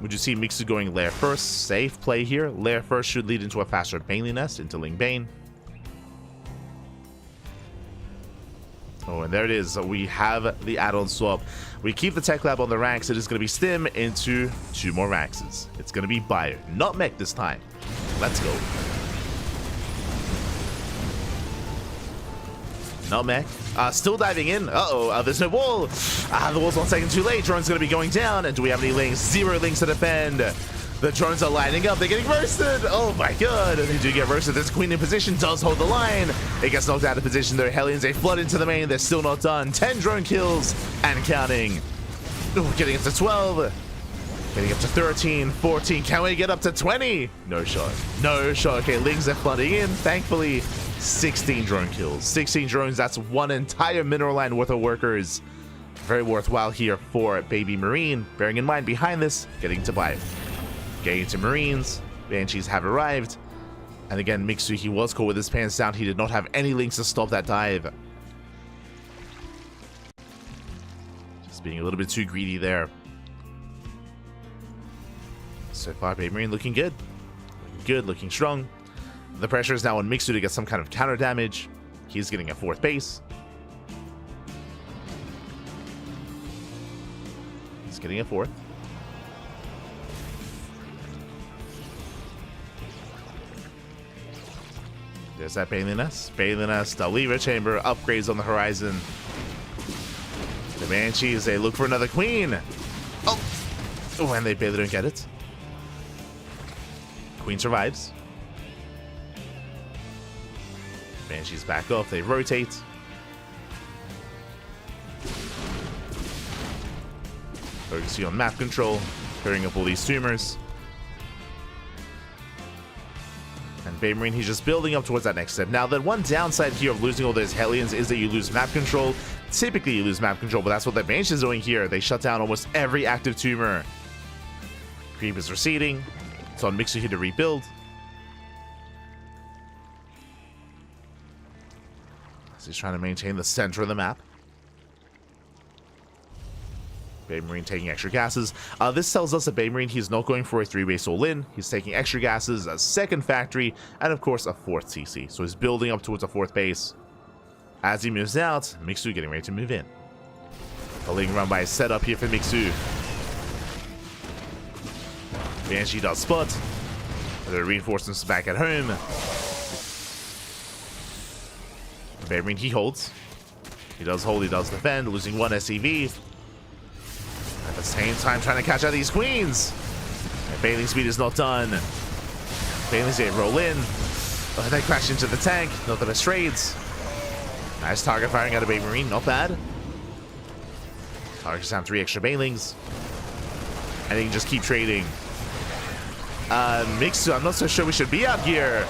Would you see Mixu going lair first? Safe play here. Lair first should lead into a faster Baneley nest into Ling Bane. Oh, and there it is. We have the add-on swap. We keep the tech lab on the racks. It is going to be Stim into 2 more racks. It's going to be Bio, not mech this time. Let's go. Not mech. Still diving in. Uh-oh, there's no wall. The wall's 1 second too late. Drone's going to be going down. And do we have any links? 0 links to defend. The drones are lining up. They're getting roasted. Oh my god. They do get roasted. This queen in position does hold the line. It gets knocked out of position though. Hellions, they flood into the main. They're still not done. 10 drone kills and counting. Ooh, getting up to 12. Getting up to 13, 14. Can we get up to 20? No shot. No shot. Okay, Lings are flooding in. Thankfully, 16 drone kills. 16 drones. That's 1 entire mineral line worth of workers. Very worthwhile here for BabyMarine. Bearing in mind, behind this, getting to Bio. Getting to Marines. Banshees have arrived. And again, Mixu, he was caught with his pants down. He did not have any links to stop that dive. Just being a little bit too greedy there. So far, BabyMarine looking good. Looking good, looking strong. The pressure is now on Mixu to get some kind of counter damage. He's getting a 4th base. He's getting a 4th. There's that Baleen Nest. Baleen Nest, the Lever Chamber, upgrades on the horizon. The Banshees, they look for another queen. Oh, and they barely don't get it. Queen survives. Banshees back off, they rotate. Focusing on map control, clearing up all these tumors. And BabyMarine, he's just building up towards that next step. Now, the one downside here of losing all those Hellions is that you lose map control. Typically, you lose map control, but that's what the Banshees is doing here. They shut down almost every active tumor. Creep is receding. It's on Mixu here to rebuild. So he's trying to maintain the center of the map. BabyMarine taking extra gases. This tells us that BabyMarine, he's not going for a 3-base all-in. He's taking extra gases, a 2nd factory, and of course a 4th TC. So he's building up towards a 4th base. As he moves out, Mixu getting ready to move in. A ling run by set up here for Mixu. Banshee does spot. The reinforcements back at home. BabyMarine, he holds. He does hold, he does defend, losing 1 SCV. At the same time, trying to catch out these queens. And Bailing speed is not done. Bailing's gonna roll in. Oh, they crash into the tank. Not the best trades. Nice target firing out of BabyMarine, not bad. Targets down 3 extra Bailings. And they can just keep trading. Mixu, I'm not so sure we should be out here.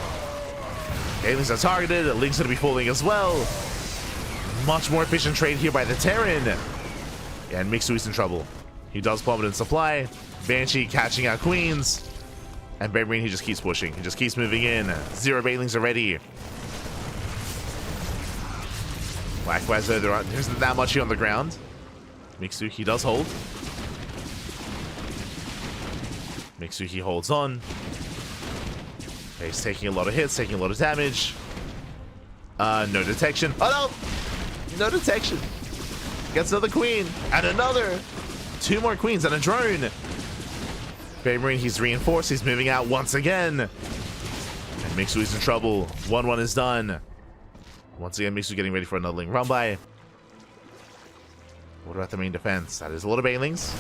Bailings are targeted. Link's gonna be falling as well. Much more efficient trade here by the Terran. And Mixu is in trouble. He does plummet in supply. Banshee catching out queens. And BabyMarine, he just keeps pushing. He just keeps moving in. 0 Bailings already. Likewise, though, there isn't that much here on the ground. Mixu, he does hold. Mixu, he holds on. He's taking a lot of hits, taking a lot of damage. No detection. Oh no! No detection. Gets another queen. And another. 2 more queens and a drone. BabyMarine, he's reinforced. He's moving out once again. And Mixu is in trouble. 1-1 is done. Once again, Mixu getting ready for another ling run by. What about the main defense? That is a lot of Bailings.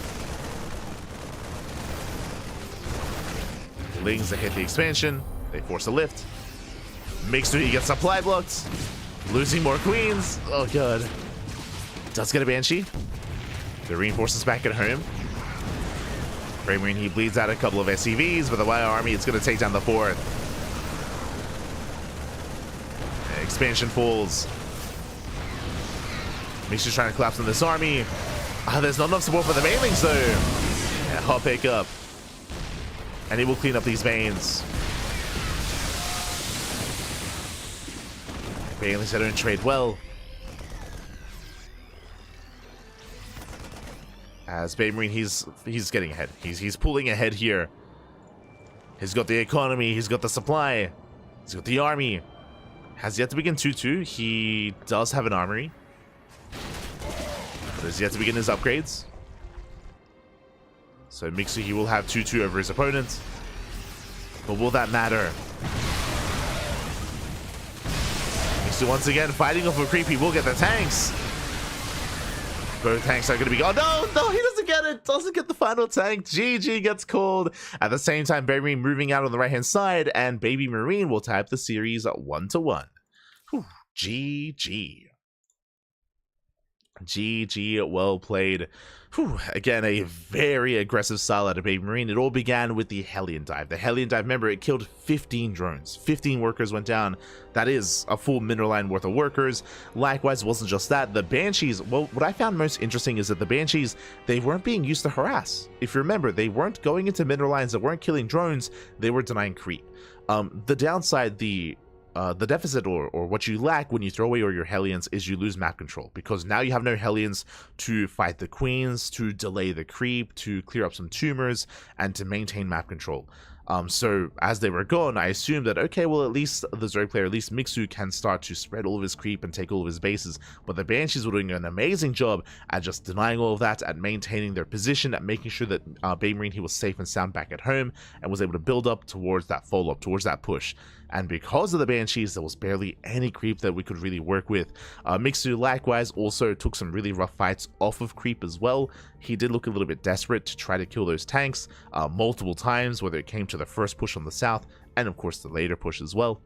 Lings that hit the expansion. They force a lift. Mixu, he gets supply blocked. Losing more queens. Oh god. Does get a Banshee. The reinforcements back at home. BabyMarine, he bleeds out a couple of SCVs, but the Wire Army, it's going to take down the 4th. Expansion falls. Mixu's trying to collapse on this army. There's not enough support for the Bailings though. Yeah, hot pick up. And he will clean up these veins. Bailings don't trade well. As BabyMarine, he's getting ahead. He's pulling ahead here. He's got the economy, he's got the supply, he's got the army. Has yet to begin 2-2. He does have an armory. But has yet to begin his upgrades. So Mixu, he will have 2-2 over his opponent. But will that matter? Mixu once again fighting off a creep. He will get the tanks. Both tanks are going to be... Oh, no, he doesn't get it. Doesn't get the final tank. GG gets called. At the same time, BabyMarine moving out on the right-hand side, and BabyMarine will tie up the series at 1-1. GG. GG, well played. Whew, again, a very aggressive style out of BabyMarine. It all began with the Hellion Dive. The Hellion Dive, remember, it killed 15 drones. 15 workers went down. That is a full mineral line worth of workers. Likewise, it wasn't just that. The Banshees, well, what I found most interesting is that the Banshees, they weren't being used to harass. If you remember, they weren't going into mineral lines that weren't killing drones. They were denying creep. The downside, the deficit or what you lack when you throw away all your Hellions is you lose map control, because now you have no Hellions to fight the queens, to delay the creep, to clear up some tumors, and to maintain map control. So as they were gone, I assumed that, okay, well, at least the Zerg player, at least Mixu, can start to spread all of his creep and take all of his bases. But the Banshees were doing an amazing job at just denying all of that, at maintaining their position, at making sure that BabyMarine, he was safe and sound back at home, and was able to build up towards that follow-up, towards that push. And because of the Banshees, there was barely any creep that we could really work with. Mixu, likewise, also took some really rough fights off of creep as well. He did look a little bit desperate to try to kill those tanks multiple times, whether it came to the first push on the south, and of course the later push as well.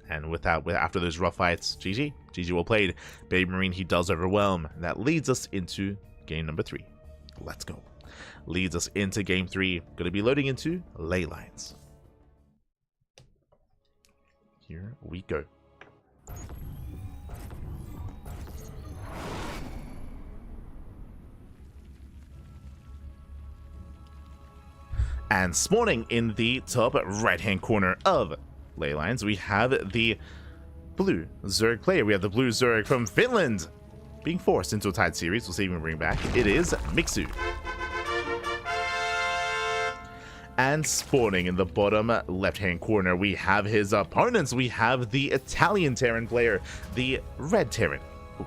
And after those rough fights, GG well played. BabyMarine, he does overwhelm. And that leads us into game number 3. Let's go. Leads us into game 3. Going to be loading into ley lines. Here we go. And spawning in the top right-hand corner of ley lines, we have the blue Zerg player. We have the blue Zerg from Finland being forced into a tied series. We'll see if we can bring back. It is Mixu. And spawning in the bottom left-hand corner, we have his opponents. We have the Italian Terran player, the red Terran. Ooh.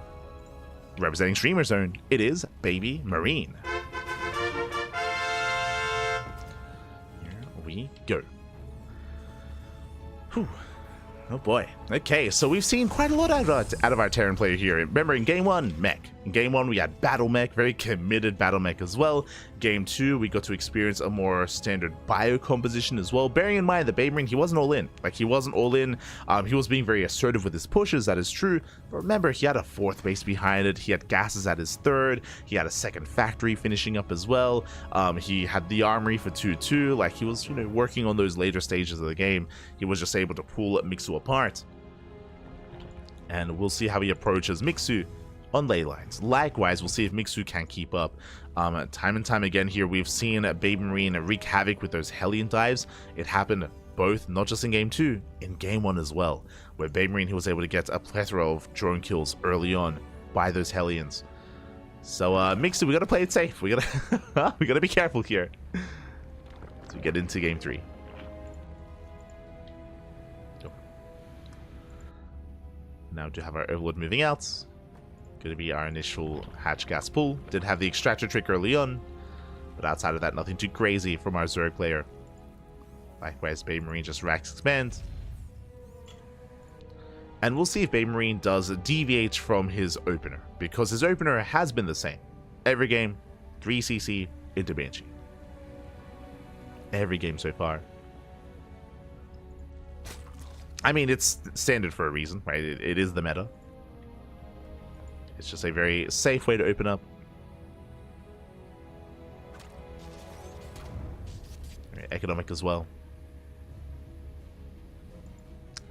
Representing Streamer Zone, it is BabyMarine. Here we go. Whew. Oh boy. Okay, so we've seen quite a lot out of our Terran player here. Remember, in game 1, mech. In game 1, we had battle mech, very committed battle mech as well. Game 2, we got to experience a more standard bio composition as well. Bearing in mind that BabyMarine, he wasn't all in. Like, he wasn't all in. He was being very assertive with his pushes, that is true. But remember, he had a 4th base behind it. He had gases at his 3rd. He had a 2nd factory finishing up as well. He had the armory for 2-2. Like, he was, working on those later stages of the game. He was just able to pull Mixu apart. And we'll see how he approaches Mixu on ley lines. Likewise, we'll see if Mixu can keep up. Time and time again here, we've seen BabyMarine wreak havoc with those Hellion dives. It happened both, not just in game 2, in game 1 as well, where BabyMarine, he was able to get a plethora of drone kills early on by those Hellions. So Mixu, we gotta play it safe. We gotta be careful here as we get into game 3. Now to have our Overlord moving out. Going to be our initial hatch gas pull. Did have the extractor trick early on, but outside of that, nothing too crazy from our Zerg player. Likewise, BabyMarine just racks expand. And we'll see if BabyMarine does deviate from his opener, because his opener has been the same. Every game, 3cc into Banshee. Every game so far. I mean, it's standard for a reason, right? It is the meta. It's just a very safe way to open up. Very economic as well.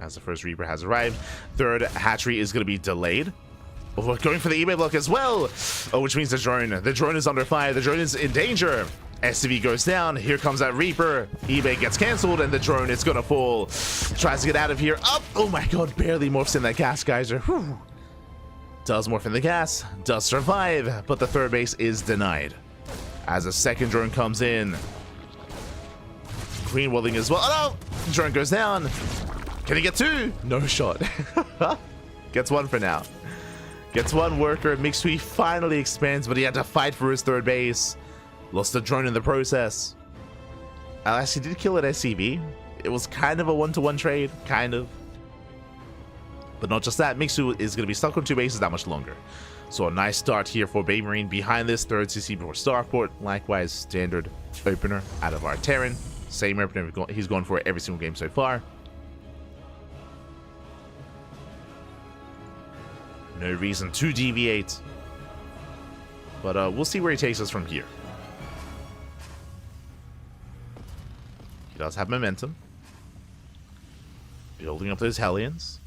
As the first Reaper has arrived. 3rd hatchery is going to be delayed. Oh, we're going for the eBay block as well. Oh, which means the drone is under fire. The drone is in danger. SCV goes down. Here comes that Reaper. eBay gets cancelled, and the drone is gonna fall. Tries to get out of here. Up! Oh my god, barely morphs in that gas geyser. Whew. Does morph in the gas. Does survive, but the 3rd base is denied. As a 2nd drone comes in. Queen welding as well. Oh no! Drone goes down. Can he get 2? No shot. Gets 1 for now. Gets 1 worker. Mixu finally expands, but he had to fight for his 3rd base. Lost the drone in the process. Alas, he did kill at SCV. It was kind of a 1-to-1 trade, kind of. But not just that, Mixu is going to be stuck on 2 bases that much longer. So a nice start here for BabyMarine behind this 3rd CC before Starport. Likewise, standard opener out of our Terran. Same opener he's gone for every single game so far. No reason to deviate. But we'll see where he takes us from here. He does have momentum. Building up those Hellions.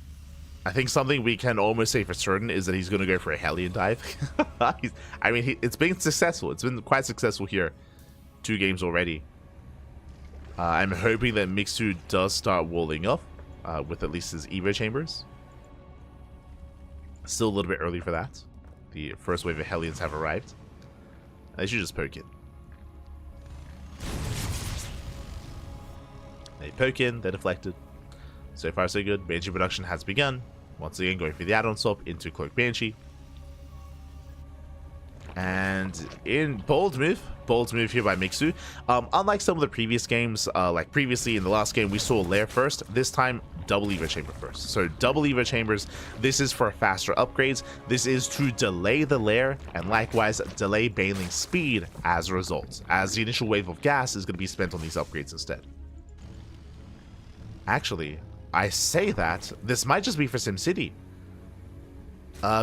I think something we can almost say for certain is that he's going to go for a Hellion dive. I mean, it's been successful. It's been quite successful here. 2 games already. I'm hoping that Mixu does start walling up with at least his Evo chambers. Still a little bit early for that. The first wave of Hellions have arrived. They should just poke in. They poke in, they're deflected. So far so good. Banshee production has begun. Once again, going for the add-on swap into Cloak Banshee. And in bold move here by Mixu. Unlike some of the previous games, like previously in the last game, we saw Lair first. This time, double Evo Chamber first. So double Evo Chambers, this is for faster upgrades. This is to delay the Lair and likewise delay Baneling speed as a result, as the initial wave of gas is going to be spent on these upgrades instead. Actually, I say that this might just be for SimCity.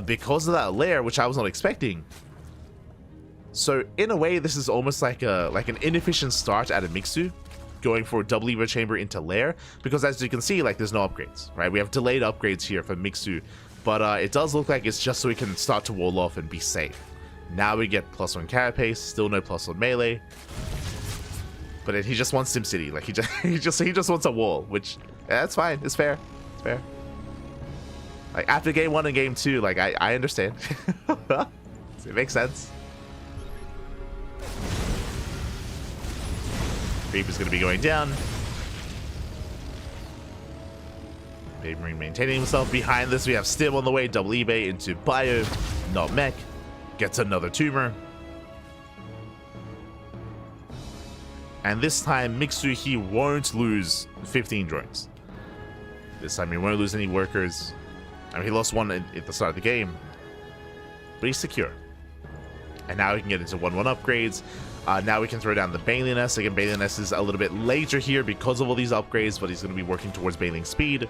Because of that Lair, which I was not expecting. So in a way, this is almost like an inefficient start at a Mixu, going for double Evo Chamber into Lair, because as you can see, like, there's no upgrades, right? We have delayed upgrades here for Mixu, but it does look like it's just so we can start to wall off and be safe. Now we get +1 Carapace, still no +1 melee, but he just wants SimCity, like he just wants a wall, which that's fine, it's fair, it's fair. Like after game 1 and game 2, like I understand, it makes sense. Creep is going to be going down. BabyMarine maintaining himself. Behind this, we have Stim on the way. Double eBay into Bio. Not Mech. Gets another tumor. And this time, Mixu, he won't lose 15 drones. This time, he won't lose any workers. I mean, he lost one at the start of the game. But he's secure. And now we can get into 1-1 upgrades. Now we can throw down the Baneling Nest. Again, Baneling Nest is a little bit later here because of all these upgrades, but he's going to be working towards Baneling speed.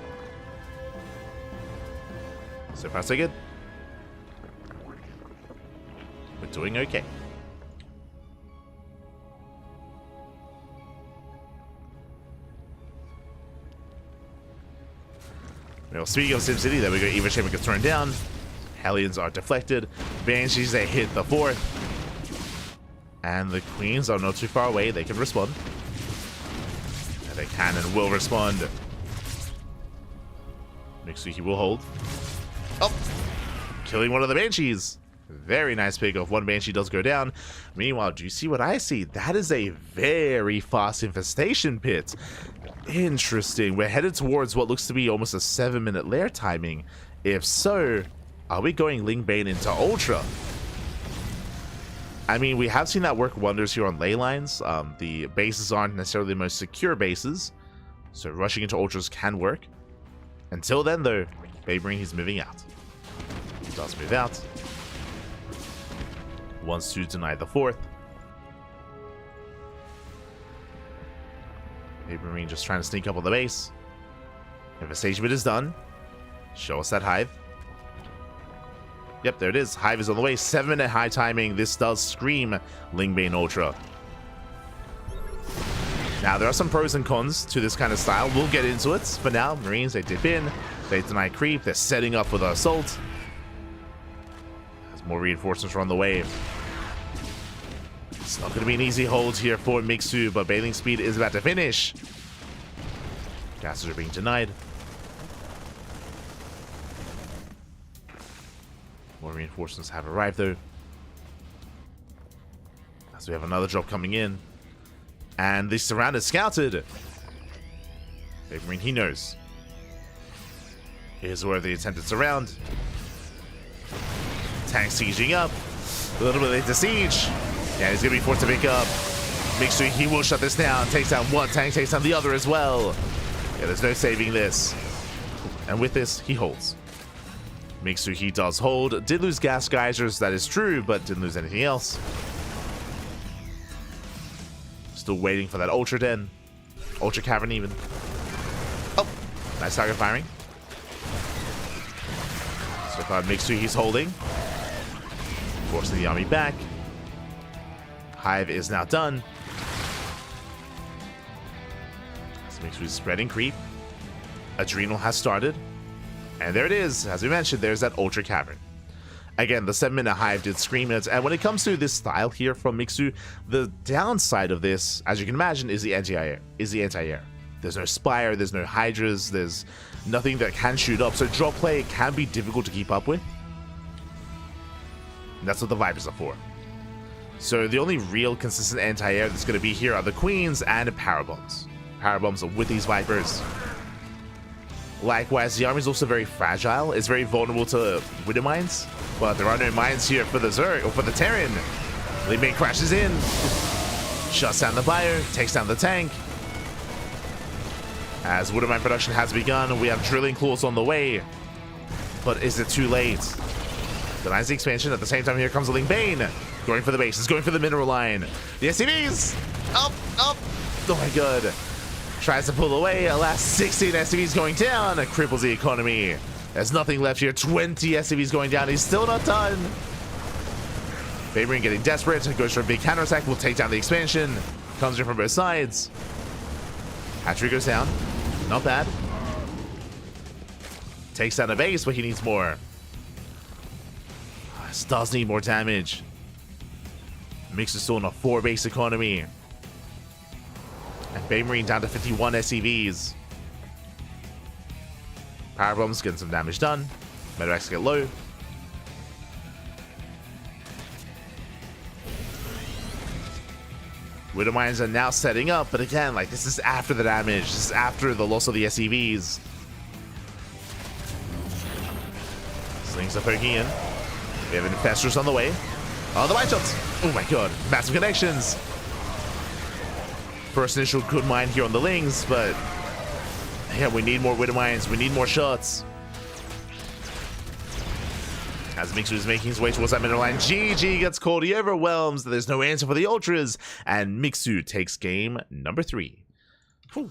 So far, so good. We're doing okay. Well, speaking of SimCity, there we go. Evo Chamber gets thrown down. Hellions are deflected. Banshees, they hit the 4th. And the Queens are not too far away. They can respond. And they can and will respond. Mixu will hold. Oh! Killing one of the Banshees. Very nice pick off. One Banshee does go down. Meanwhile, do you see what I see? That is a very fast infestation pit. Interesting. We're headed towards what looks to be almost a 7-minute lair timing. If so, are we going Ling Bane into Ultra? I mean, we have seen that work wonders here on ley lines. The bases aren't necessarily the most secure bases, so rushing into Ultras can work. Until then, though, BabyMarine, he's moving out. He does move out. Wants to deny the 4th. BabyMarine just trying to sneak up on the base. Infestation bit is done. Show us that Hive. Yep, there it is. Hive is on the way. 7-minute high timing. This does scream Lingbane Ultra. Now, there are some pros and cons to this kind of style. We'll get into it. For now, Marines, they dip in. They deny creep. They're setting up with an assault. As more reinforcements are on the way. It's not going to be an easy hold here for Mixu, but Baneling speed is about to finish. Gases are being denied. More reinforcements have arrived, though. As we have another drop coming in. And the surround is scouted. BabyMarine, he knows. Here's where the attempted surround. Tank sieging up. A little bit late to siege. Yeah, he's going to be forced to pick up. Mixu, he will shut this down. Takes down one tank, takes down the other as well. Yeah, there's no saving this. And with this, he holds. Mixu, he does hold. Did lose gas geysers, that is true, but didn't lose anything else. Still waiting for that Ultra Den. Ultra Cavern even. Oh, nice target firing. So far, Mixu, he's holding. Forcing the army back. Hive is now done. So Mixu's spreading creep. Adrenal has started. And there it is. As we mentioned, there's that Ultra Cavern. Again, the 7-minute Hive did scream it. And when it comes to this style here from Mixu, the downside of this, as you can imagine, is the anti-air. There's no Spire, there's no Hydras, there's nothing that can shoot up. So drop play can be difficult to keep up with. And that's what the Vipers are for. So the only real consistent anti-air that's going to be here are the Queens and Power Bombs. Power Bombs with these Vipers. Likewise, the army is also very fragile. It's very vulnerable to Widow Mines, but there are no mines here for the Zerg or for the Terran. Li Ming crashes in, shuts down the Bio, takes down the tank. As Widow Mine production has begun, we have drilling claws on the way, but is it too late? Denies the expansion. At the same time, here comes Ling Bane, going for the bases, going for the mineral line. The SCVs, up. Oh my god. Tries to pull away. Alas, 16 SCVs going down. Cripples the economy. There's nothing left here. 20 SCVs going down. He's still not done. BabyMarine getting desperate. Goes for a big counterattack. Will take down the expansion. Comes in from both sides. Hatchery goes down. Not bad. Takes down a base, but he needs more. This does need more damage. Mix is still in a 4-base economy. And BabyMarine down to 51 SCVs. Power Bombs getting some damage done. Medevacs get low. Widow Mines are now setting up, but again, like, this is after the damage. This is after the loss of the SCVs. Slings are poking in. We have Infestors on the way. Oh, the light shots! Oh my god, massive connections! First initial good mine here on the Lings, but yeah, we need more Widow Mines. We need more shots. As Mixu is making his way towards that middle line, GG gets called. He overwhelms. There's no answer for the Ultras, and Mixu takes game number 3. Whew.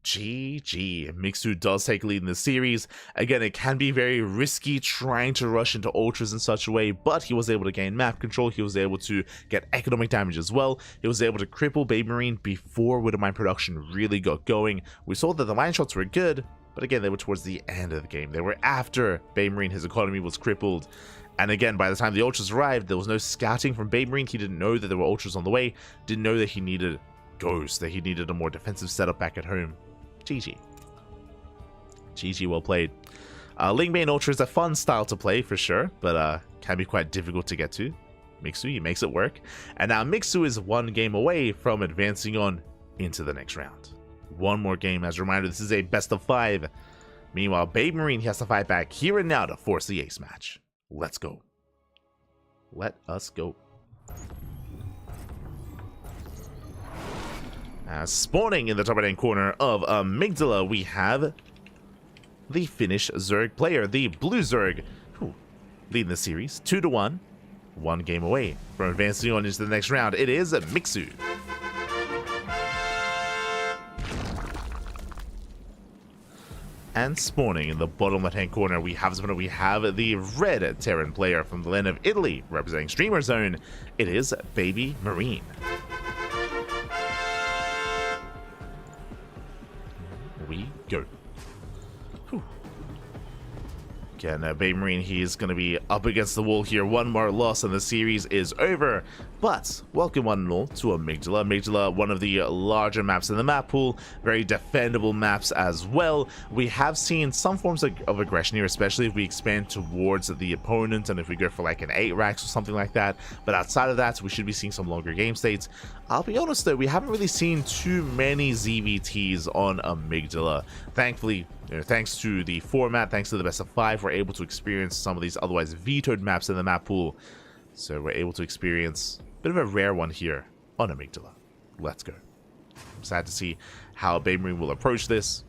GG. Mixu does take a lead in the series. Again, it can be very risky trying to rush into Ultras in such a way, but he was able to gain map control. He was able to get economic damage as well. He was able to cripple BabyMarine before Widow Mine production really got going. We saw that the mine shots were good, but again, they were towards the end of the game. They were after BabyMarine, his economy was crippled. And again, by the time the Ultras arrived, there was no scouting from BabyMarine. He didn't know that there were Ultras on the way. Didn't know that he needed Ghosts, that he needed a more defensive setup back at home. GG. GG, well played. Ling Bane Ultra is a fun style to play for sure, but can be quite difficult to get to. Mixu, he makes it work. And now Mixu is 1 game away from advancing on into the next round. 1 more game. As a reminder, this is a best of 5. Meanwhile, BabyMarine has to fight back here and now to force the ace match. Let's go. Let us go. Spawning in the top right hand corner of Amygdala, we have the Finnish Zerg player, the Blue Zerg, who leading the series 2-1, 1 game away from advancing on into the next round. It is Mixu. And spawning in the bottom left hand corner, we have the red Terran player from the land of Italy, representing Streamer Zone. It is BabyMarine. We go. Whew. Again, BabyMarine, he is going to be up against the wall here. 1 more loss and the series is over. But welcome one and all to Amygdala. Amygdala, one of the larger maps in the map pool. Very defendable maps as well. We have seen some forms of aggression here, especially if we expand towards the opponent and if we go for like an 8 racks or something like that. But outside of that, we should be seeing some longer game states. I'll be honest though, we haven't really seen too many ZVTs on Amygdala. Thankfully, thanks to the format, thanks to the best of 5, we're able to experience some of these otherwise vetoed maps in the map pool. So we're able to experience a bit of a rare one here on Amygdala. Let's go. I'm sad to see how BabyMarine will approach this.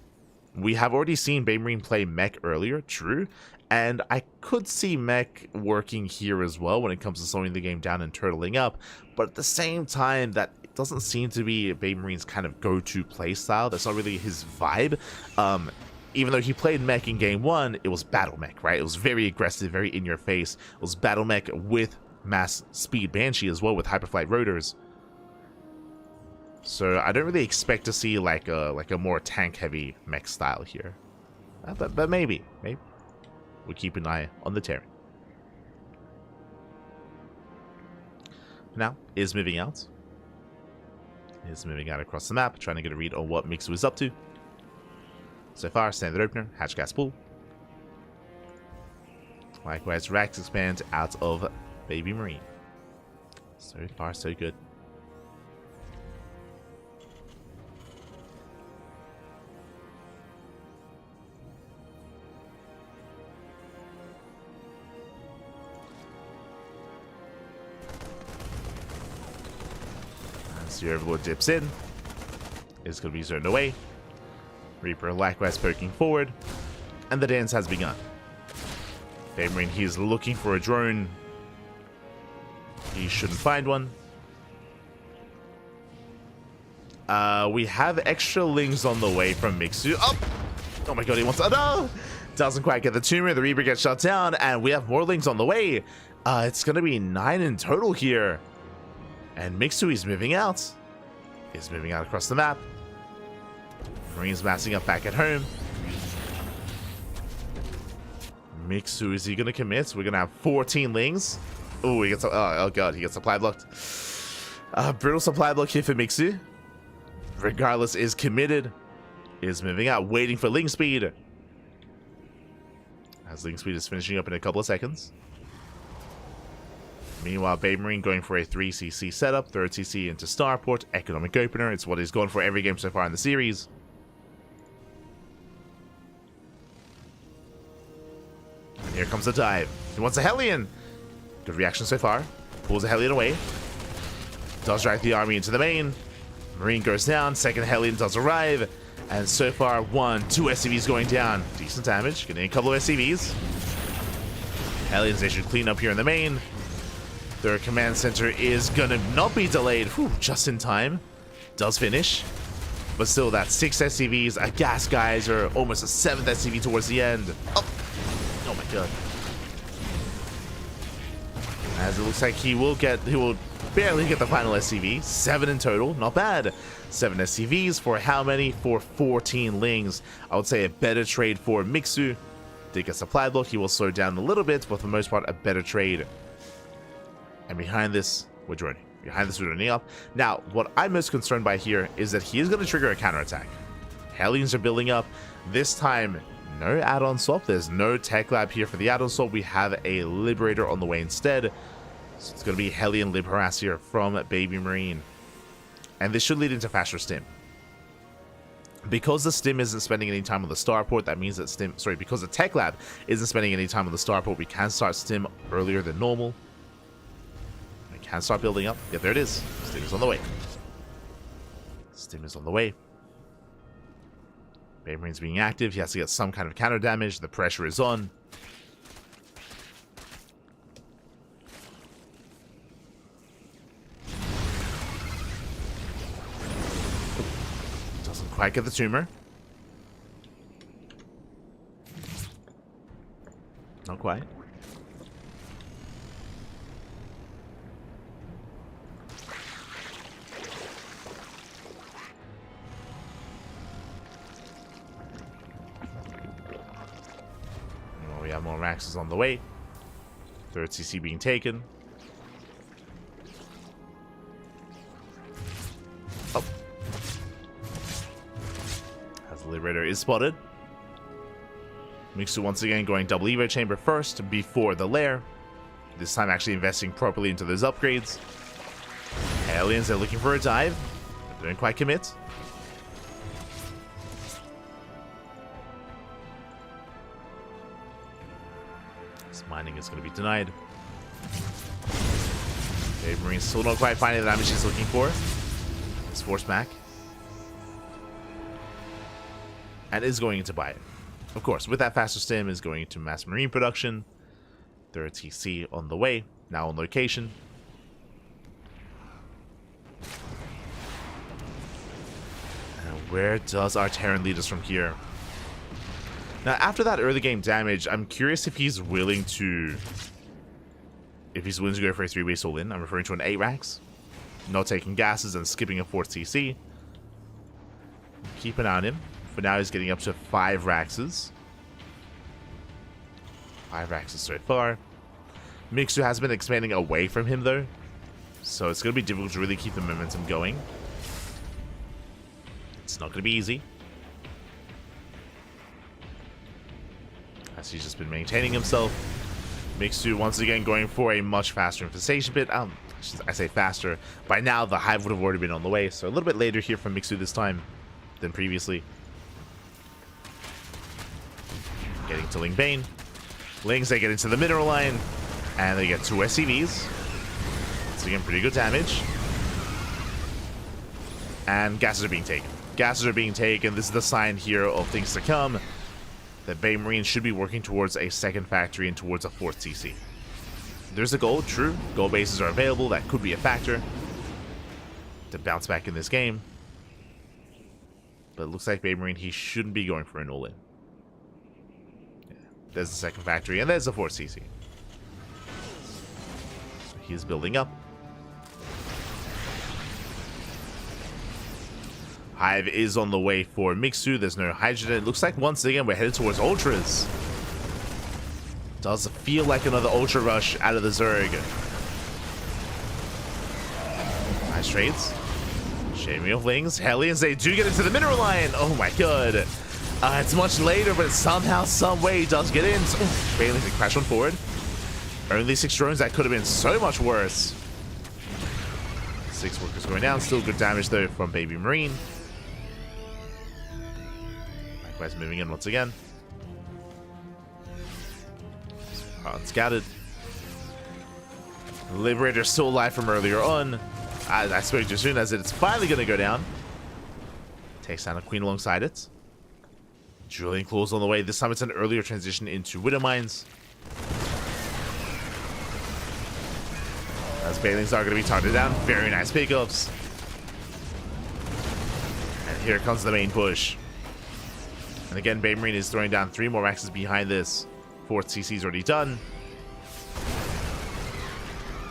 We have already seen BabyMarine play mech earlier, true, and I could see mech working here as well when it comes to slowing the game down and turtling up, but at the same time, that doesn't seem to be BabyMarine's kind of go-to play style. That's not really his vibe. Even though he played mech in game 1, it was battle mech, right? It was very aggressive, very in your face. It was battle mech with mass speed Banshee as well with hyperflight rotors. So I don't really expect to see like a more tank-heavy mech style here. But maybe. We'll keep an eye on the Terran. Now, is moving out. Is moving out across the map, trying to get a read on what Mixu is up to. So far, standard opener, hatch gas pool. Likewise, Rax expand out of BabyMarine. So far, so good. As the Overlord dips in, it's going to be zoned away. Reaper likewise poking forward, and the dance has begun. BabyMarine, he is looking for a drone. He shouldn't find one. We have extra lings on the way from Mixu. Oh my god, he wants... Oh no! Doesn't quite get the tumor. The Reaper gets shut down, and we have more lings on the way. It's going to be 9 in total here. And Mixu is moving out. He's moving out across the map. Marine's massing up back at home. Mixu, is he going to commit? We're going to have 14 lings. Oh, he gets a, oh god, he gets supply blocked. Brutal supply block here for Mixu. Regardless, is committed. Is moving out, waiting for ling speed. As ling speed is finishing up in a couple of seconds. Meanwhile, BabyMarine going for a 3cc setup, 3rd into starport, economic opener. It's what he's gone for every game so far in the series. And here comes the dive. He wants a Hellion. Good reaction so far. Pulls a Hellion away. Does drag the army into the main. Marine goes down. Second Hellion does arrive. And so far, 2 SCVs going down. Decent damage. Getting a couple of SCVs. Hellions, they should clean up here in the main. Their command center is gonna not be delayed. Whew, just in time. Does finish. But still, that's 6 SCVs, a gas geyser, almost a 7th SCV towards the end. Oh my god. As it looks like he will barely get the final SCV. 7 in total, not bad. 7 SCVs for how many? For 14 lings. I would say a better trade for Mixu. Did get supply block, he will slow down a little bit, but for the most part, a better trade. And behind this, we're droning. Behind this, we're droning up. Now, what I'm most concerned by here is that he is going to trigger a counterattack. Hellions are building up. This time, no add-on swap. There's no tech lab here for the add-on swap. We have a Liberator on the way instead. So it's going to be Hellion Lib Harass here from BabyMarine. And this should lead into faster stim. Because the stim isn't spending any time on the starport, that means that because the tech lab isn't spending any time on the starport, we can start stim earlier than normal. Can start building up. Yeah, there it is. Stim is on the way. Stim is on the way. BabyMarine's being active. He has to get some kind of counter damage. The pressure is on. Doesn't quite get the tumor. Not quite. We have more Maxes on the way. 3rd CC being taken. Oh. As the Liberator is spotted. Mixu once again going double Evo chamber first before the lair. This time actually investing properly into those upgrades. Aliens, they're looking for a dive. They didn't quite commit. Mining is going to be denied. BabyMarine's still not quite finding the damage he's looking for. It's forced back. And is going to buy it. Of course, with that faster stim is going into mass marine production. 3rd TC on the way. Now on location. And where does our Terran lead us from here? Now, after that early game damage, I'm curious if he's willing to... go for a 3-way soul in. I'm referring to an 8 racks. not taking gases and skipping a 4th CC. Keep an eye on him. For now, he's getting up to 5 Raxes. 5 Raxes so far. Mixu has been expanding away from him, though. So it's going to be difficult to really keep the momentum going. It's not going to be easy. As he's just been maintaining himself. Mixu once again going for a much faster infestation pit. I say faster. By now, the hive would have already been on the way. So a little bit later here from Mixu this time than previously. Getting to Ling Bane. Lings, they get into the mineral line. And they get 2 SCVs. So again, pretty good damage. And gases are being taken. Gases are being taken. This is the sign here of things to come. That BabyMarine should be working towards a 2nd factory and towards a 4th CC. There's a goal, true. Gold bases are available. That could be a factor to bounce back in this game. But it looks like BabyMarine, he shouldn't be going for an all-in. Yeah, there's the 2nd factory, and there's the 4th CC. So he's building up. Hive is on the way for Mixu. There's no hydrogen. It looks like once again we're headed towards Ultras. Does feel like another Ultra Rush out of the Zerg. Nice trades. Shaving of Lings. Hellions, they do get into the mineral line. Oh my god. It's much later, but somehow, some way, does get in. So, Bailey to crash on forward. Only 6 drones. That could have been so much worse. 6 workers going down. Still good damage, though, from BabyMarine. Likewise, moving in once again. Unscattered. Liberator still alive from earlier on. I spoke too soon, as it's finally going to go down. Takes down a Queen alongside it. Drilling Claws on the way. This time it's an earlier transition into Widow Mines. As Bailings are going to be targeted down. Very nice pickups. And here comes the main push. And again, BabyMarine is throwing down 3 more axes behind this. 4th CC is already done.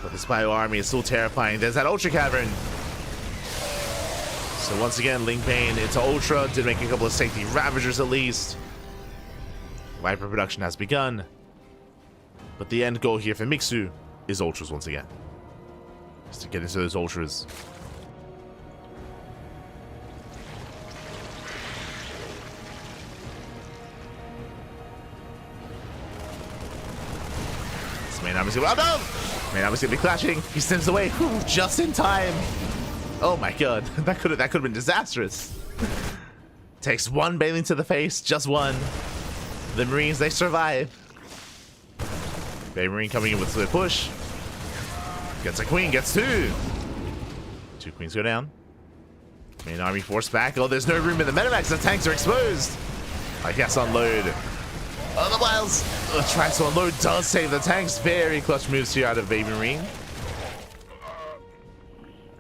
But this Bio Army is still terrifying. There's that Ultra Cavern. So once again, Ling Bane into Ultra. Did make a couple of safety Ravagers at least. Viper production has begun. But the end goal here for Mixu is Ultras once again. Just to get into those Ultras. This main army's gonna, oh no! Main army's gonna be clashing. He stems away. Whew, just in time. Oh my god, that could have been disastrous. Takes 1 Baleen to the face, just 1. The Marines, they survive. BabyMarine coming in with a push. Gets a Queen, gets 2. 2 Queens go down. Main army forced back. Oh, there's no room in the medivacs. The tanks are exposed. I guess unload. Otherwise, tries to unload, does save the tanks. Very clutch moves here out of BabyMarine.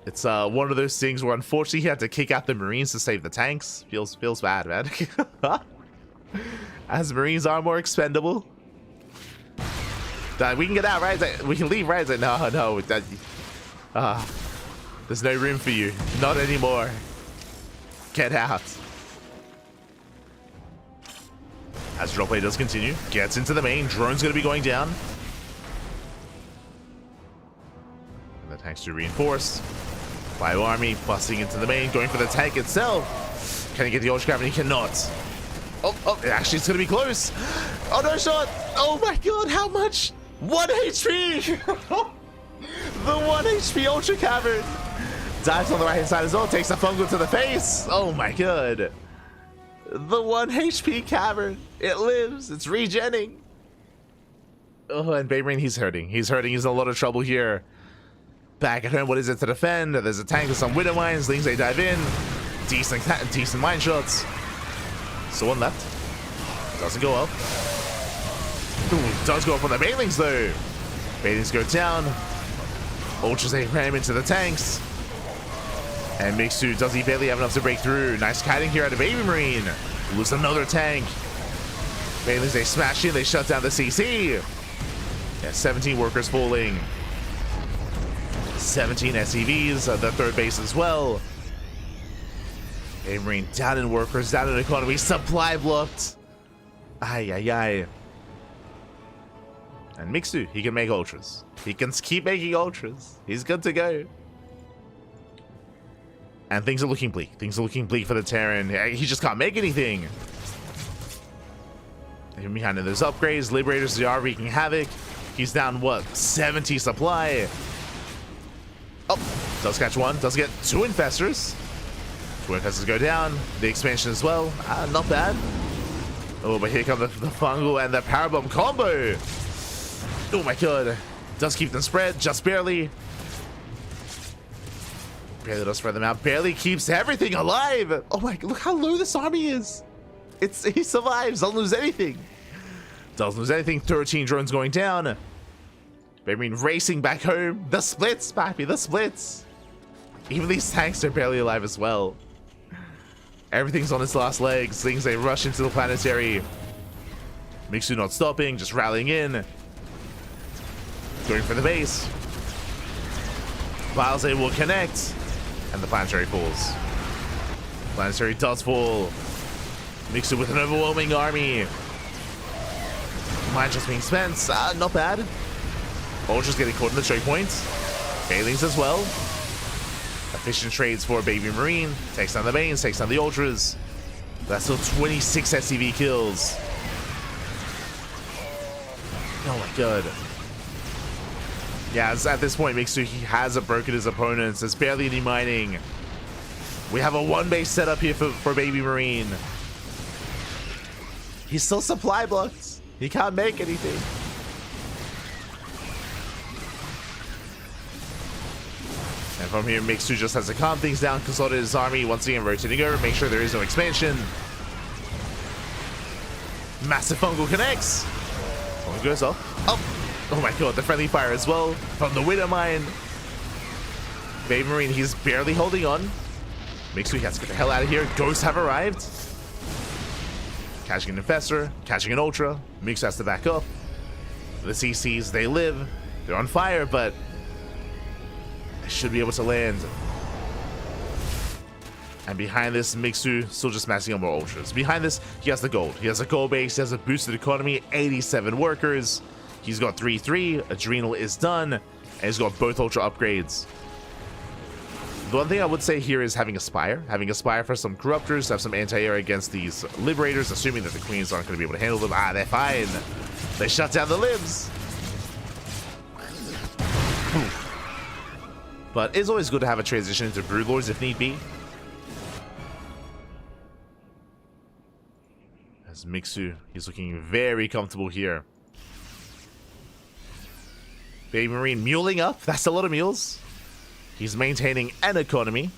It's one of those things where unfortunately he had to kick out the Marines to save the tanks. Feels bad, man. As Marines are more expendable. We can get out, right? We can leave, right? No. There's no room for you. Not anymore. Get out. As roleplay does continue, gets into the main. Drone's going to be going down. And the tanks do reinforce. Bio Army busting into the main, going for the tank itself. Can he get the Ultra Cavern? He cannot. Oh, actually, it's going to be close. Oh, no shot. Oh my god, how much? 1 HP! The 1 HP Ultra Cavern. Dives on the right hand side as well. Takes the fungal to the face. Oh my god. The 1 HP Cavern. It lives. It's regenning. Oh, and BabyMarine, he's hurting. He's hurting. He's in a lot of trouble here. Back at home, what is it to defend? There's a tank with some Widow Mines. Lings, they dive in. Decent mine shots. So 1 left. Doesn't go up. Ooh, does go up on the Bailings though. Bailings go down. Ultras, they ram into the tanks. And Mixu, does he barely have enough to break through? Nice kiting here out of BabyMarine. Lose another tank. Bailings, they smash in. They shut down the CC. Yeah, 17 workers falling. 17 SCVs, the third base as well. BabyMarine down in workers, down in economy, supply blocked. Ay, ay, ay. And Mixu, he can make ultras. He can keep making ultras. He's good to go. And things are looking bleak. Things are looking bleak for the Terran. He just can't make anything. Even behind those upgrades, Liberators, they are wreaking havoc. He's down, what, 70 supply. Oh, does catch one. Does get 2 infestors. 2 infestors go down. The expansion as well. Not bad. Oh, but here come the fungal and the parabomb combo. Oh my god. Does keep them spread, just barely. Barely does spread them out. Barely keeps everything alive. Oh my, look how low this army is. He survives, doesn't lose anything. Doesn't lose anything. 13 drones going down. BabyMarine racing back home. The splits, Pappy, the splits. Even these tanks are barely alive as well. Everything's on its last legs. Things, they rush into the planetary. Mixu not stopping, just rallying in. Going for the base. Balze will connect. And the planetary falls. Planetary does fall. Mixu with an overwhelming army. Mine just being spent. Not bad. Ultra's getting caught in the choke points. Failings as well. Efficient trades for BabyMarine. Takes down the mains, takes down the ultras. That's still 26 SCV kills. Oh my god. Yeah, at this point, Mixu, he has broken his opponents. There's barely any mining. We have a 1-base setup here for BabyMarine. He's still supply blocked. He can't make anything. And from here, Mixu just has to calm things down, consolidate his army, once again rotating over, make sure there is no expansion. Massive fungal connects. One goes off. Oh my god, the friendly fire as well from the Widow Mine. BabyMarine, he's barely holding on. Mixu has to get the hell out of here. Ghosts have arrived. Catching an Infestor, catching an Ultra. Mixu has to back up. The CCs, they live. They're on fire, but they should be able to land. And behind this, Mixu still just massing on more Ultras. Behind this, he has the gold. He has a gold base, he has a boosted economy, 87 workers. He's got 3-3, Adrenal is done, and he's got both Ultra upgrades. The one thing I would say here is having a Spire for some Corruptors, have some anti-air against these Liberators, assuming that the Queens aren't going to be able to handle them. They're fine. They shut down the Libs. But it's always good to have a transition into Broodlords if need be. As Mixu, he's looking very comfortable here. BabyMarine muling up. That's a lot of mules. He's maintaining an economy.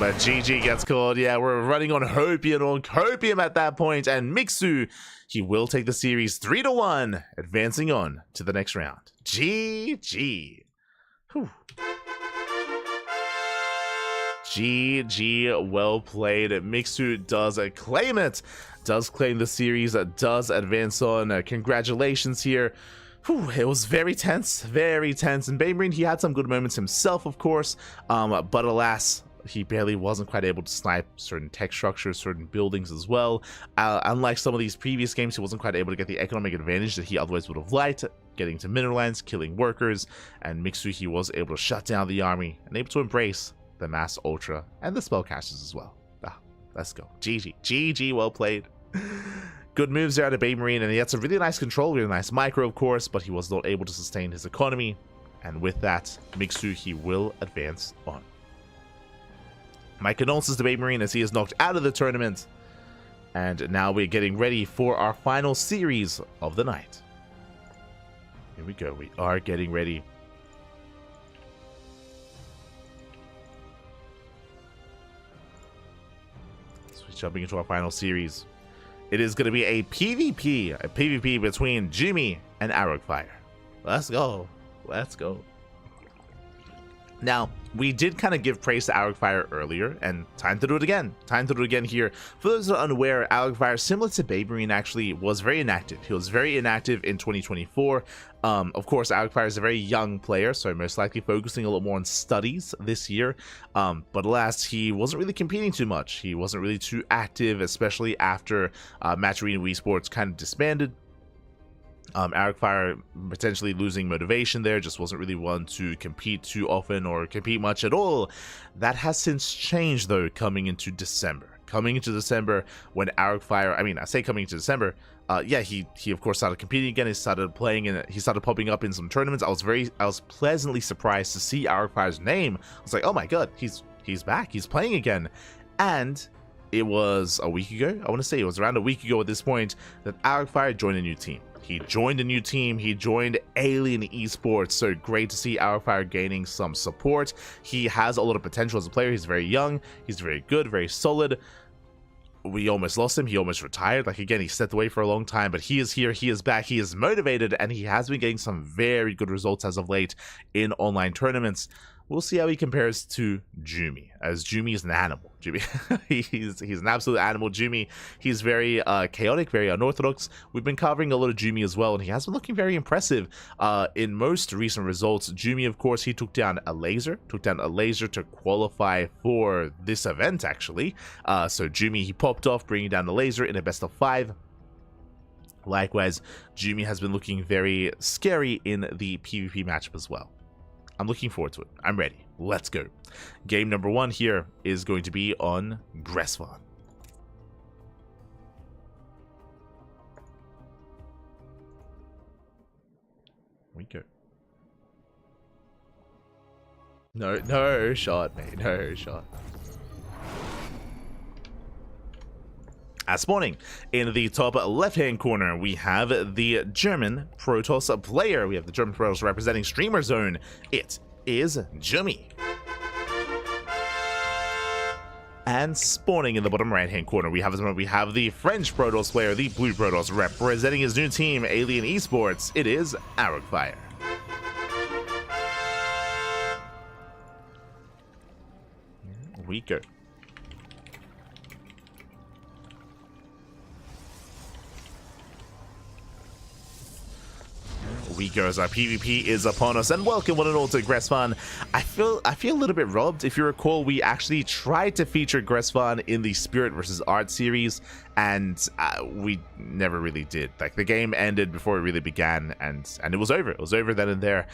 But GG gets called. Yeah, we're running on Hopium at that point. And Mixu, he will take the series 3-1, advancing on to the next round. GG. Whew. GG, well played. Mixu does claim it. Does claim the series. Does advance on. Congratulations here. Whew, it was very tense, and BabyMarine, he had some good moments himself, of course, but alas, he barely wasn't quite able to snipe certain tech structures, certain buildings as well. Unlike some of these previous games, he wasn't quite able to get the economic advantage that he otherwise would have liked, getting to mineral lands, killing workers, and Mixu, he was able to shut down the army and able to embrace the mass ultra and the spellcasters as well. Let's go. GG, well played. Good moves there out of BabyMarine, and he had some really nice control, really nice micro, of course, but he was not able to sustain his economy. And with that, Mixu, he will advance on. My condolences to BabyMarine as he is knocked out of the tournament. And now we're getting ready for our final series of the night. Here we go. We are getting ready. So we're jumping into our final series. It is going to be a PvP between Jumy and Arrowfire. Let's go. Let's go. Now, we did kind of give praise to Arcfire earlier, and time to do it again. Time to do it again here. For those that are unaware, Arcfire, similar to BabyMarine, actually was very inactive. He was very inactive in 2024. Of course, Arcfire is a very young player, so most likely focusing a little more on studies this year. But alas, he wasn't really competing too much. He wasn't really too active, especially after Match Arena Wii Sports kind of disbanded. Arcfire potentially losing motivation there, just wasn't really one to compete too often or compete much at all. That has since changed though, coming into December. Coming into December, when Arcfire, I say coming into December, yeah, he of course started competing again. He started playing and he started popping up in some tournaments. I was pleasantly surprised to see Arcfire's name. I was like, oh my god, he's back, he's playing again. And it was a week ago, I want to say it was around a week ago at this point, that Arcfire joined a new team. He joined a new team. He joined Alien Esports. So great to see Arcfire gaining some support. He has a lot of potential as a player. He's very young. He's very good, very solid. We almost lost him. He almost retired. Like, again, he stepped away for a long time, but he is here. He is back. He is motivated, and he has been getting some very good results as of late in online tournaments. We'll see how he compares to Jumy, as Jumy is an animal. Jumy, he's an absolute animal. Jumy, he's very chaotic, very unorthodox. We've been covering a lot of Jumy as well, and he has been looking very impressive in most recent results. Jumy, of course, he took down a laser to qualify for this event, actually. So Jumy, he popped off, bringing down the laser in a best of 5. Likewise, Jumy has been looking very scary in the PvP matchup as well. I'm looking forward to it. I'm ready. Let's go. Game number 1 here is going to be on Gresvan. We go. No shot, mate. No shot. Spawning in the top left-hand corner, we have the German Protoss player. We have the German Protoss representing Streamer Zone. It is Jumy. And spawning in the bottom right-hand corner, we have the French Protoss player, the Blue Protoss, representing his new team, Alien Esports. It is Arcfire. Here we go. We go as our PvP is upon us, and welcome one and all to Gresvan. I feel a little bit robbed. If you recall, we actually tried to feature Gresvan in the Spirit vs. Art series, and we never really did. Like, the game ended before it really began, and it was over. It was over then and there.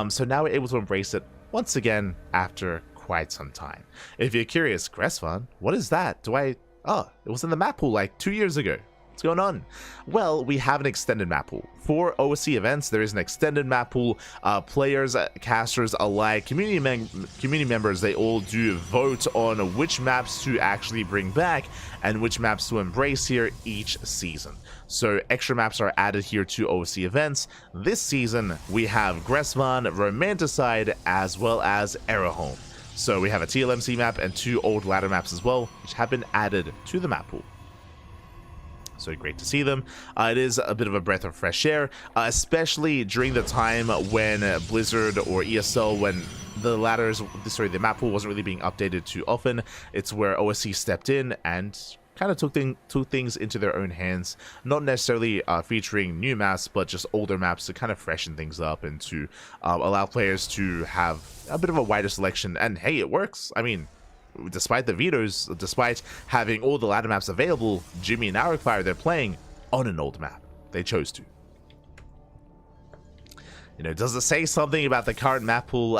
So now we're able to embrace it once again after quite some time. If you're curious, Gresvan, what is that? Oh, it was in the map pool like 2 years ago. What's going on? Well, we have an extended map pool. For OSC events, there is an extended map pool. Players, casters alike, community members, they all do vote on which maps to actually bring back and which maps to embrace here each season. So extra maps are added here to OSC events. This season, we have Gresvan, Romanticide, as well as Errorhome. So we have a TLMC map and 2 old ladder maps as well, which have been added to the map pool. So great to see them. It is a bit of a breath of fresh air, especially during the time when Blizzard or ESL, when the map pool wasn't really being updated too often. It's where OSC stepped in and kind of took things into their own hands, not necessarily featuring new maps, but just older maps to kind of freshen things up and to allow players to have a bit of a wider selection. And hey, it works. I mean, despite the vetoes, despite having all the ladder maps available, Jumy and Arcfire, they're playing on an old map. They chose to. You know, does it say something about the current map pool?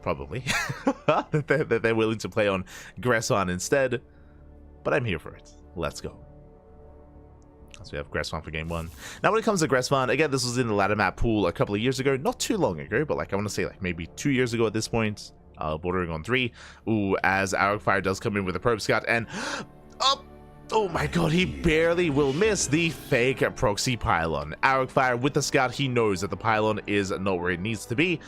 Probably. that they're willing to play on Gresvan instead. But I'm here for it. Let's go. So we have Gresvan for game 1. Now when it comes to Gresvan, again, this was in the ladder map pool a couple of years ago. Not too long ago, but like I want to say like maybe 2 years ago at this point. Bordering on 3. Ooh, as Arcfire does come in with a probe scout, and oh my god, he barely will miss the fake proxy pylon. Arcfire with the scout, he knows that the pylon is not where it needs to be.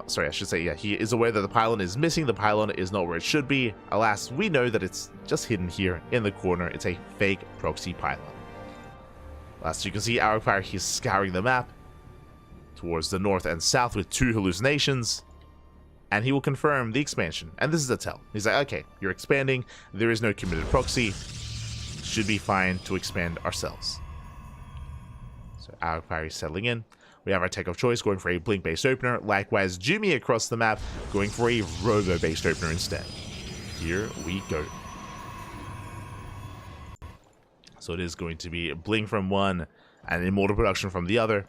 Sorry, I should say, yeah, he is aware that the pylon is missing. The pylon is not where it should be. Alas, we know that it's just hidden here in the corner. It's a fake proxy pylon. As you can see, Arcfire, he's scouring the map towards the north and south with 2 hallucinations. and he will confirm the expansion. And this is a tell. He's like, okay, you're expanding. There is no committed proxy. Should be fine to expand ourselves. So our fire is settling in. We have our tech of choice going for a blink-based opener. Likewise, Jumy across the map going for a robo-based opener instead. Here we go. So it is going to be blink from one and immortal production from the other.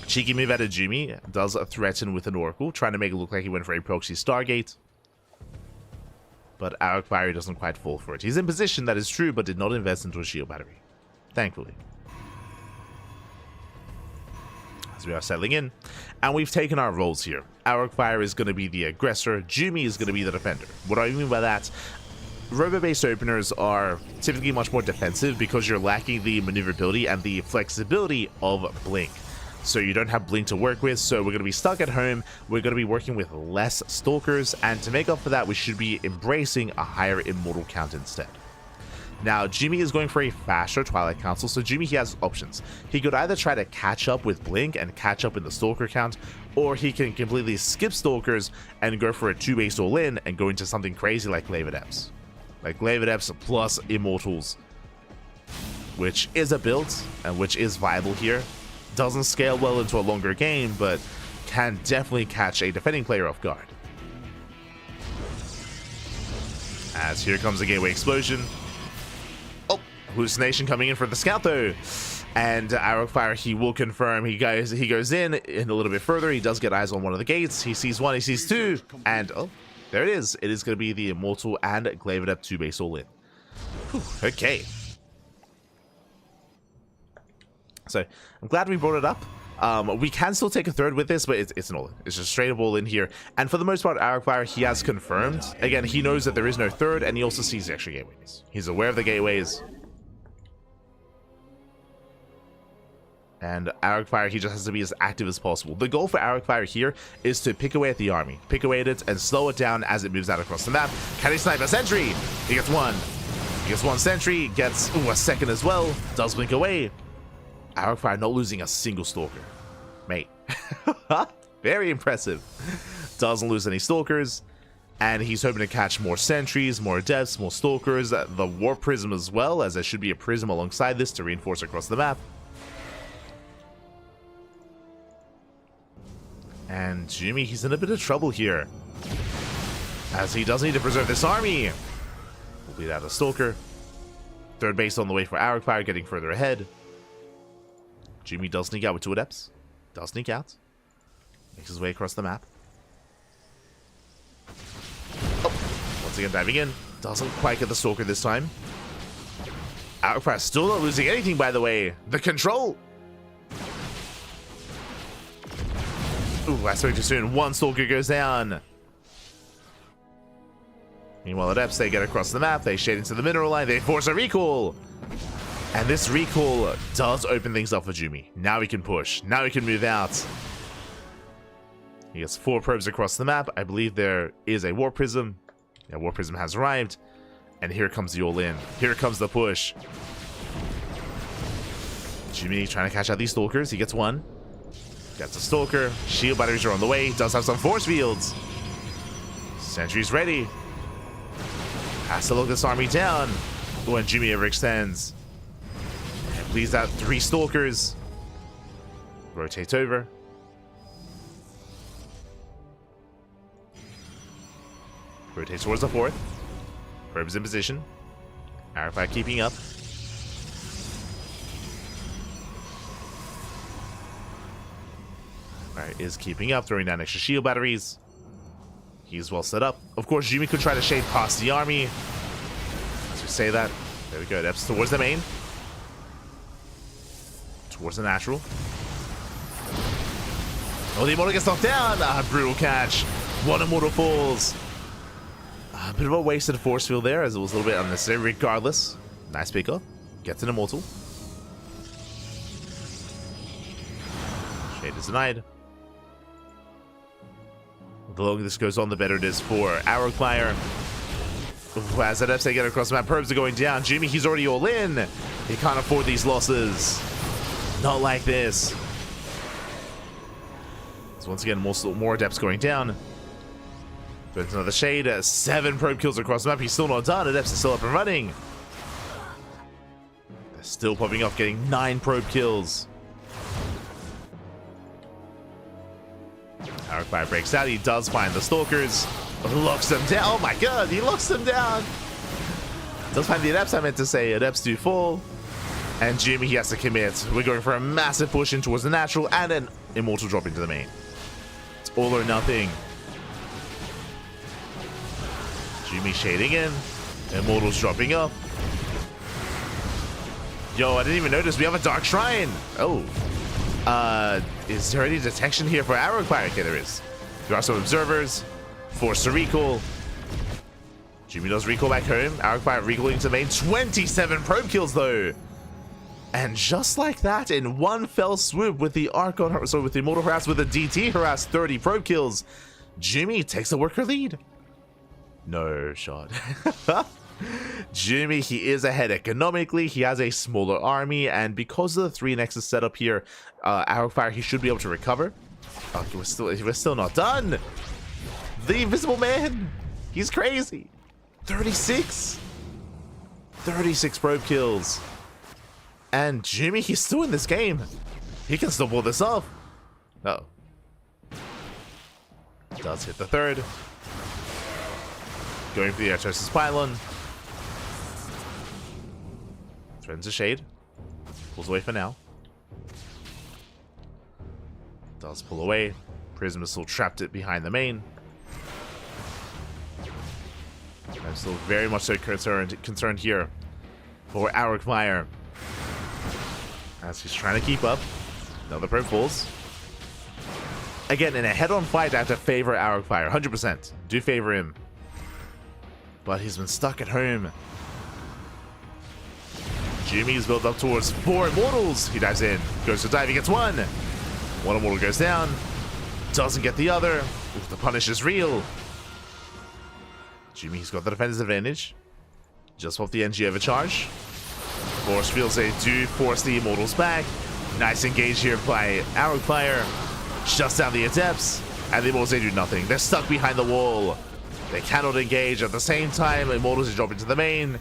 Cheeky move out of Jumy does threaten with an Oracle, trying to make it look like he went for a proxy Stargate. But our Fiery doesn't quite fall for it. He's in position, that is true, but did not invest into a shield battery. Thankfully. As we are settling in, and we've taken our roles here. Our Fire is going to be the aggressor, Jumy is going to be the defender. What do I mean by that? Robo-based openers are typically much more defensive because you're lacking the maneuverability and the flexibility of Blink. So you don't have Blink to work with, so we're going to be stuck at home. We're going to be working with less Stalkers, and to make up for that, we should be embracing a higher Immortal count instead. Now, Jumy is going for a faster Twilight Council, so Jumy, he has options. He could either try to catch up with Blink and catch up in the Stalker count, or he can completely skip Stalkers and go for a 2-base all-in and go into something crazy like Glaive Adepts. Like Glaive Adepts plus Immortals, which is a build, and which is viable here. Doesn't scale well into a longer game, but can definitely catch a defending player off guard. As here comes a Gateway Explosion. Oh, hallucination coming in for the scout though. And Arrowfire, he will confirm. He goes in a little bit further. He does get eyes on one of the gates. He sees one, he sees two, and oh, there it is. It is going to be the Immortal and Glaive Adept 2-base all-in. Okay. So I'm glad we brought it up. We can still take a third with this, but it's an all-in. It's just straight up all-in here. And for the most part, Arrowfire, he has confirmed. Again, he knows that there is no third, and he also sees the extra gateways. He's aware of the gateways. And Arrowfire, he just has to be as active as possible. The goal for Arrowfire here is to pick away at the army. Pick away at it and slow it down as it moves out across the map. Can he snipe a sentry? He gets one. He gets one sentry, gets a second as well. Does blink away. Arrowfire not losing a single Stalker. Mate. Very impressive. Doesn't lose any Stalkers. And he's hoping to catch more sentries, more Adepts, more Stalkers. The Warp Prism as well, as there should be a Prism alongside this to reinforce across the map. And Jumy, he's in a bit of trouble here, as he does need to preserve this army. We'll beat out a Stalker. Third base on the way for Arrowfire, getting further ahead. Jumy does sneak out with 2 Adepts. Does sneak out. Makes his way across the map. Oh, once again diving in. Doesn't quite get the Stalker this time. Arrowfire still not losing anything, by the way. The control. Ooh, I spoke too soon. One Stalker goes down. Meanwhile, Adepts, they get across the map. They shade into the mineral line. They force a recall. And this recall does open things up for Jumy. Now he can push. Now he can move out. He gets 4 probes across the map. I believe there is a Warp Prism. Yeah, Warp Prism has arrived. And here comes the all-in. Here comes the push. Jumy trying to catch out these Stalkers. He gets one. Gets a Stalker. Shield batteries are on the way. Does have some force fields. Sentry's ready. Has to look this army down when Jumy overextends. And bleeds out 3 Stalkers. Rotates over. Rotates towards the 4th. Probes in position. Arrowfire keeping up. Alright, is keeping up, throwing down extra shield batteries. He's well set up. Of course, Jumy could try to shade past the army. As we say that, there we go. Adepts towards the main. Towards the natural. Oh, the Immortal gets knocked down. Brutal catch. 1 Immortal falls. A bit of a wasted force field there, as it was a little bit unnecessary. Regardless, nice pickup. Gets an Immortal. Shade is denied. The longer this goes on, the better it is for Arrowfire. As Adepts they get across the map, probes are going down. Jumy, he's already all in. He can't afford these losses. Not like this. So once again, more adepts going down. But another shade. 7 probe kills across the map. He's still not done. Adepts are still up and running. They're still popping off, getting 9 probe kills. Arcfire breaks out. He does find the stalkers. Locks them down. Oh my god, he locks them down. Does find the adepts, I meant to say. Adepts do fall. And Jumy, he has to commit. We're going for a massive push in towards the natural and an immortal drop into the main. It's all or nothing. Jumy shading in. Immortals dropping up. Yo, I didn't even notice we have a Dark Shrine. Oh. Is there any detection here for Arrowfire? Okay, there is. There are some observers. Forced to recall. Jumy does recall back home. Arrowfire recalling to the main. 27 probe kills though. And just like that, in one fell swoop with the Archon, so with the Immortal Harass, with the DT Harass, 30 probe kills, Jumy takes a worker lead. No shot. Jumy, he is ahead economically. He has a smaller army, and because of the 3 Nexus setup here, Arrowfire, he should be able to recover. Oh, we're still not done. The Invisible Man, he's crazy. 36 probe kills. And Jumy, he's still in this game. He can still pull this off. Uh-oh. Does hit the 3rd. Going for the Artosis Pylon. Threatens a shade. Pulls away for now. Does pull away. Prism is still trapped it behind the main. I'm still very much so concerned here for Arrowfire, as he's trying to keep up. Another probe falls. Again, in a head-on fight, I have to favor Arrowfire. 100%. Do favor him. But he's been stuck at home. Jumy is built up towards 4 Immortals. He dives in. Goes to dive. He gets 1. 1 Immortal goes down. Doesn't get the other. Ooh, the punish is real. Jumy's got the defender's advantage. Just off the NG overcharge. Force fields, they do force the Immortals back. Nice engage here by Arrowfire. Shuts down the Adepts. And the Immortals, they do nothing. They're stuck behind the wall. They cannot engage. At the same time, Immortals are dropping to the main.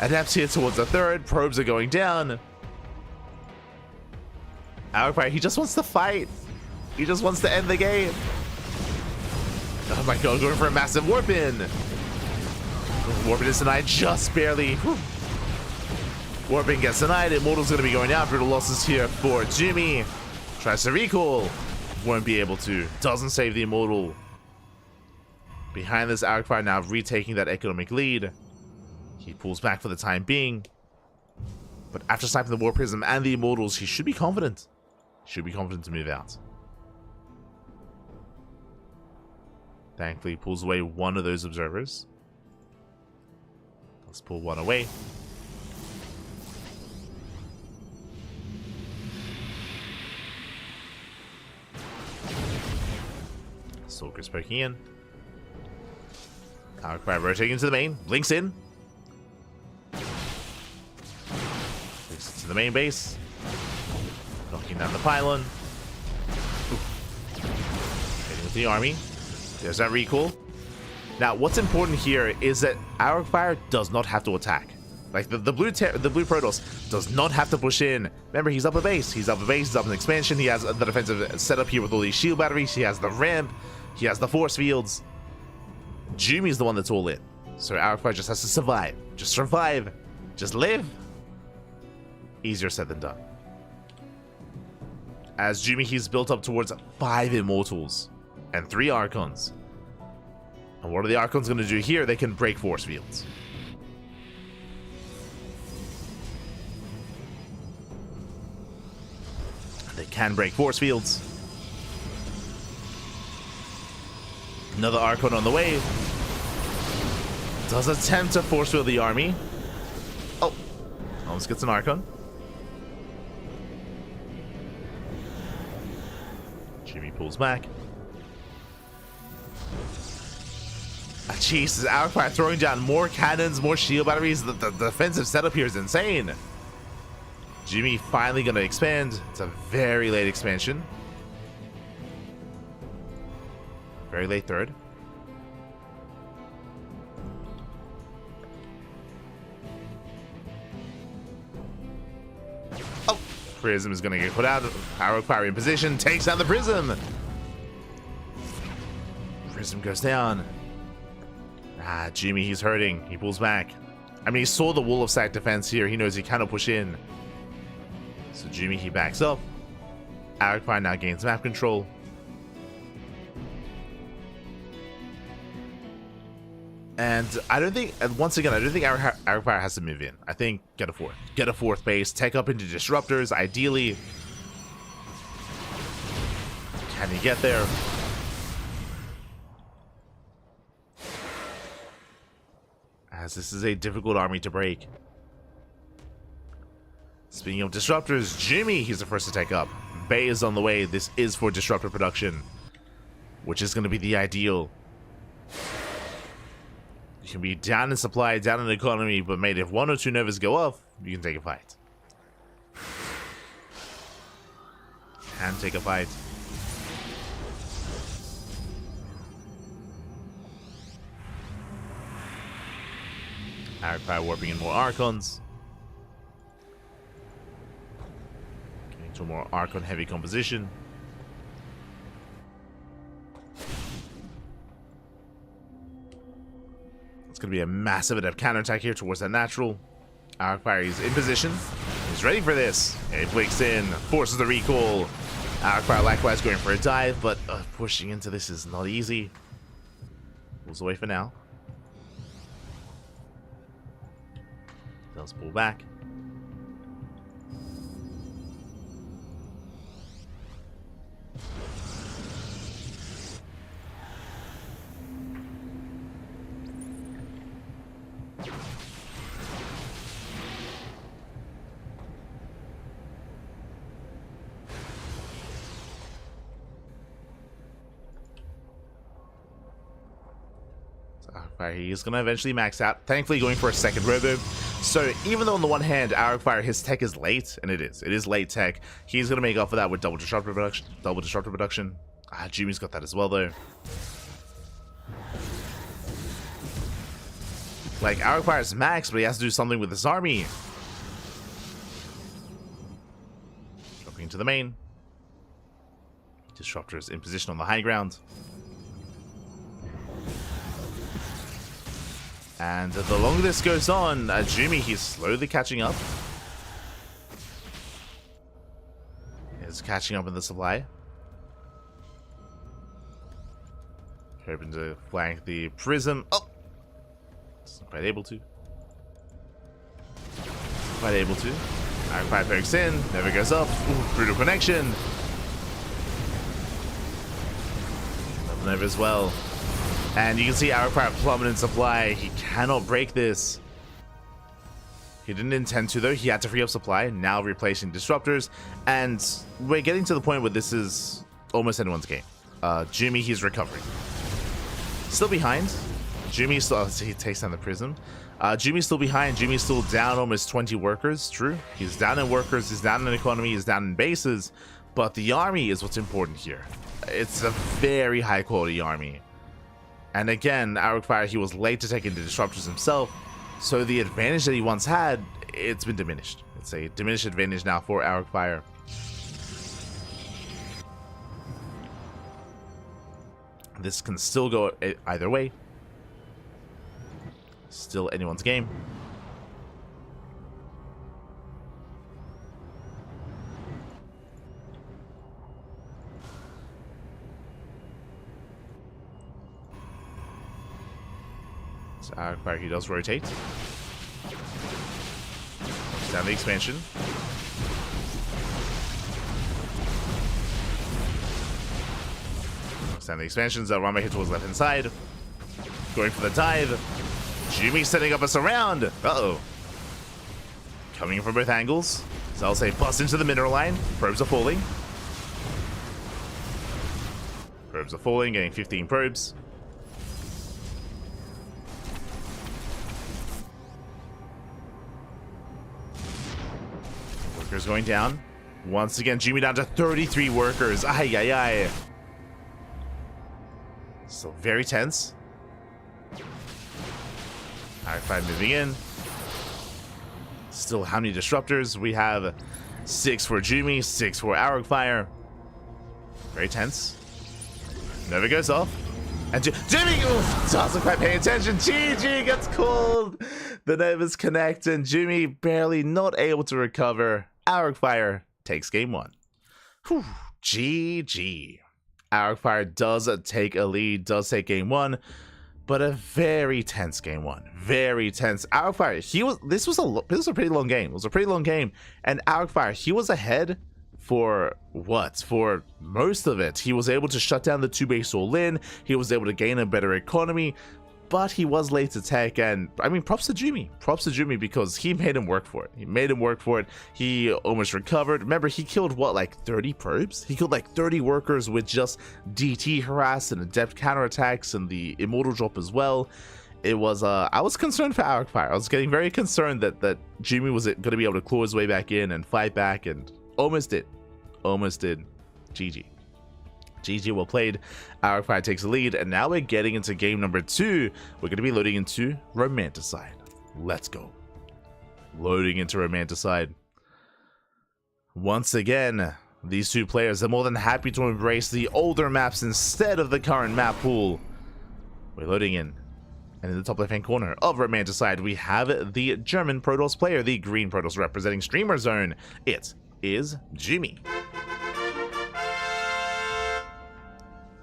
Adepts here towards the 3rd. Probes are going down. Arrowfire, he just wants to fight. He just wants to end the game. Oh my god, going for a massive warp in. Warping is denied just barely. Whew. Warping gets denied. Immortal's going to be going down. Brutal losses here for Jumy. Tries to recall. Won't be able to. Doesn't save the Immortal. Behind this, Arcfire now retaking that economic lead. He pulls back for the time being. But after sniping the War Prism and the Immortals, he should be confident. Should be confident to move out. Thankfully, he pulls away one of those observers. Let's pull one away. Stalker's poking in. Arcfire rotating into the main. Blinks in. Takes it to the main base. Knocking down the pylon. Hitting with the army. There's that recall. Now, what's important here is that Arcfire does not have to attack. Like, the blue Protoss does not have to push in. Remember, he's up a base. He's up a base. He's up an expansion. He has the defensive setup here with all these shield batteries. He has the ramp. He has the force fields. Jumy's the one that's all in. So Arcfire just has to survive. Just survive. Just live. Easier said than done. As Jumy, he's built up towards 5 Immortals and 3 Archons. And what are the Archons going to do here? They can break force fields. They can break force fields. Another Archon on the way. Does attempt to force field the army. Oh, almost gets an Archon. Jumy pulls back. Jeez, Arcfire throwing down more cannons, more shield batteries. The defensive setup here is insane. Jumy finally going to expand. It's a very late expansion. Very late third. Oh, Prism is going to get put out. Arrow in position, takes out the Prism. Prism goes down. Jumy, he's hurting. He pulls back. I mean, he saw the wall of sack defense here. He knows he cannot push in. So Jumy, he backs up. Arrow now gains map control. And I don't think, once again, I don't think Arrow has to move in. I think get a fourth. Get a fourth base. Take up into disruptors, ideally. Can he get there? As this is a difficult army to break. Speaking of disruptors, Jumy, he's the first to take up. Bay is on the way. This is for disruptor production, which is going to be the ideal. You can be down in supply, down in economy, but mate, if 1 or 2 Novas go off, you can take a fight. Can take a fight. Arcfire warping in more Archons. Getting to a more Archon heavy composition. It's going to be a massive adept counterattack here towards that natural. Arcfire is in position. He's ready for this. He flicks in, forces the recall. Arcfire likewise going for a dive, but pushing into this is not easy. Pulls away for now. Does pull back. He is going to eventually max out. Thankfully going for a second robo. So even though on the one hand, Arcfire, his tech is late, and it is late tech, he's going to make up for that with double disruptor production. Jumy's got that as well though. Like, Arcfire's max, but he has to do something with his army. Dropping into the main. Disruptors in position on the high ground. And the longer this goes on, Jumy, he's slowly catching up. He's catching up in the supply. Hoping to flank the Prism. Oh! Isn't quite able to. Quite able to. Arcfire pokes in, never goes up. Ooh, brutal connection. Nova as well. And you can see Arcfire plummet in supply. He cannot break this. He didn't intend to though. He had to free up supply. Now replacing disruptors. And we're getting to the point where this is almost anyone's game. Jumy, he's recovering. Still behind. Jumy still, he takes down the Prism. Jumy's still behind. Jumy's still down almost 20 workers. True. He's down in workers. He's down in economy. He's down in bases. But the army is what's important here. It's a very high quality army. And again, Arcfire, he was late to take into disruptors himself, so the advantage that he once had, it's been diminished. It's a diminished advantage now for Arcfire. This can still go either way. Still anyone's game. Arcfire, he does rotate. Down the expansion. Down the expansions. Rama hit towards left hand side. Going for the dive. Jumy setting up a surround. Uh-oh. Coming from both angles. So I'll say bust into the mineral line. Probes are falling. Probes are falling, getting 15 probes. Workers going down. Once again, Jumy down to 33 workers. Ay, ay, ay. So very tense. Arcfire moving in. Still how many disruptors? We have 6 for Jumy, 6 for Arcfire. Very tense. Nova goes off. And Jumy doesn't quite pay attention. GG gets called. The Novas connect and Jumy barely not able to recover. Arcfire takes game 1. Whew. GG. Arcfire does take a lead, does take game 1, but a very tense game 1. Very tense. Arcfire, this was a pretty long game. It was a pretty long game, and Arcfire, he was ahead for what? For most of it. He was able to shut down the 2-base all-in. He was able to gain a better economy, but he was late to tech, and I mean, props to Jumy. Props to Jumy because he made him work for it. He made him work for it. He almost recovered. Remember, he killed what, like 30 probes? He killed like 30 workers with just DT harass and adept counterattacks and the immortal drop as well. It was, I was concerned for Arcfire. I was getting very concerned that Jumy was going to be able to claw his way back in and fight back, and almost did. Almost did. GG. GG, well played. Arcfire takes the lead, and now we're getting into game number 2. We're going to be loading into Romanticide. Let's go. Loading into Romanticide. Once again, these two players are more than happy to embrace the older maps instead of the current map pool. We're loading in. And in the top left-hand corner of Romanticide, we have the German Protoss player, the green Protoss representing Streamer Zone. It is Jumy.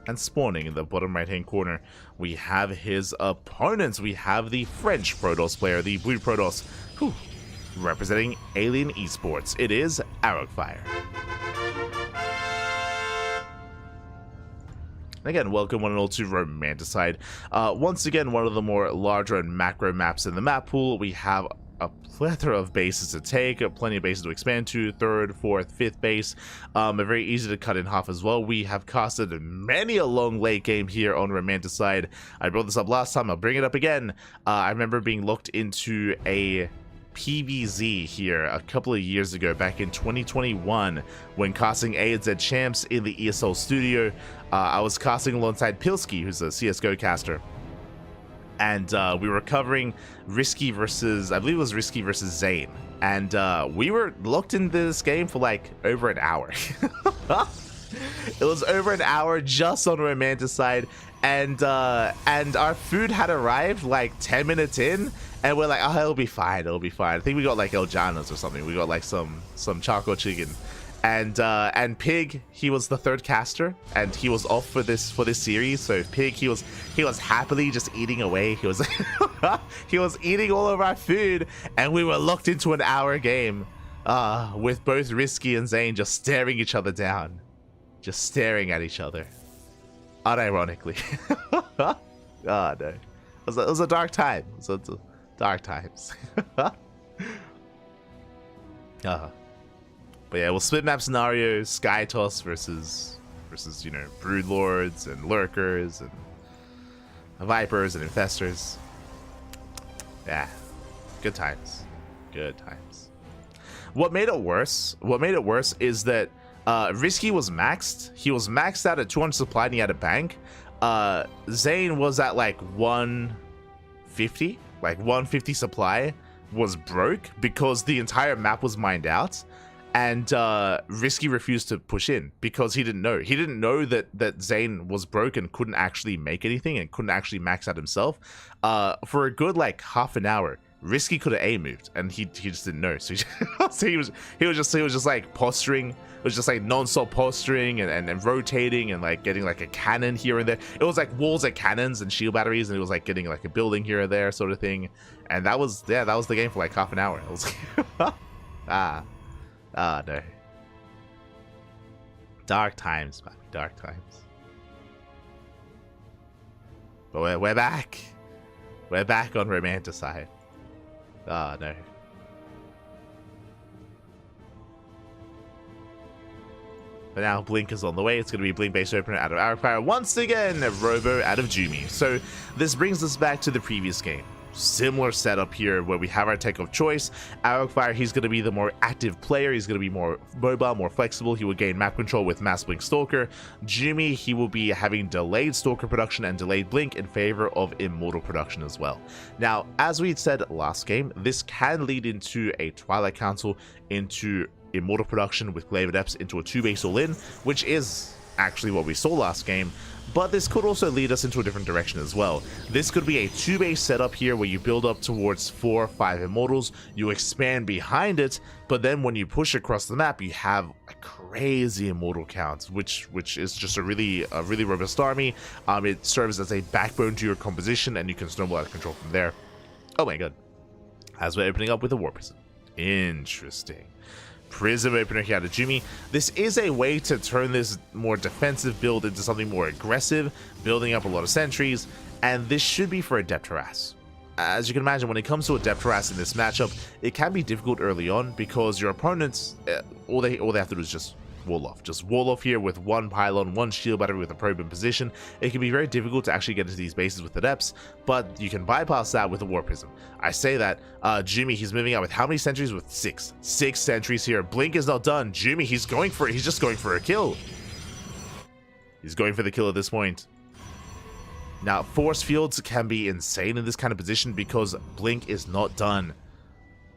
And spawning in the bottom right-hand corner, we have his opponents. We have the French Protoss player, the blue Protoss, representing Alien Esports. It is Arcfire. Again, welcome one and all to Romanticide. Once again, one of the more larger and macro maps in the map pool. We have a plethora of bases to take, plenty of bases to expand to, 3rd, 4th, 5th base. Very easy to cut in half as well. We have casted many a long late game here on Romanticide. I brought this up last time, I'll bring it up again. I remember being looked into a PVZ here a couple of years ago, back in 2021, when casting AZ Champs in the ESL studio. I was casting alongside Pilsky, who's a CSGO caster. And we were covering Risky versus, I believe it was Risky versus Zane. And we were locked into this game for like over an hour. It was over an hour just on Romanticide. And our food had arrived like 10 minutes in. And we're like, oh, it'll be fine, it'll be fine. I think we got like El Llanos or something. We got like some charcoal chicken. And Pig, he was the 3rd caster, and he was off for this series. So Pig, he was happily just eating away. He was he was eating all of our food, and we were locked into an hour game, with both Risky and Zane just staring each other down, just staring at each other, unironically. Oh no, it was a dark time. It was dark times. But yeah, we'll split map scenario, Sky Toss versus you know, Broodlords and Lurkers and Vipers and Infestors. Yeah, good times. Good times. What made it worse is that Risky was maxed. He was maxed out at 200 supply and he had a bank. Zane was at like 150, like 150 supply, was broke because the entire map was mined out. And Risky refused to push in because he didn't know. He didn't know that Zane was broke and couldn't actually make anything and couldn't actually max out himself. For a good like half an hour, Risky could have A moved and he just didn't know. So he was just like posturing. It was just like non-stop posturing and rotating and like getting like a cannon here and there. It was like walls of cannons and shield batteries, and it was like getting like a building here or there sort of thing. And that was the game for like half an hour. It was no. Dark times, man. Dark times. But we're back. We're back on Romanticide. Oh, no. But now Blink is on the way. It's going to be Blink base opener out of Arcfire. Once again, Robo out of Jumy. So this brings us back to the previous game. similar setup here where we have our tech of choice. Arrowfire, he's going to be the more active player. He's going to be more mobile, more flexible. He will gain map control with Mass Blink Stalker. Jumy, he will be having delayed Stalker production and delayed Blink in favor of Immortal production as well. Now, as we said last game, this can lead into a Twilight Council, into Immortal production with Glaive Adepts, into a 2-base all-in, which is actually what we saw last game. But this could also lead us into a different direction as well. This could be a 2-base setup here where you build up towards 4 or 5 Immortals, you expand behind it, but then when you push across the map, you have a crazy Immortal count, which is just a really robust army. It serves as a backbone to your composition, and you can snowball out of control from there. Oh my god. As we're opening up with a War Prism. Interesting. Prism opener here to Jumy. This is a way to turn this more defensive build into something more aggressive, building up a lot of sentries, and this should be for Adept Harass. As you can imagine, when it comes to Adept Harass in this matchup, it can be difficult early on because your opponents, all they have to do is just wall off. Just wall off here with 1 pylon, 1 shield battery with a probe in position. It can be very difficult to actually get into these bases with Adepts, but you can bypass that with a War Prism. I say that, Jumy, he's moving out with how many sentries? With 6. 6 sentries here. Blink is not done. Jumy, he's going for it. He's just going for a kill. He's going for the kill at this point. Now, Force Fields can be insane in this kind of position because Blink is not done.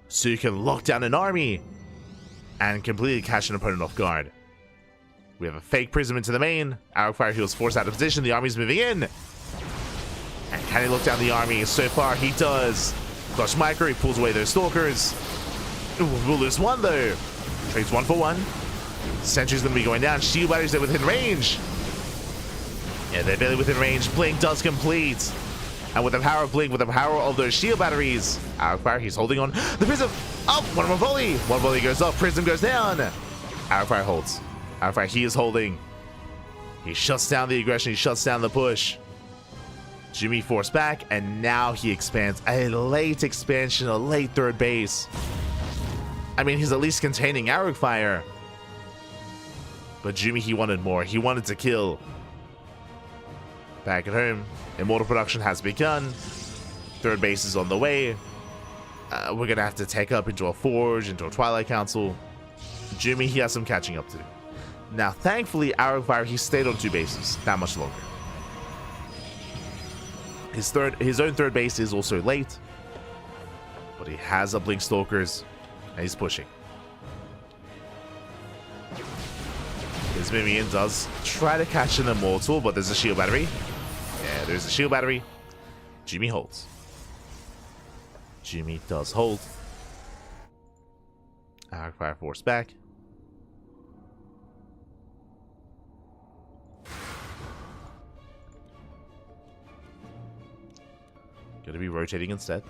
So you can lock down an army and completely catch an opponent off guard. We have a fake Prism into the main. Arrowfire heals forced out of position. The army's moving in. And can he look down the army? So far, he does. Flush Micro, he pulls away those Stalkers. Ooh, we'll lose 1 though. Trades 1 for 1. Sentry's going to be going down. Shield batteries are within range. Yeah, they're barely within range. Blink does complete. And with the power of Blink, with the power of those shield batteries, Arrowfire, he's holding on. The Prism! Oh, one more volley! One volley goes up, Prism goes down. Arrowfire holds. Arrowfire, he is holding. He shuts down the aggression, he shuts down the push. Jumy forced back, and now he expands. A late expansion, a late 3rd base. I mean, he's at least containing Arrowfire. But Jumy, he wanted more. He wanted to kill. Back at home, Immortal production has begun. 3rd base is on the way. We're going to have to take up into a Forge, into a Twilight Council. Jumy, he has some catching up to do. Now, thankfully, Arrowfire, he stayed on 2 bases that much longer. His own 3rd base is also late, but he has a Blink Stalkers, and he's pushing. His Mimian does try to catch an Immortal, but there's a shield battery. Yeah, there's a shield battery. Jumy holds. Jumy does hold. Arrowfire forced back. Going to be rotating instead.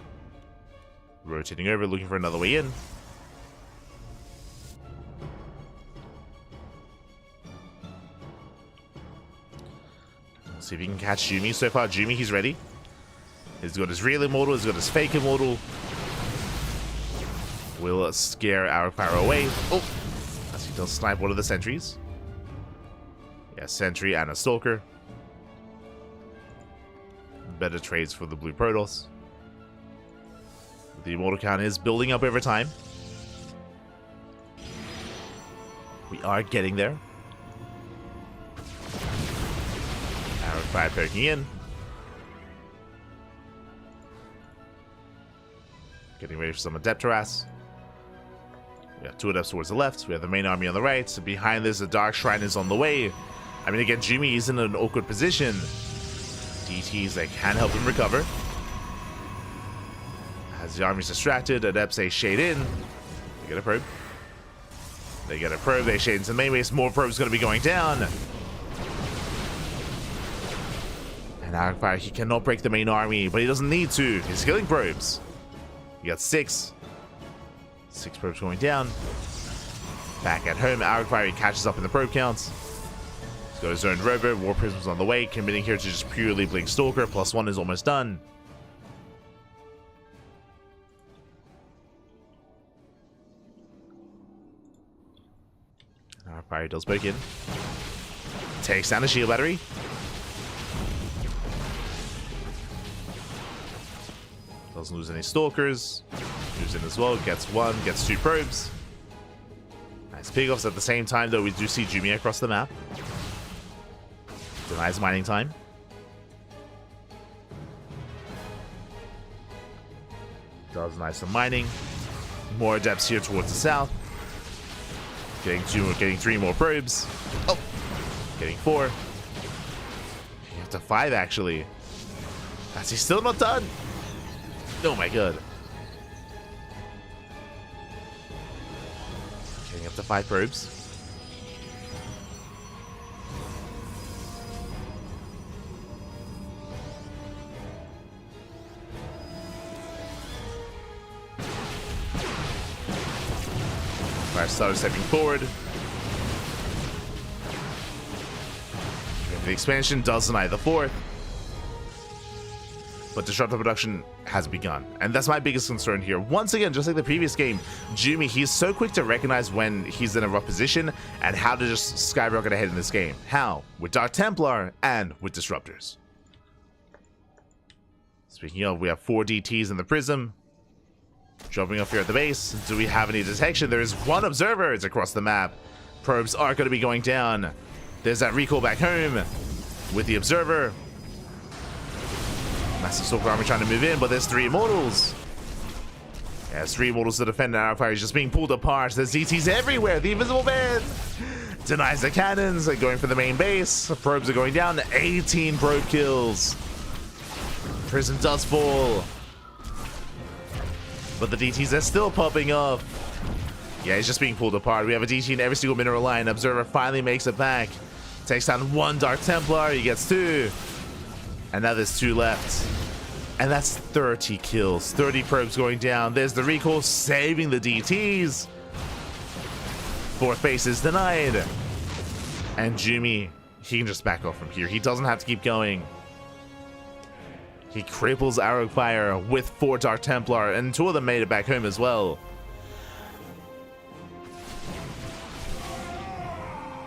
Rotating over, looking for another way in. Let's see if he can catch Jumy. So far, Jumy, he's ready. He's got his real Immortal, he's got his fake Immortal. Will scare Arrowfire away. Oh! As he does snipe one of the sentries. Yeah, sentry and a Stalker. Better trades for the blue Protoss. The Immortal count is building up over time. We are getting there. Arrowfire poking in. Getting ready for some Adept Harass. We have 2 Adepts towards the left. We have the main army on the right. So behind this, the Dark Shrine is on the way. I mean, again, Jumy is in an awkward position. DTs, they can help him recover. As the army's distracted, Adepts, they shade in. They get a probe. They get a probe, they shade into the main base. More probes going to be going down. And Arrowfire, he cannot break the main army, but he doesn't need to. He's killing probes. You got 6. 6 probes going down. Back at home, Arrowfire, he catches up in the probe counts. He's got his own robo. War Prism's on the way. Committing here to just purely Blink Stalker. +1 is almost done. Arrowfire does poke in. Takes down the shield battery. Doesn't lose any stalkers. Moves in as well. Gets one. Gets two probes. Nice pickoffs. At the same time, though, we do see Jumy across the map. Denies mining time. Does nice some mining. More adepts here towards the south. Getting three more probes. Oh! Getting four. Getting up to five, actually. That's he's still not done. Oh my god. Getting up to 5 probes. Fire starter stepping forward. The expansion does deny the 4th. But disruptive production has begun. And that's my biggest concern here. Once again, just like the previous game, Jumy, he's so quick to recognize when he's in a rough position and how to just skyrocket ahead in this game. How? With Dark Templar and with disruptors. Speaking of, we have 4 DTs in the prism. Jumping off here at the base. Do we have any detection? There is one observer. It's across the map. Probes are going to be going down. There's that recall back home with the observer. Massive Stalker Army trying to move in, but there's 3 Immortals. Yeah, there's 3 Immortals to defend our fire. He's just being pulled apart. There's DTs everywhere. The Invisible Man denies the cannons. They're going for the main base. The probes are going down. 18 probe kills. Prism does fall. But the DTs are still popping up. Yeah, he's just being pulled apart. We have a DT in every single mineral line. Observer finally makes it back. Takes down 1 Dark Templar. He gets 2. And now there's 2 left. And that's 30 kills. 30 probes going down. There's the recall saving the DTs. 4th base is denied. And Jumy, he can just back off from here. He doesn't have to keep going. He cripples Arrow Fire with 4 Dark Templar. And 2 of them made it back home as well.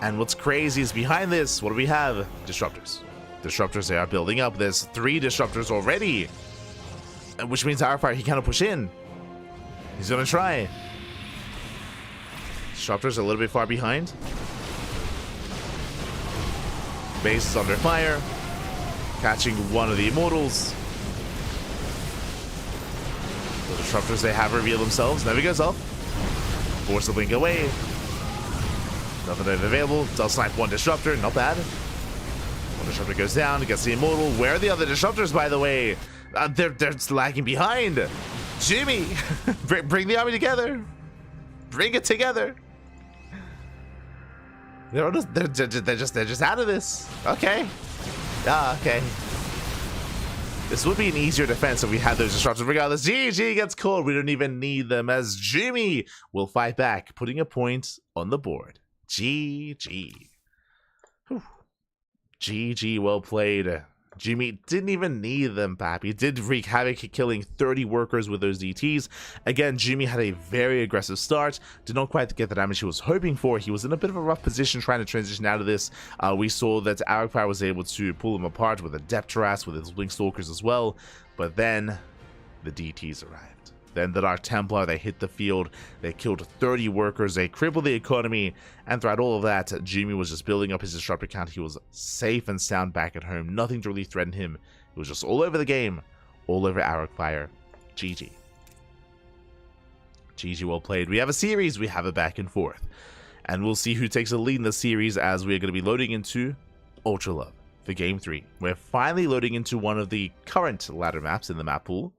And what's crazy is behind this, what do we have? Disruptors. Disruptors, they are building up. There's 3 disruptors already. Which means Arrowfire, he cannot push in. He's gonna try. Disruptors a little bit far behind. Base is under fire. Catching 1 of the Immortals. The Disruptors, they have revealed themselves. Never goes up. Force the blink away. Nothing available. Does snipe 1 Disruptor. Not bad. 1 Disruptor goes down, gets the Immortal. Where are the other Disruptors, by the way? They're lagging behind. Jumy, bring the army together. Bring it together. They're just out of this. Okay. Okay. This would be an easier defense if we had those Disruptors. Regardless, GG gets called. We don't even need them as Jumy will fight back, putting a point on the board. GG. Whew. GG, well played. Jumy didn't even need them, Pap. He did wreak havoc, killing 30 workers with those DTs. Again, Jumy had a very aggressive start. Did not quite get the damage he was hoping for. He was in a bit of a rough position trying to transition out of this. We saw that Arrowfire was able to pull him apart with a Depteras, with his Blink Stalkers as well. But then the DTs arrived. Then the Dark Templar, they hit the field, they killed 30 workers, they crippled the economy, and throughout all of that, Jumy was just building up his disruptor count. He was safe and sound back at home. Nothing to really threaten him. It was just all over the game, all over Arrowfire. GG. GG, well played. We have a series, we have a back and forth. And we'll see who takes the lead in the series as we are going to be loading into Ultra Love for Game 3. We're finally loading into one of the current ladder maps in the map pool.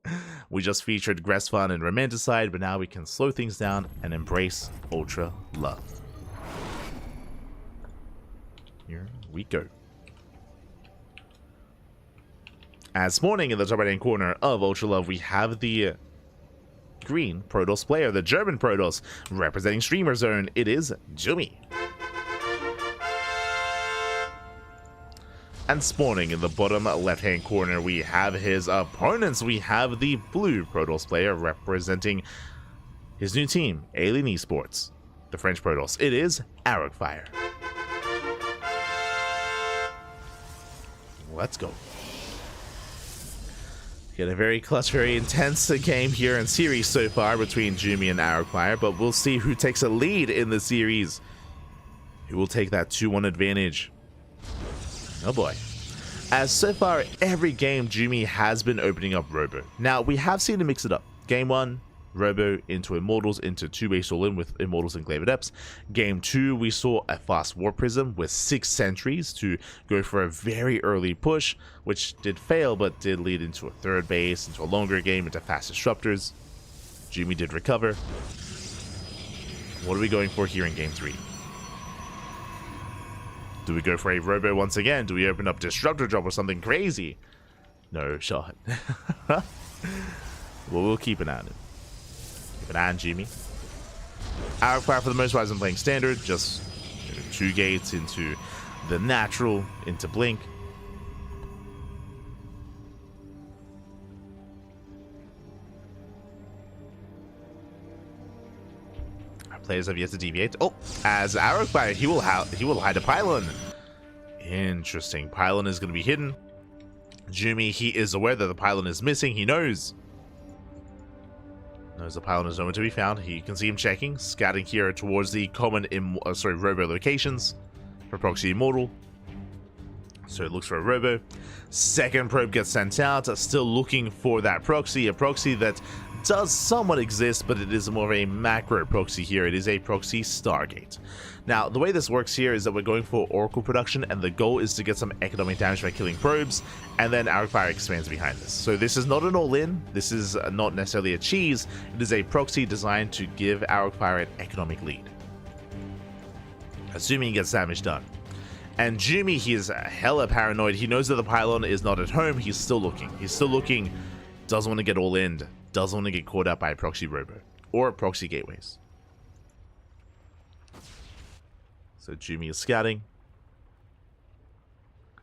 We just featured Gresfun and Romanticide, but now we can slow things down and embrace Ultra Love. Here we go. As spawning in the top right-hand corner of Ultra Love, we have the green Protoss player, the German Protoss, representing Streamer Zone. It is Jumy. And spawning in the bottom left-hand corner, we have his opponents. We have the blue Protoss player representing his new team, Alien Esports, the French Protoss. It is Arrowfire. Let's go. Get a very clutch, very intense game here in series so far between Jumy and Arrowfire, but we'll see who takes a lead in the series. Who will take that 2-1 advantage? Oh boy. As so far, every game Jumy has been opening up Robo. Now, we have seen him mix it up. Game 1, Robo into Immortals into 2-base all-in with Immortals and Glaive Adepts. Game 2, we saw a fast Warp Prism with 6 sentries to go for a very early push, which did fail but did lead into a 3rd base, into a longer game, into fast Disruptors. Jumy did recover. What are we going for here in Game 3? Do we go for a Robo once again? Do we open up Disruptor Drop or something crazy? No shot. Well, we'll keep an eye on it. Keep an eye on Jumy. Arrowfire for the most part isn't playing standard, just 2 gates into the natural, into Blink. Players have yet to deviate. Oh, as Arrowfire, he will hide a pylon. Interesting. Pylon is going to be hidden. Jumy, he is aware that the pylon is missing. He knows the pylon is nowhere to be found. He can see him checking, scouting here towards the common Robo locations for Proxy Immortal. So it looks for a Robo. Second probe gets sent out, still looking for that proxy, a proxy that does somewhat exist, but it is more of a macro proxy here. It is a proxy Stargate. Now, the way this works here is that we're going for Oracle production, and the goal is to get some economic damage by killing probes, and then Arrowfire expands behind this. So this is not an all-in, this is not necessarily a cheese, it is a proxy designed to give Arrowfire an economic lead. Assuming he gets damage done. And Jumy, he is hella paranoid. He knows that the pylon is not at home. He's still looking. Doesn't want to get all in. Doesn't want to get caught out by a proxy Robo or proxy gateways. So Jumy is scouting.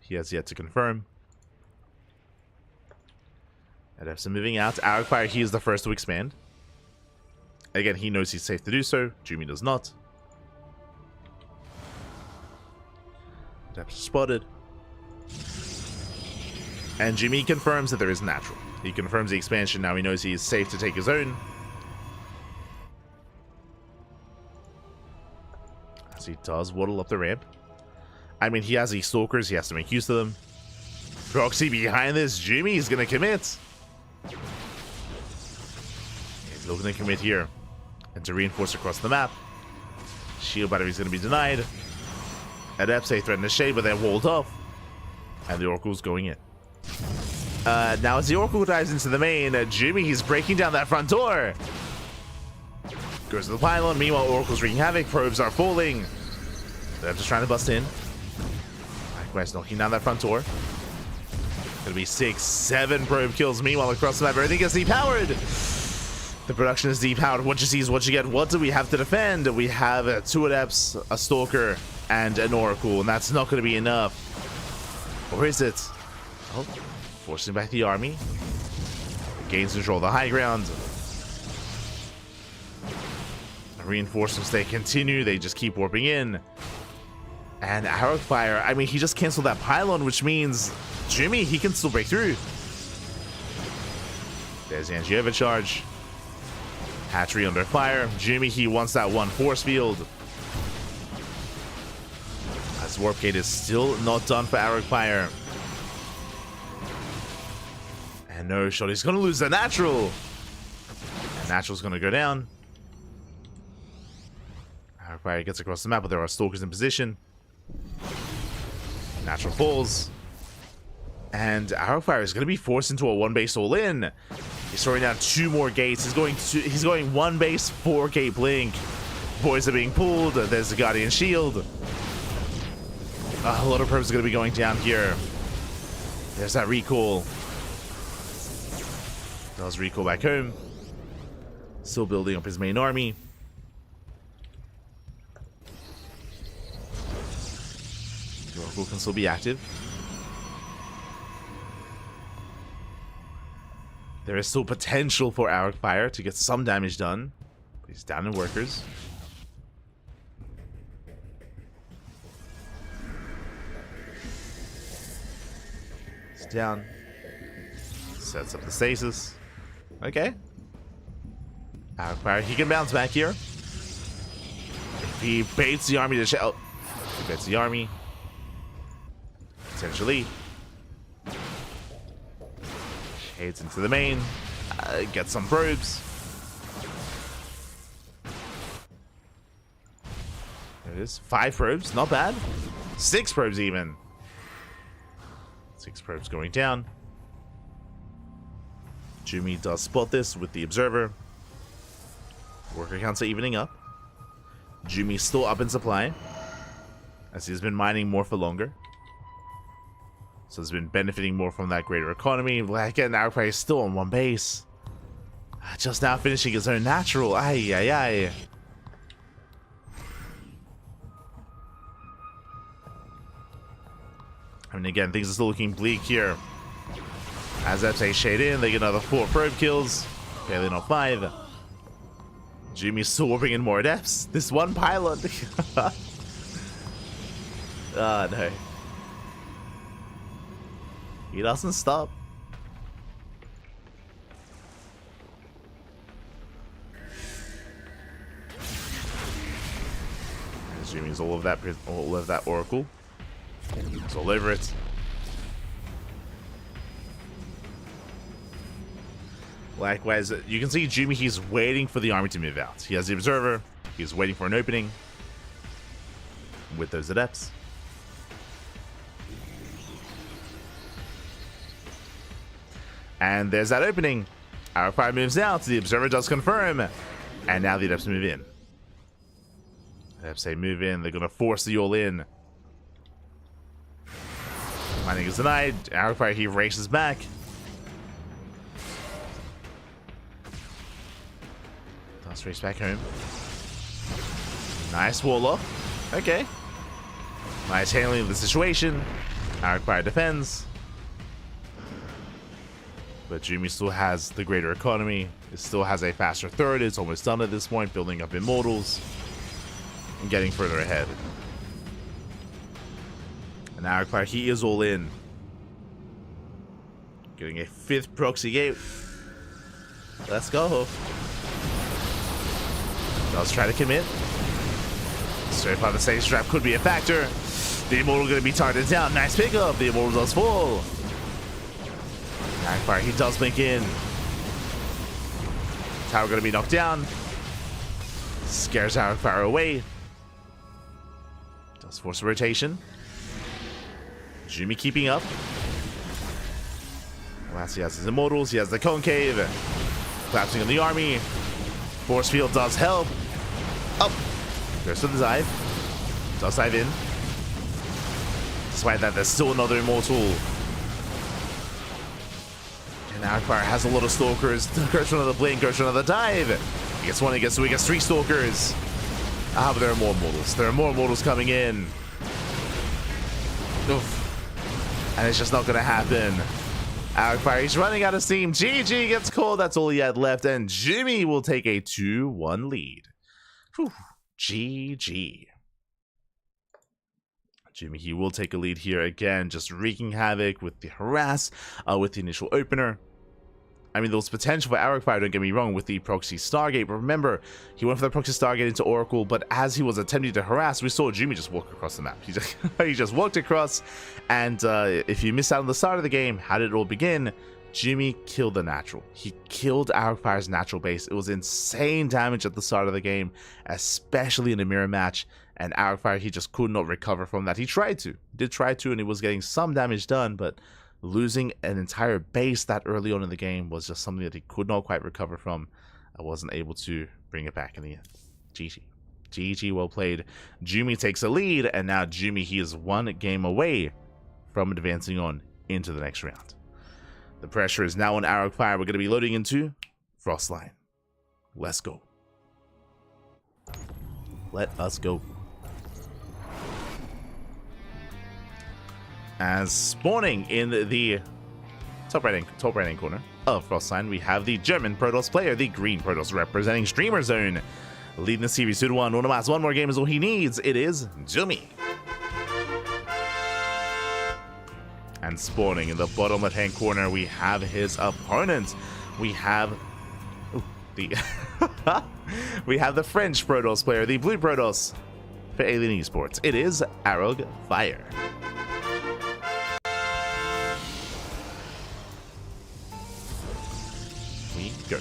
He has yet to confirm. Adepts are moving out. Arrowfire, he is the first to expand. Again, he knows he's safe to do so. Jumy does not. Adepts are spotted. And Jumy confirms that there is natural. He confirms the expansion. Now he knows he is safe to take his own. As he does waddle up the ramp. I mean, he has these stalkers. He has to make use of them. Proxy behind this. Jumy is going to commit. He's looking to commit here. And to reinforce across the map. Shield battery is going to be denied. Adepts, they threaten to shade, but they're walled off. And the Oracle's going in. Now as the Oracle dives into the main, Jumy, he's breaking down that front door. Goes to the pylon. Meanwhile, Oracle's wreaking havoc. Probes are falling. They're just trying to bust in. Likewise, knocking down that front door. Gonna be 6, 7 probe kills. Meanwhile, across the map, everything gets depowered. The production is depowered. What you see is what you get. What do we have to defend? We have 2 Adepts, a Stalker, and an Oracle, and that's not going to be enough. Or is it? Oh, forcing back the army. Gains control of the high ground. The reinforcements, they continue. They just keep warping in. And Arrowfire, I mean, he just canceled that pylon, which means Jumy, he can still break through. There's the anti overcharge. Hatchery under fire. Jumy, he wants that 1 force field. As Warp Gate is still not done for Arrowfire. And no shot, he's going to lose the natural. And natural's going to go down. Arrowfire gets across the map, but there are stalkers in position. Natural falls. And Arrowfire is going to be forced into a 1 base all in. He's throwing down 2 more gates. He's going 1 base, 4 gate blink. Boys are being pulled. There's the Guardian Shield. A lot of probes are going to be going down here. There's that recall. Does recall back home. Still building up his main army. The Oracle can still be active. There is still potential for Arrowfire to get some damage done. He's down in workers. He's down. Sets up the stasis. Okay. Fire. He can bounce back here. He baits the army to shell. He baits the army. Potentially. Shades into the main. Gets some probes. There it is. 5 probes. Not bad. 6 probes even. 6 probes going down. Jumy does spot this with the observer. Worker counts are evening up. Jumy's still up in supply, as he's been mining more for longer. So he's been benefiting more from that greater economy. Again, Arcfire is still on 1 base. Just now finishing his own natural. Ay, ay, ay. I mean, again, things are still looking bleak here. As FA shade in, they get another 4 probe kills. Barely not 5. Jumy's still warping in more adepts. This one pilot. Ah, no. He doesn't stop. Jumy's all of that oracle. It's all over it. Likewise, you can see Jumy, he's waiting for the army to move out. He has the observer. He's waiting for an opening with those adepts. And there's that opening. Our fire moves out. The observer does confirm. And now the adepts move in. Adepts say move in. They're going to force the all in. Mining is denied. Our fire, he races back. Let's race back home. Nice Warlock. Okay. Nice handling of the situation. Arcfire defends. But Jumy still has the greater economy. It still has a faster third. It's almost done at this point, building up immortals and getting further ahead. And Arcfire, he is all in. Getting a 5th proxy gate. Let's go. Does try to commit. Straight by the stage trap could be a factor. The immortal going to be targeted down. Nice pickup. The immortal does fall. Arcfire, he does blink in. Tower going to be knocked down. Scares Arcfire away. Does force a rotation. Jumy keeping up. Last he has his immortals. He has the concave. Collapsing on the army. Force field does help. Up. Goes to the dive. Does dive in. Despite that, there's still another immortal. And Arcfire has a lot of stalkers. Goes for another blink. Goes for another dive. He gets 1. He gets 2. He gets 3 stalkers. Ah, but there are more immortals. There are more immortals coming in. Oof. And it's just not going to happen. Arcfire, he's running out of steam. GG gets called. That's all he had left. And Jumy will take a 2-1 lead. Whew. GG. Jumy, he will take a lead here again. Just wreaking havoc with the harass, with the initial opener. I mean, there was potential for Arcfire, don't get me wrong, with the proxy Stargate. But remember, he went for the proxy Stargate into Oracle. But as he was attempting to harass, we saw Jumy just walk across the map. He just walked across. And if you missed out on the start of the game, how did it all begin? Jumy killed the natural. He killed Arcfire's natural base. It was insane damage at the start of the game, especially in a mirror match. And Arcfire, he just could not recover from that. He tried to. He did try to, and he was getting some damage done, but losing an entire base that early on in the game was just something that he could not quite recover from. I wasn't able to bring it back in the end. GG. GG, well played. Jumy takes a lead, and now Jumy, he is 1 game away from advancing on into the next round. The pressure is now on Arcfire. We're going to be loading into Frostline. Let's go. Let us go. As spawning in the top right hand corner of Frostline, we have the German Protoss player, the green Protoss representing Streamer Zone. Leading the series 2-1. One more game is all he needs. It is Jumy. And spawning in the bottom left-hand corner, we have his opponent. We have we have the French Protoss player, the blue Protoss for Alien Esports. It is Arog Fire. We go.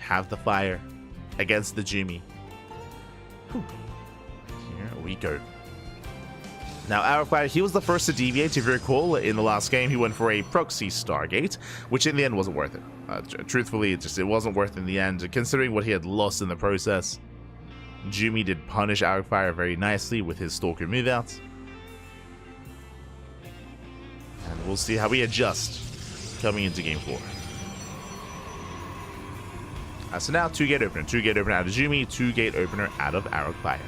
Have the fire against the Jumy. Here we go. Now, Arog Fire, he was the first to deviate. If you recall, in the last game, he went for a proxy Stargate, which in the end wasn't worth it. Truthfully, it wasn't worth it in the end, considering what he had lost in the process. Jumy did punish Arog Fire very nicely with his Stalker moveout. And we'll see how we adjust coming into Game 4. So now, 2-gate opener. 2-gate opener out of Jumy, 2-gate opener out of Arog Fire.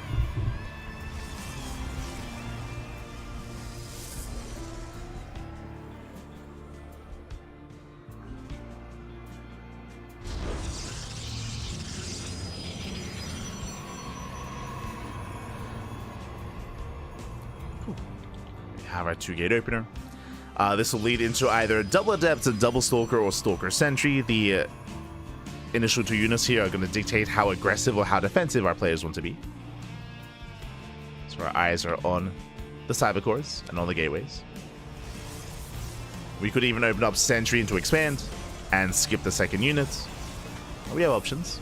We have our 2-gate opener. This will lead into either double adept, double stalker, or stalker sentry. The initial 2 units here are going to dictate how aggressive or how defensive our players want to be. So our eyes are on the cyber cores and on the gateways. We could even open up sentry into expand and skip the second unit. We have options.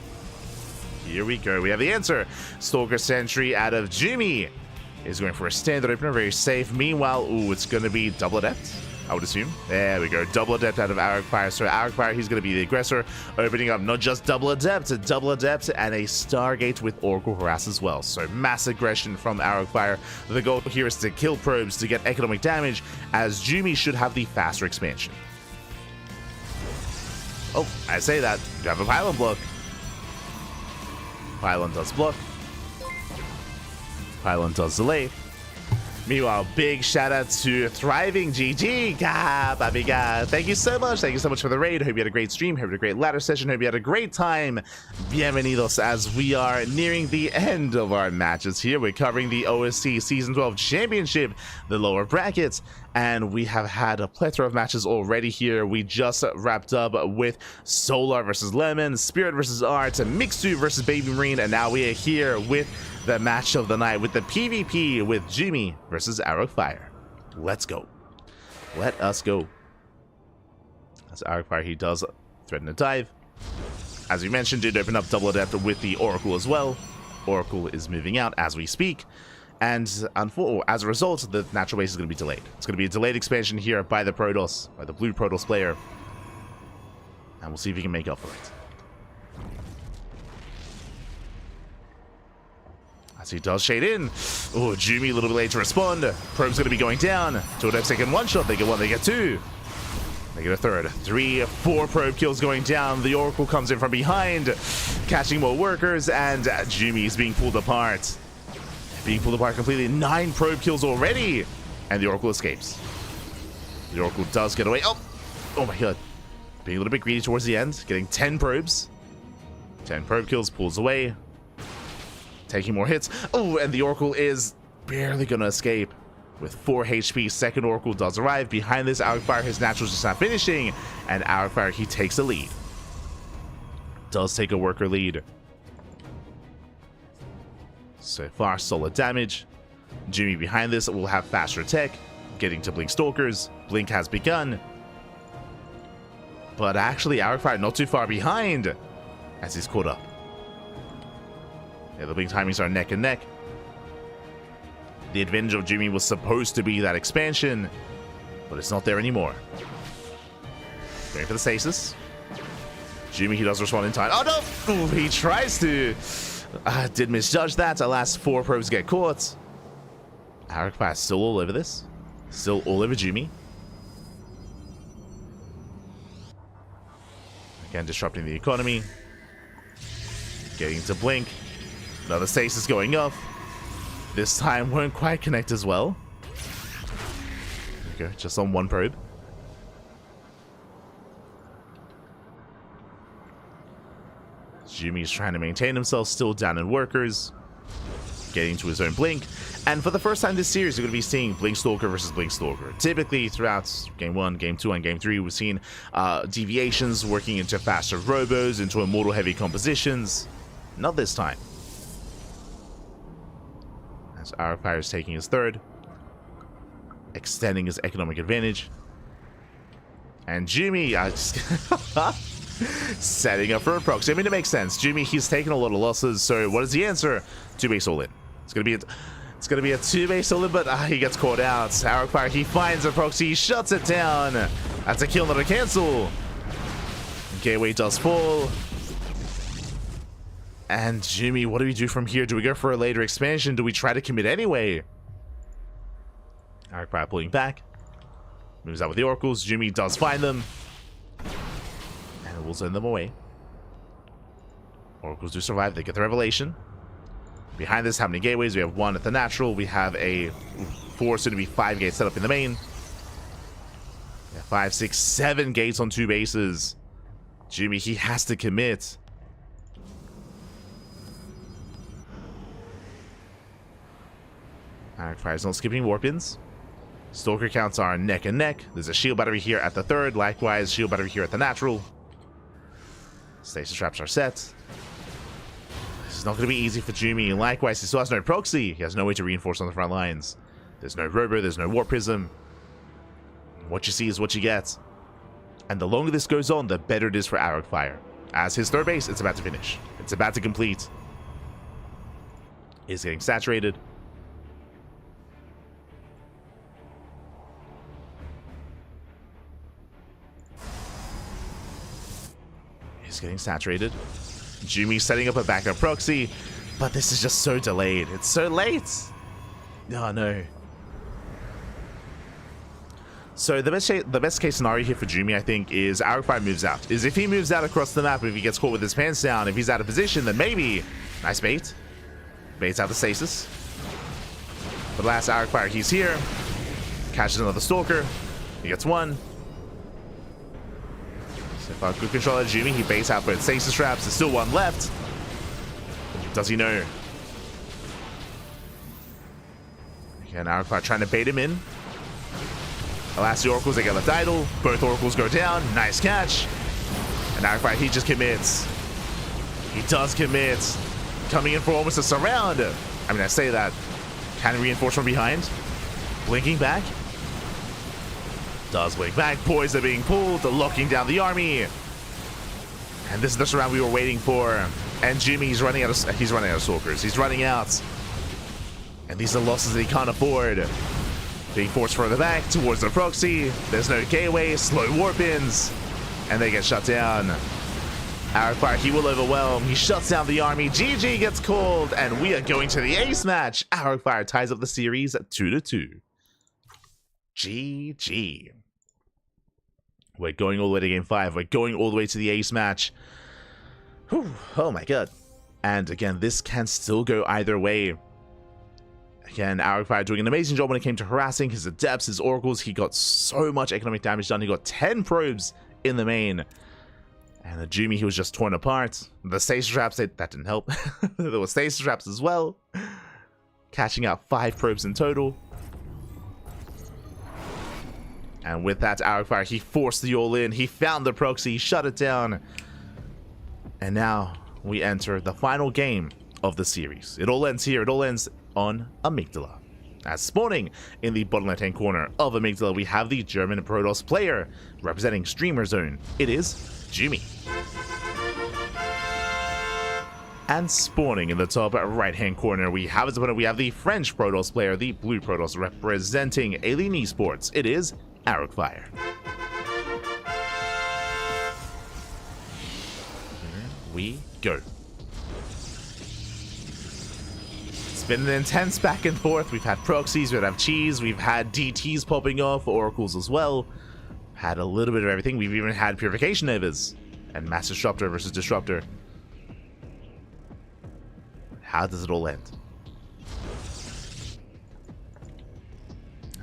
Here we go. We have the answer. Stalker sentry out of Jumy is going for a standard opener, very safe. Meanwhile, ooh, it's going to be double adept, I would assume. There we go. Double adept out of Arog Fire. So Arog Fire, he's going to be the aggressor, opening up not just double adept and a Stargate with Oracle Harass as well. So mass aggression from Arog Fire. The goal here is to kill probes to get economic damage, as Jumy should have the faster expansion. Oh, I say that. You have a pylon block. Pylon does block. Pylon does delay. Meanwhile, big shout out to Thriving GG. Thank you so much. Thank you so much for the raid. Hope you had a great stream. Hope you had a great ladder session. Hope you had a great time. Bienvenidos, as we are nearing the end of our matches here. We're covering the OSC Season 12 Championship, the lower brackets, and we have had a plethora of matches already here. We just wrapped up with Solar versus Lemon, Spirit versus Art, Mixu versus BabyMarine, and now we are here with the match of the night with the PvP with Jumy versus Arog Fire. Let's go. Let us go. As Arog Fire, he does threaten a dive. As we mentioned, did open up double adept with the Oracle as well. Oracle is moving out as we speak. And as a result, the natural base is going to be delayed. It's going to be a delayed expansion here by the Protoss, by the blue Protoss player. And we'll see if he can make up for it. As he does shade in. Oh, Jumy a little bit late to respond. Probe's going to be going down. 2 adepts taking 1 shot. They get 1, they get 2. They get a 3rd. 3, 4 probe kills going down. The Oracle comes in from behind, catching more workers, and Jumy is being pulled apart. Being pulled apart completely. 9 probe kills already. And the Oracle escapes. The Oracle does get away. Oh my god. Being a little bit greedy towards the end. Getting 10 probes. 10 probe kills, pulls away. Taking more hits. Oh, and the Oracle is barely going to escape. With 4 HP, second Oracle does arrive. Behind this, Arog Fire, his natural's just not finishing. And Arog Fire, he takes the lead. Does take a worker lead. So far, solid damage. Jumy behind this will have faster tech. Getting to Blink Stalkers. Blink has begun. But actually, Arog Fire not too far behind. As he's caught up. Yeah, the blink timings are neck and neck. The advantage of Jumy was supposed to be that expansion, but it's not there anymore. Going for the stasis. Jumy, he does respond in time. Oh no! Ooh, he tries to. Did misjudge that. The last 4 probes get caught. Arog Fire still all over this. Still all over Jumy. Again, disrupting the economy. Getting to blink. Another stasis going off. This time won't quite connect as well. There we go, just on 1 probe. Jumy's trying to maintain himself, still down in workers. Getting to his own blink. And for the first time this series, we're going to be seeing Blink Stalker versus Blink Stalker. Typically, throughout Game 1, Game 2, and Game 3, we've seen deviations working into faster robos, into immortal-heavy compositions. Not this time. As Arcfire is taking his third. Extending his economic advantage. And Jumy, setting up for a proxy. I mean, it makes sense. Jumy, he's taken a lot of losses, so what is the answer? 2-base all-in. It's going to be a 2-base all-in, but he gets caught out. Arcfire, he finds a proxy, he shuts it down. That's a kill, not a cancel. Gateway does fall. And Jumy, what do we do from here? Do we go for a later expansion? Do we try to commit anyway? Arcfire pulling back. Moves out with the oracles. Jumy does find them. And will send them away. Oracles do survive. They get the revelation. Behind this, how many gateways? We have 1 at the natural. We have a 4, soon to be 5 gates set up in the main. Yeah, 5, 6, 7 gates on 2 bases. Jumy, he has to commit. Arcfire's not skipping warp-ins. Stalker counts are neck and neck. There's a shield battery here at the 3rd. Likewise, shield battery here at the natural. Stasis traps are set. This is not going to be easy for Jumy. Likewise, he still has no proxy. He has no way to reinforce on the front lines. There's no robo, there's no warp prism. What you see is what you get. And the longer this goes on, the better it is for Arcfire. As his 3rd base, it's about to finish. It's about to complete. Is getting saturated. Is getting saturated. Jumy setting up a backup proxy, but this is just so delayed. It's so late. Oh no. So the best case scenario here for Jumy, I think, is Arcfire moves out. Is if he moves out across the map, if he gets caught with his pants down, if he's out of position, then maybe nice bait. Baits out the stasis. But last Arcfire, he's here. Catches another stalker. He gets 1. So good control of Jumy, he baits out both stasis traps. There's still 1 left. Does he know? Again, Arcfire trying to bait him in. Alas, the oracles, they get left idle. Both oracles go down. Nice catch. And Arcfire, he just commits. He does commit. Coming in for almost a surround. I mean, I say that. Can reinforce from behind. Blinking back. Does blink back. Boys are being pulled. Locking down the army. And this is the surround we were waiting for. And Jumy's running out of stalkers. He's running out. And these are losses that he can't afford. Being forced further back towards the proxy. There's no gateway. Slow warp-ins. And they get shut down. Arcfire, he will overwhelm. He shuts down the army. GG gets called. And we are going to the ace match. Arcfire ties up the series at 2-2. GG. We're going all the way to game 5. We're going all the way to the ace match. Whew. Oh my god. And again, this can still go either way. Again, Arcfire doing an amazing job when it came to harassing his adepts, his oracles. He got so much economic damage done. He got 10 probes in the main. And the Jumy, he was just torn apart. The stasis traps, that didn't help. There were stasis traps as well. Catching out 5 probes in total. And with that, Arcfire, he forced the all-in. He found the proxy. He shut it down. And now we enter the final game of the series. It all ends here. It all ends on Amygdala. As spawning in the bottom left-hand corner of Amygdala, we have the German Protoss player representing Streamer Zone. It is Jumy. And spawning in the top right-hand corner, we have as opponent, we have the French Protoss player, the Blue Protoss representing Alien Esports. It is Arcfire. Here we go. It's been an intense back and forth. We've had proxies, we've had cheese, we've had DTs popping off, oracles as well. Had a little bit of everything. We've even had purification navas and mass disruptor versus disruptor. How does it all end?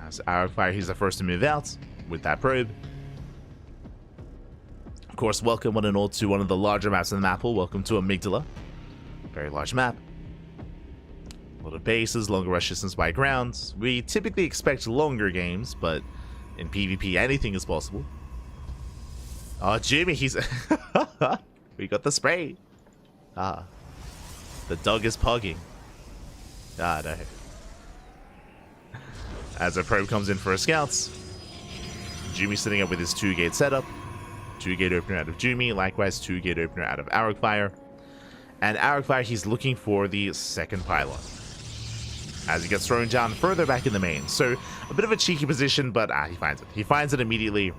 As Arcfire, he's the first to move out with that probe. Of course, welcome one and all to one of the larger maps in the map pool. Welcome to Amygdala. Very large map. A lot of bases, longer rush distance by ground. We typically expect longer games, but in PvP anything is possible. Oh, Jumy, he's... We got the spray. Ah. The dog is pugging. Ah, no. As a probe comes in for a scouts, Jumy sitting up with his 2-gate setup. 2-gate opener out of Jumy, likewise 2-gate opener out of Arrowfire. And Arrowfire, he's looking for the second pylon, as he gets thrown down further back in the main. So, a bit of a cheeky position, but he finds it. He finds it immediately.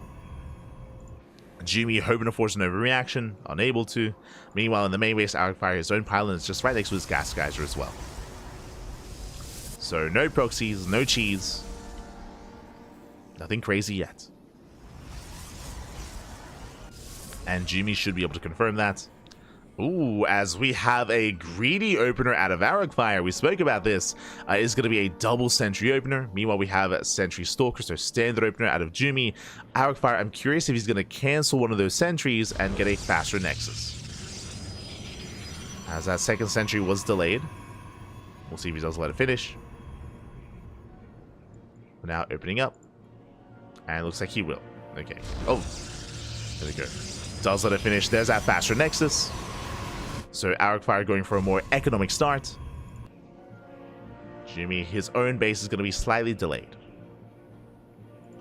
Jumy hoping to force an overreaction, unable to. Meanwhile, in the main base, Arrowfire, his own pylon is just right next to his gas geyser as well. So, no proxies, no cheese. Nothing crazy yet. And Jumy should be able to confirm that. Ooh, as we have a greedy opener out of Arrowfire. We spoke about this. It's going to be a double sentry opener. Meanwhile, we have a sentry stalker, so standard opener out of Jumy. Arrowfire, I'm curious if he's going to cancel one of those sentries and get a faster nexus, as that second sentry was delayed. We'll see if he does let it finish. We're now opening up, and it looks like he will. Okay. Oh, there we go. Does let it finish. There's that faster nexus. So Arrowfire going for a more economic start. Jumy, his own base is going to be slightly delayed,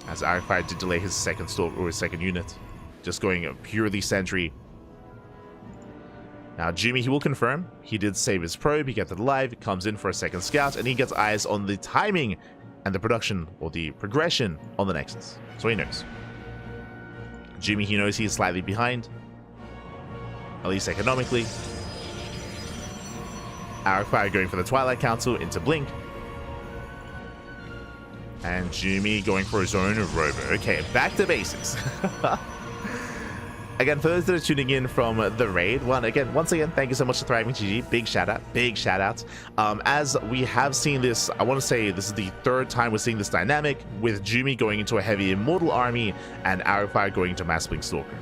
as Arrowfire did delay his second stalk or his second unit, just going a purely sentry. Now Jumy, he will confirm. He did save his probe. He kept it alive. Comes in for a second scout, and he gets eyes on the timing and the production or the progression on the nexus. So he knows. Jumy, he knows he's slightly behind, at least economically. Arrowfire going for the Twilight Council into Blink. And Jumy going for his own rover. Okay, back to basics. Again, for those that are tuning in from the raid, once again, thank you so much for thriving, GG. Big shout out. As we have seen this, I want to say this is the third time we're seeing this dynamic, with Jumy going into a heavy immortal army and Arrowfire going into Mass Blink Stalker.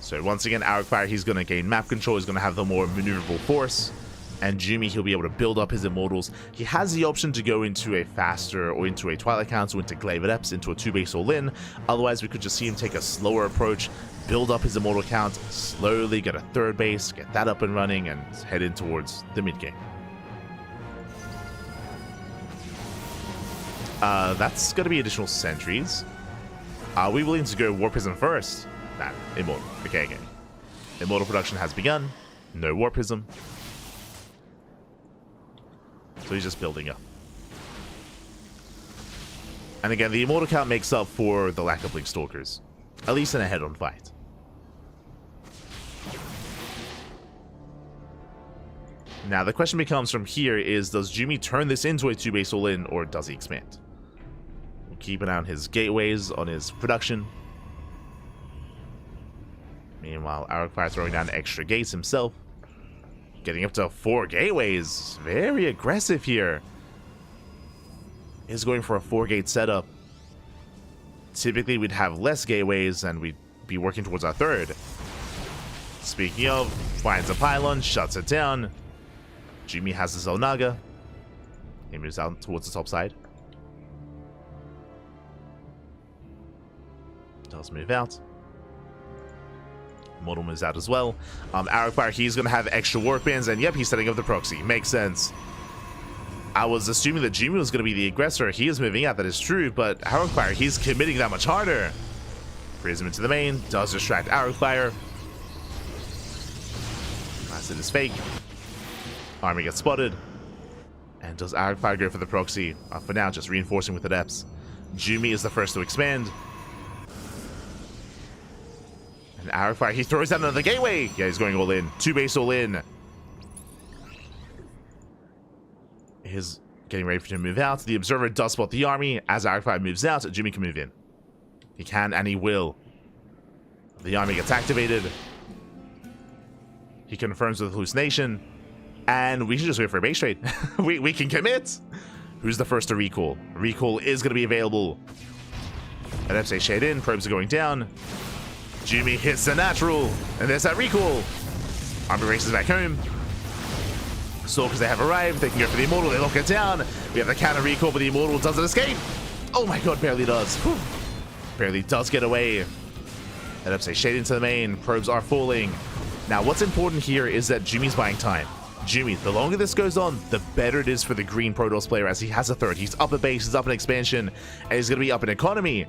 So once again, Arrowfire, he's going to gain map control, he's going to have the more maneuverable force, and Jumy, he'll be able to build up his immortals. He has the option to go into a faster, or into a Twilight Council, into Glaive Adepts, into a 2-base all-in. Otherwise, we could just see him take a slower approach, build up his immortal count, slowly get a 3rd base, get that up and running, and head in towards the mid-game. That's going to be additional sentries. Are we willing to go War Prism first? Nah, Immortal. Okay. Immortal production has begun. No War Prism. So he's just building up. And again, the Immortal count makes up for the lack of Blink Stalkers, at least in a head-on fight. Now, the question becomes from here is, does Jumy turn this into a 2-base all-in, or does he expand? We'll keep an eye on his gateways, on his production. Meanwhile, Arrowfire throwing down extra gates himself. Getting up to 4 gateways. Very aggressive here. He's going for a 4-gate setup. Typically, we'd have less gateways and we'd be working towards our 3rd. Speaking of, finds a pylon, shuts it down. Jumy has his Onaga. He moves out towards the top side. Does move out. Model moves out as well. Arrowfire, he's going to have extra warp bands, and yep, he's setting up the proxy. Makes sense. I was assuming that Jumy was going to be the aggressor. He is moving out, that is true, but Arrowfire, he's committing that much harder. Brings him into the main, does distract Arrowfire. Acid is fake. Army gets spotted. And does Arrowfire go for the proxy? For now, just reinforcing with Adepts. Jumy is the first to expand. And Arrowfire, he throws down another gateway. Yeah, he's going all in. 2-base all in. He's getting ready for him to move out. The Observer does spot the army. As Arrowfire moves out, Jumy can move in. He can and he will. The army gets activated. He confirms with hallucination. And we should just wait for a base trade. we can commit. Who's the first to recall? Recall is going to be available. And if they shade in, probes are going down. Jumy hits the natural, and there's that recall. Army races back home. Stalkers, they have arrived. They can go for the Immortal. They lock it down. We have the counter recall, but the Immortal doesn't escape. Oh my god, barely does. Whew. Barely does get away. And up, say, shade into the main. Probes are falling. Now, what's important here is that Jumy's buying time. Jumy, the longer this goes on, the better it is for the green Protoss player, as he has a third. He's up a base, he's up an expansion, and he's going to be up in economy.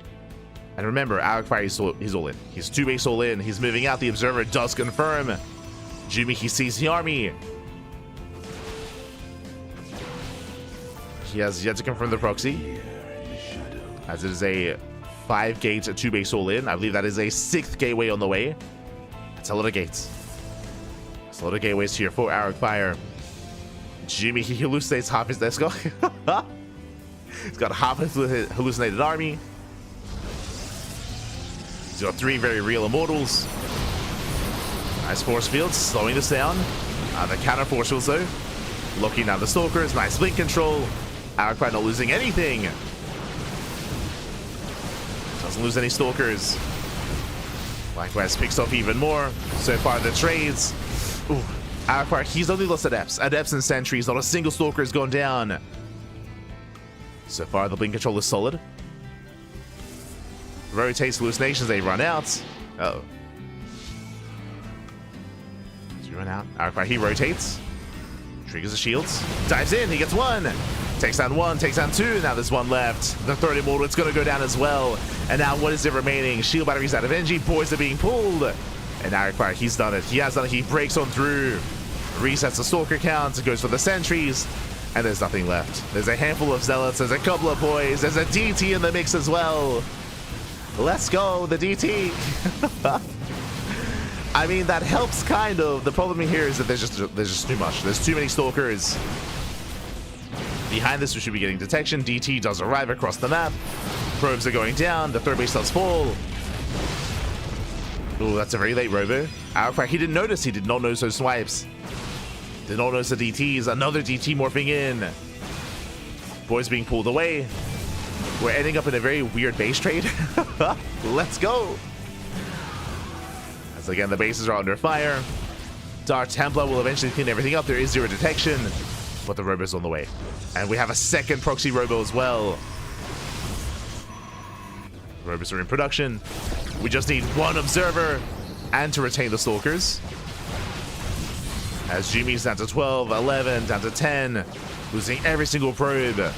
And remember, Arcfire, he's all in. He's 2 base all in. He's moving out. The Observer does confirm. Jumy, he sees the army. He has yet to confirm the proxy, as it is a 5 gates, a 2 base all in. I believe that is a 6th gateway on the way. That's a lot of gates. That's a lot of gateways here for Arcfire. Jumy, he hallucinates half his... Let's go. He's got half his hallucinated army. He's got 3 very real Immortals. Nice force fields, slowing this down. The counter force fields though. Looking down the Stalkers, nice blink control. Arcfire not losing anything. Doesn't lose any Stalkers. Likewise picks off even more. So far the trades. Ooh, Arcfire, he's only lost Adepts. Adepts and Sentries, not a single Stalker has gone down. So far the blink control is solid. Rotates hallucinations, they run out. Uh-oh. Does he run out? Arcfire, he rotates. Triggers the shields. Dives in, he gets 1. Takes down 1, takes down 2. Now there's 1 left. The third Immortal, it's going to go down as well. And now what is it remaining? Shield batteries out of energy. Boys are being pulled. And Arcfire, he's done it. He has done it. He breaks on through. Resets the Stalker count. Goes for the Sentries. And there's nothing left. There's a handful of Zealots. There's a couple of Boys. There's a DT in the mix as well. Let's go, the DT. I mean, that helps kind of. The problem here is that there's just too much. There's too many Stalkers. Behind this, we should be getting detection. DT does arrive across the map. Probes are going down. The third base does fall. Ooh, that's a very late robo. Arcfire, he didn't notice. He did not notice those swipes. Did not notice the DTs. Another DT morphing in. Boys being pulled away. We're ending up in a very weird base trade. Let's go. As again, the bases are under fire. Dark Templar will eventually clean everything up. There is 0 detection, but the robo's on the way. And we have a second proxy robo as well. Robos are in production. We just need 1 observer and to retain the Stalkers. As Jumy's down to 12, 11, down to 10, losing every single probe.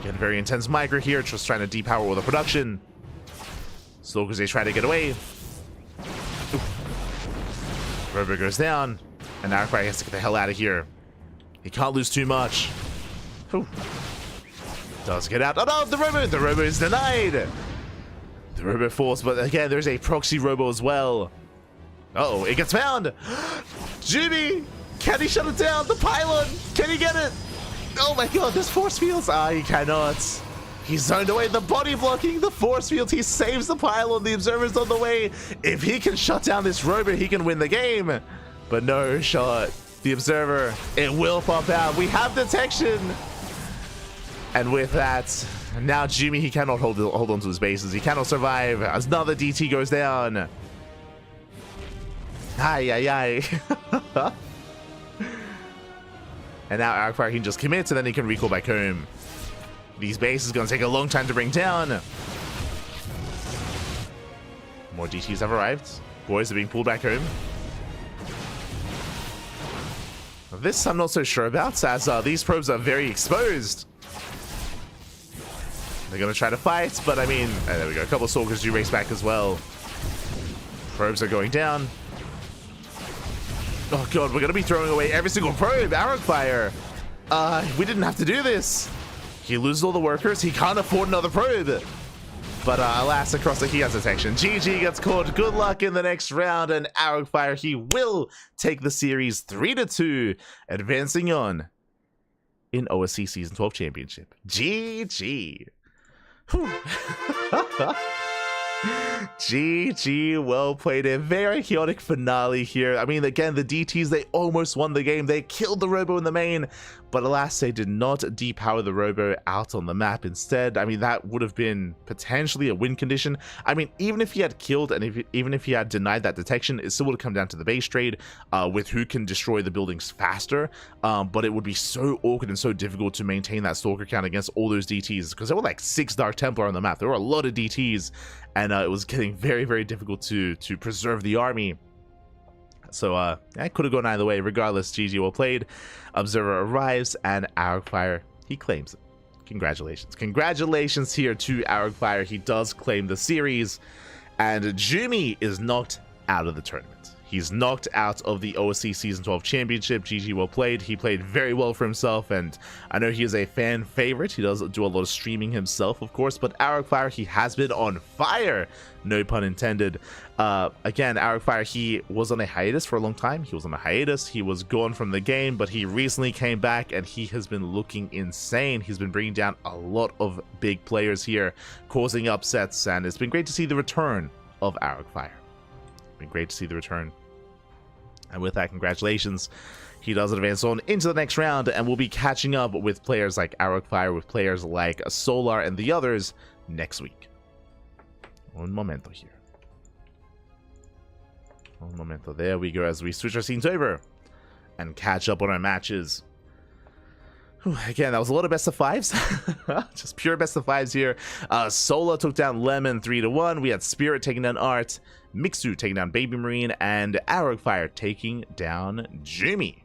Getting very intense micro here, just trying to depower all the production. Stalkers, they try to get away. Robo goes down, and Arcfire has to get the hell out of here. He can't lose too much. Whew. Does get out. Oh no, the robo is denied. The robo falls, but again, there's a proxy robo as well. Uh-oh, it gets found. Jumy, can he shut it down? The pylon, can he get it? Oh my god, there's force fields. Ah, he cannot. He's zoned away. The body blocking, the force fields. He saves the pylon. The observer's on the way. If he can shut down this robo, he can win the game. But no shot. The observer, it will pop out. We have detection. And with that, now Jumy, he cannot hold on to his bases. He cannot survive as another DT goes down. Ay, ay, ay. And now Arcfire can just commit, and then he can recall back home. These bases going to take a long time to bring down. More DTs have arrived. Boys are being pulled back home. This I'm not so sure about, as these probes are very exposed. They're going to try to fight, but I mean, there we go. A couple of Stalkers do race back as well. Probes are going down. Oh god, we're going to be throwing away every single probe. Arcfire. We didn't have to do this. He loses all the workers. He can't afford another probe. But alas, across the he has detection. GG gets caught. Good luck in the next round. And Arcfire, he will take the series 3-2, advancing on in OSC Season 12 Championship. GG. GG, well played. A very chaotic finale here. I mean, again, the DTs, they almost won the game. They killed the robo in the main, but alas, they did not depower the robo out on the map instead. I mean, that would have been potentially a win condition. I mean, even if he had killed and even if he had denied that detection, it still would have come down to the base trade with who can destroy the buildings faster, but it would be so awkward and so difficult to maintain that stalker count against all those DTs, because there were like 6 Dark Templar on the map. There were a lot of DTs, and it was getting very, very difficult to preserve the army. So that could have gone either way. Regardless, GG well played. Observer arrives, and Aragfire, he claims it. Congratulations here to Aragfire. He does claim the series, and Jumy is knocked out of the tournament. He's knocked out of the OSC Season 12 Championship. GG well played. He played very well for himself, and I know he is a fan favorite. He does do a lot of streaming himself, of course, but Aragfire, he has been on fire. No pun intended. Again, Aragfire, he was on a hiatus for a long time. He was gone from the game, but he recently came back, and he has been looking insane. He's been bringing down a lot of big players here, causing upsets, and it's been great to see the return of Aragfire. Been great to see the return, and with that, congratulations. He does advance on into the next round, and we'll be catching up with players like Aragfire, with players like Solar and the others next week. Un momento here. Un momento. There we go, as we switch our scenes over and catch up on our matches. Again, that was a lot of best of 5s. Just pure best of 5s here. Sola took down Lemon 3-1. We had Spirit taking down Art, Mixu taking down BabyMarine, and Aragfire taking down Jumy.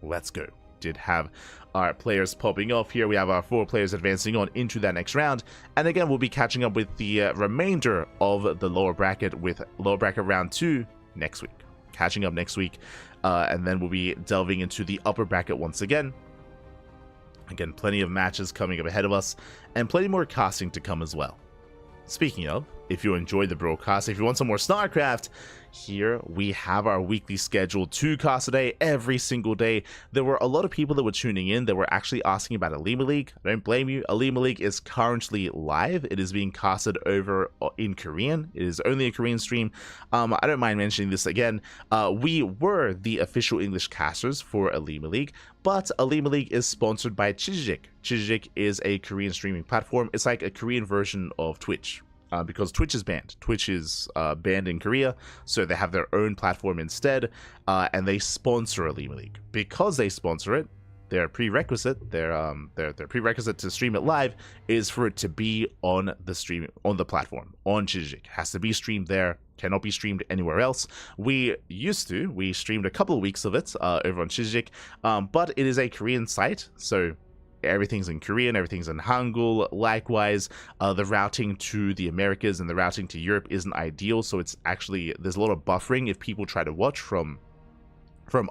Let's go. Did have our players popping off here. We have our 4 players advancing on into that next round. And again, we'll be catching up with the remainder of the lower bracket with lower bracket round 2 next week. Catching up next week. And then we'll be delving into the upper bracket once again. Again, plenty of matches coming up ahead of us, and plenty more casting to come as well. Speaking of, if you enjoyed the broadcast, if you want some more StarCraft, here we have our weekly schedule, 2 casts a day, every single day. There were a lot of people that were tuning in that were actually asking about Elite League. I don't blame you. Elite League is currently live. It is being casted over in Korean. It is only a Korean stream. I don't mind mentioning this again. We were the official English casters for Elite League, but Elite League is sponsored by Chijik. Chijik is a Korean streaming platform. It's like a Korean version of Twitch. Because Twitch is banned. Twitch is banned in Korea, so they have their own platform instead, and they sponsor Elite League. Because they sponsor it, their prerequisite, their prerequisite to stream it live is for it to be on the platform, on Chijik. Has to be streamed there, cannot be streamed anywhere else. We streamed a couple of weeks of it over on Chijik, but it is a Korean site, so everything's in Korean, everything's in Hangul. Likewise, the routing to the Americas and the routing to Europe isn't ideal, so it's actually, there's a lot of buffering if people try to watch from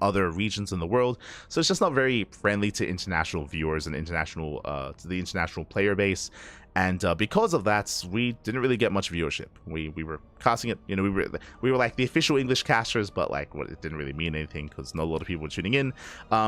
other regions in the world, so it's just not very friendly to international viewers and international to the international player base. And because of that, we didn't really get much viewership. We were casting it, you know, we were like the official English casters, but like it didn't really mean anything because not a lot of people were tuning in.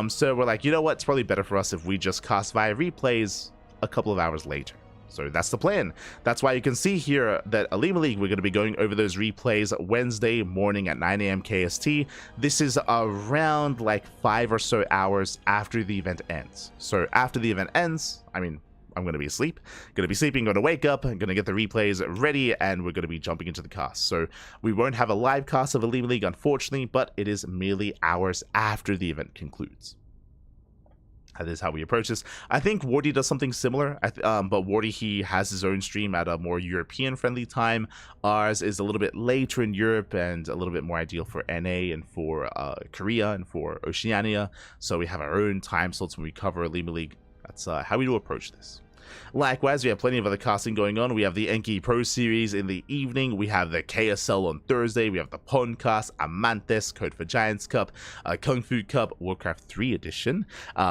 So we're like, you know what, it's probably better for us if we just cast via replays a couple of hours later. So that's the plan. That's why you can see here that Elite League, we're going to be going over those replays Wednesday morning at 9 AM KST. This is around like 5 or so hours after the event ends. So after the event ends, I mean, I'm going to be asleep, going to wake up, going to get the replays ready, and we're going to be jumping into the cast. So we won't have a live cast of Elite League, unfortunately, but it is merely hours after the event concludes. That is how we approach this. I think Wardy does something similar, but Wardy, he has his own stream at a more European-friendly time. Ours is a little bit later in Europe and a little bit more ideal for NA and for Korea and for Oceania. So we have our own time slots when we cover Elite League. That's how we do approach this. Likewise, we have plenty of other casting going on. We have the Enki Pro Series in the evening. We have the KSL on Thursday. We have the Podcast, Amantes, Code for Giants Cup, Kung Fu Cup, Warcraft 3 Edition.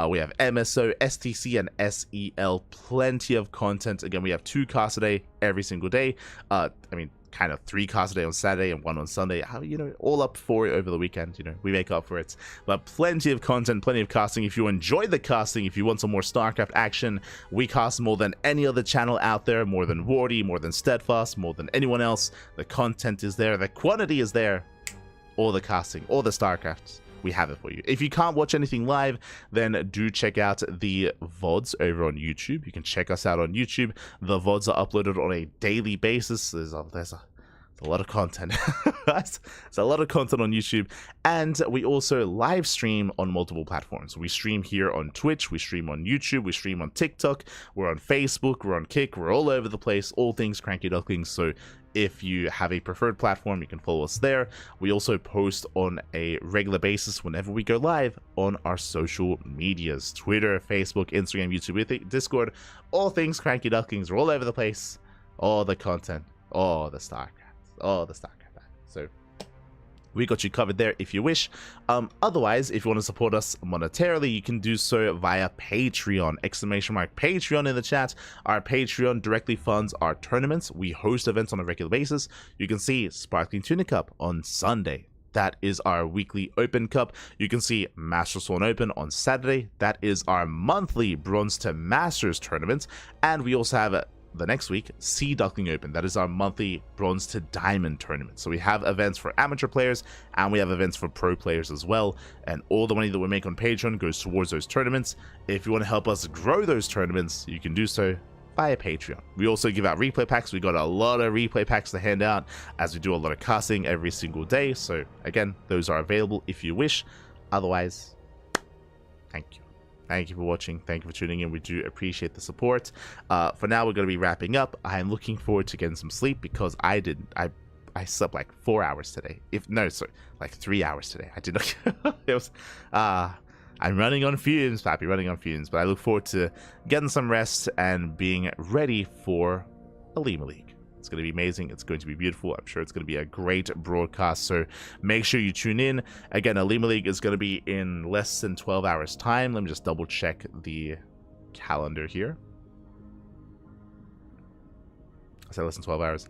We have MSO, STC, and SEL. Plenty of content. Again, we have 2 casts a day every single day. I mean, kind of 3 casts a day on Saturday and 1 on Sunday. You know, all up for it over the weekend. You know, we make up for it. But plenty of content, plenty of casting. If you enjoy the casting, if you want some more StarCraft action, we cast more than any other channel out there, more than Wardy, more than Steadfast, more than anyone else. The content is there, the quantity is there. All the casting, all the StarCrafts, we have it for you. If you can't watch anything live, then do check out the VODs over on YouTube. You can check us out on YouTube. The VODs are uploaded on a daily basis. There's a lot of content. There's a lot of content on YouTube, and we also live stream on multiple platforms. We stream here on Twitch, we stream on YouTube, we stream on TikTok, we're on Facebook, we're on Kick, we're all over the place, all things CranKy Ducklings. So if you have a preferred platform, you can follow us there. We also post on a regular basis whenever we go live on our social medias: Twitter, Facebook, Instagram, YouTube, Discord, all things CranKy Ducklings. We're all over the place. All the content, all the StarCraft. Oh, the StarCraft. So we got you covered there if you wish. Otherwise, if you want to support us monetarily, you can do so via Patreon. !Patreon in the chat. Our Patreon directly funds our tournaments. We host events on a regular basis. You can see Sparkling Tuna Cup on Sunday. That is our weekly Open Cup. You can see Master Swan Open on Saturday. That is our monthly Bronze to Masters tournament. And we also have the next week, Sea Duckling Open. That is our monthly Bronze to Diamond tournament. So we have events for amateur players, and we have events for pro players as well. And all the money that we make on Patreon goes towards those tournaments. If you want to help us grow those tournaments, you can do so via Patreon. We also give out replay packs. We got a lot of replay packs to hand out as we do a lot of casting every single day. So again, those are available if you wish. Otherwise, thank you. Thank you for watching. Thank you for tuning in. We do appreciate the support. For now, we're going to be wrapping up. I am looking forward to getting some sleep because I slept like 4 hours today. Like 3 hours today. I did not. It was. I'm running on fumes, Pappy, running on fumes. But I look forward to getting some rest and being ready for Elite League. It's going to be amazing. It's going to be beautiful. I'm sure it's going to be a great broadcast. So make sure you tune in. Again, Elite League is going to be in less than 12 hours time. Let me just double check the calendar here. I said less than 12 hours.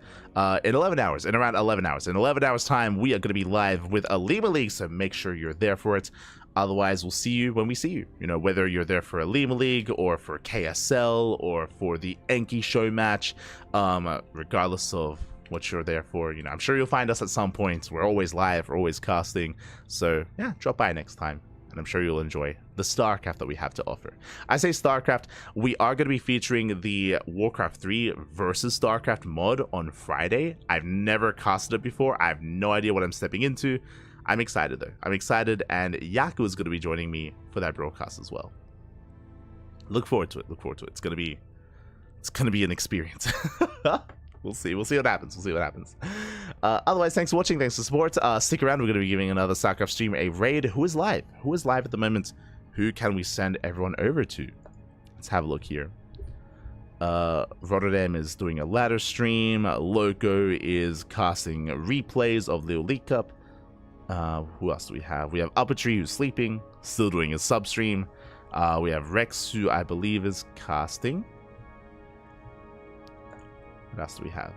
In 11 hours, in around 11 hours. In 11 hours time, we are going to be live with Elite League. So make sure you're there for it. Otherwise, we'll see you when we see you. You know, whether you're there for Elite League or for KSL or for the Enki show match, regardless of what you're there for, you know, I'm sure you'll find us at some point. We're always live, we're always casting. So yeah, drop by next time, and I'm sure you'll enjoy the StarCraft that we have to offer. I say StarCraft, we are going to be featuring the Warcraft 3 versus StarCraft mod on Friday. I've never casted it before. I have no idea what I'm stepping into. I'm excited though. I'm excited, and Yaku is going to be joining me for that broadcast as well. Look forward to it. Look forward to it. It's going to be an experience. We'll see. We'll see what happens. We'll see what happens. Otherwise, thanks for watching. Thanks for support. Stick around. We're going to be giving another StarCraft stream a raid. Who is live? Who is live at the moment? Who can we send everyone over to? Let's have a look here. Rotterdam is doing a ladder stream. Loco is casting replays of the Elite Cup. Who else do we have? We have Upper Tree, who's sleeping, still doing his sub stream. We have Rex, who I believe is casting. What else do we have?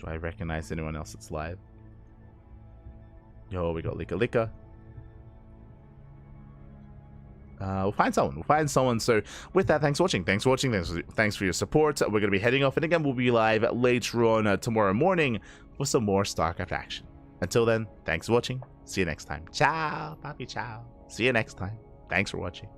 Do I recognize anyone else that's live? Yo, we got Lika Lika. We'll find someone. We'll find someone. So with that, thanks for watching. Thanks for watching. Thanks for your support. We're going to be heading off, and again, we'll be live later on tomorrow morning for some more StarCraft action. Until then, thanks for watching. See you next time. Ciao, papi, ciao. See you next time. Thanks for watching.